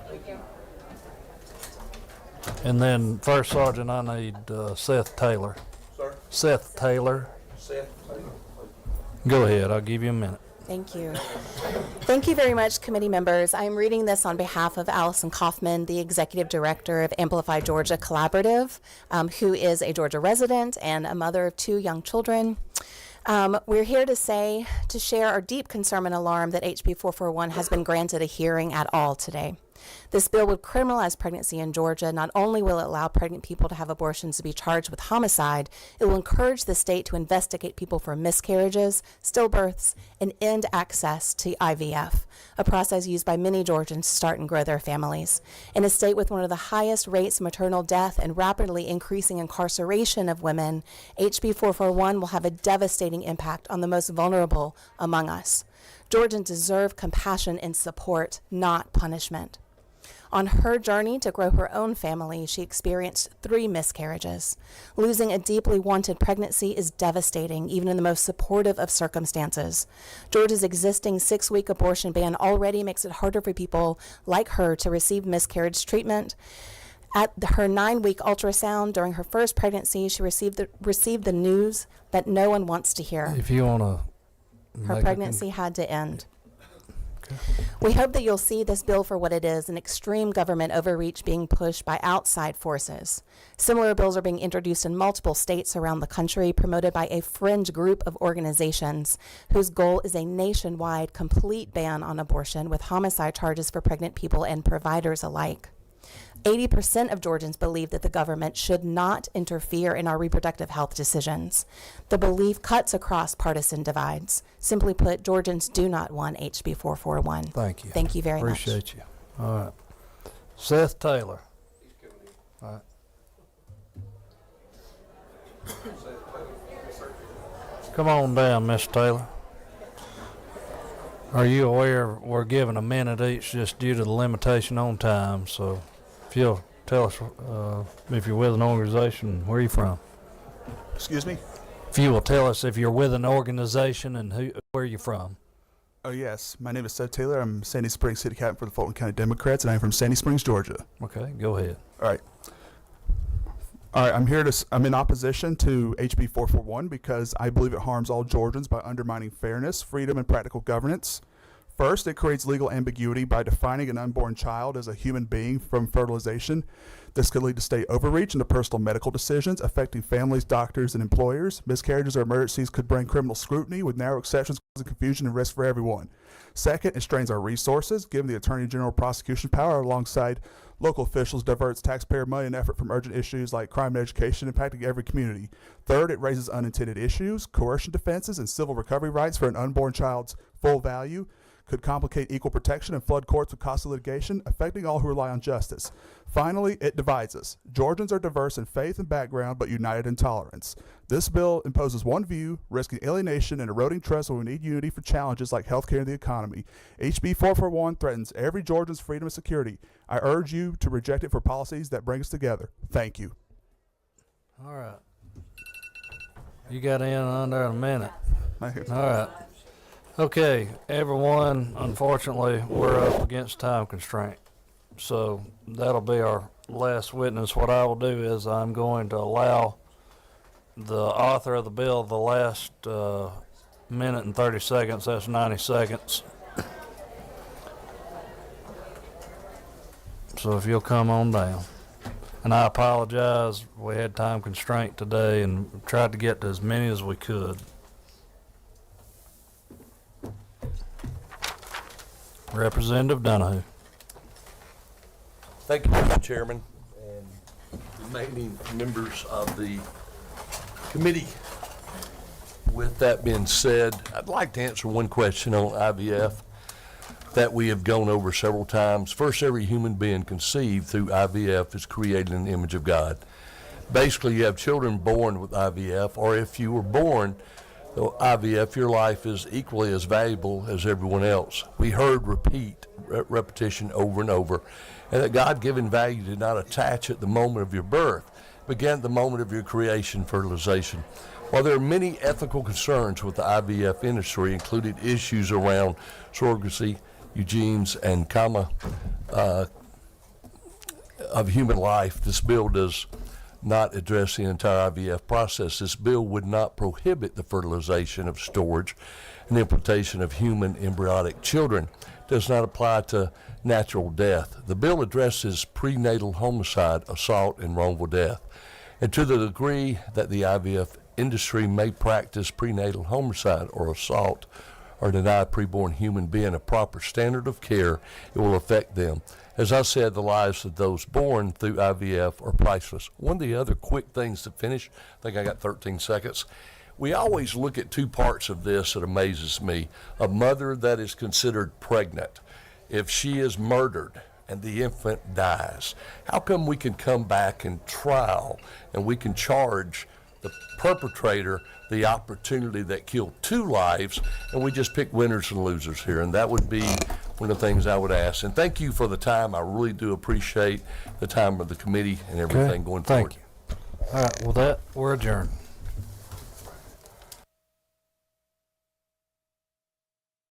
Thank you. And then First Sergeant, I need Seth Taylor. Sir? Seth Taylor. Seth Taylor. Go ahead. I'll give you a minute. Thank you. Thank you very much, committee members. I'm reading this on behalf of Allison Kaufman, the Executive Director of Amplify Georgia Collaborative, who is a Georgia resident and a mother of 2 young children. We're here to share our deep concern and alarm that HB 441 has been granted a hearing at all today. This bill would criminalize pregnancy in Georgia. Not only will it allow pregnant people to have abortions to be charged with homicide, it will encourage the state to investigate people for miscarriages, stillbirths, and end access to IVF, a process used by many Georgians to start and grow their families. In a state with one of the highest rates of maternal death and rapidly increasing incarceration of women, HB 441 will have a devastating impact on the most vulnerable among us. Georgians deserve compassion and support, not punishment. On her journey to grow her own family, she experienced 3 miscarriages. Losing a deeply wanted pregnancy is devastating, even in the most supportive of circumstances. Georgia's existing 6-week abortion ban already makes it harder for people like her to receive miscarriage treatment. At her 9-week ultrasound during her first pregnancy, she received the news that no one wants to hear. If you want to... Her pregnancy had to end. Okay. We hope that you'll see this bill for what it is, an extreme government overreach being pushed by outside forces. Similar bills are being introduced in multiple states around the country, promoted by a fringe group of organizations whose goal is a nationwide complete ban on abortion with homicide charges for pregnant people and providers alike. 80% of Georgians believe that the government should not interfere in our reproductive health decisions. The belief cuts across partisan divides. Simply put, Georgians do not want HB 441. Thank you. Thank you very much. Appreciate you. All right. Seth Taylor. All right. Come on down, Miss Taylor. Are you aware we're given a minute each just due to the limitation on time, so... If you'll tell us if you're with an organization, where are you from? Excuse me? If you will tell us if you're with an organization and where are you from? Oh, yes. My name is Seth Taylor. I'm Sandy Springs City Captain for the Fulton County Democrats, and I'm from Sandy Springs, Georgia. Okay, go ahead. All right. I'm in opposition to HB 441 because I believe it harms all Georgians by undermining fairness, freedom, and practical governance. First, it creates legal ambiguity by defining an unborn child as a human being from fertilization. This could lead to state overreach into personal medical decisions affecting families, doctors, and employers. Miscarriages or emergencies could bring criminal scrutiny with narrow exceptions causing confusion and risk for everyone. Second, it strains our resources, giving the Attorney General prosecution power alongside local officials diverts taxpayer money and effort from urgent issues like crime and education impacting every community. Third, it raises unintended issues, coercion defenses, and civil recovery rights for an unborn child's full value. Could complicate equal protection and flood courts with costly litigation, affecting all who rely on justice. Finally, it divides us. Georgians are diverse in faith and background, but united in tolerance. This bill imposes one view, risking alienation and eroding trust when we need unity for challenges like healthcare and the economy. HB 441 threatens every Georgian's freedom and security. I urge you to reject it for policies that bring us together. Thank you. All right. You got in under a minute. All right. Okay, everyone, unfortunately, we're up against time constraint. So that'll be our last witness. What I will do is I'm going to allow the author of the bill the last minute and 30 seconds. That's 90 seconds. So if you'll come on down. And I apologize, we had time constraint today and tried to get to as many as we could. Representative Donahue. Thank you, Mr. Chairman, and remaining members of the committee. With that being said, I'd like to answer one question on IVF that we have gone over several times. First, every human being conceived through IVF is created in the image of God. Basically, you have children born with IVF, or if you were born IVF, your life is equally as valuable as everyone else. We heard repetition over and over, and that God-given value did not attach at the moment of your birth, began at the moment of your creation, fertilization. While there are many ethical concerns with the IVF industry, including issues around surrogacy, eugenes, and of human life, this bill does not address the entire IVF process. This bill would not prohibit the fertilization of storage and implantation of human embryonic children. It does not apply to natural death. The bill addresses prenatal homicide, assault, and wrongful death. And to the degree that the IVF industry may practice prenatal homicide or assault or deny a preborn human being a proper standard of care, it will affect them. As I said, the lives of those born through IVF are priceless. One of the other quick things to finish, I think I got 13 seconds. We always look at two parts of this that amazes me. A mother that is considered pregnant, if she is murdered and the infant dies, how come we can come back and trial and we can charge the perpetrator the opportunity that killed 2 lives, and we just pick winners and losers here? And that would be one of the things I would ask. And thank you for the time. I really do appreciate the time of the committee and everything going forward. Thank you. All right, well, we're adjourned.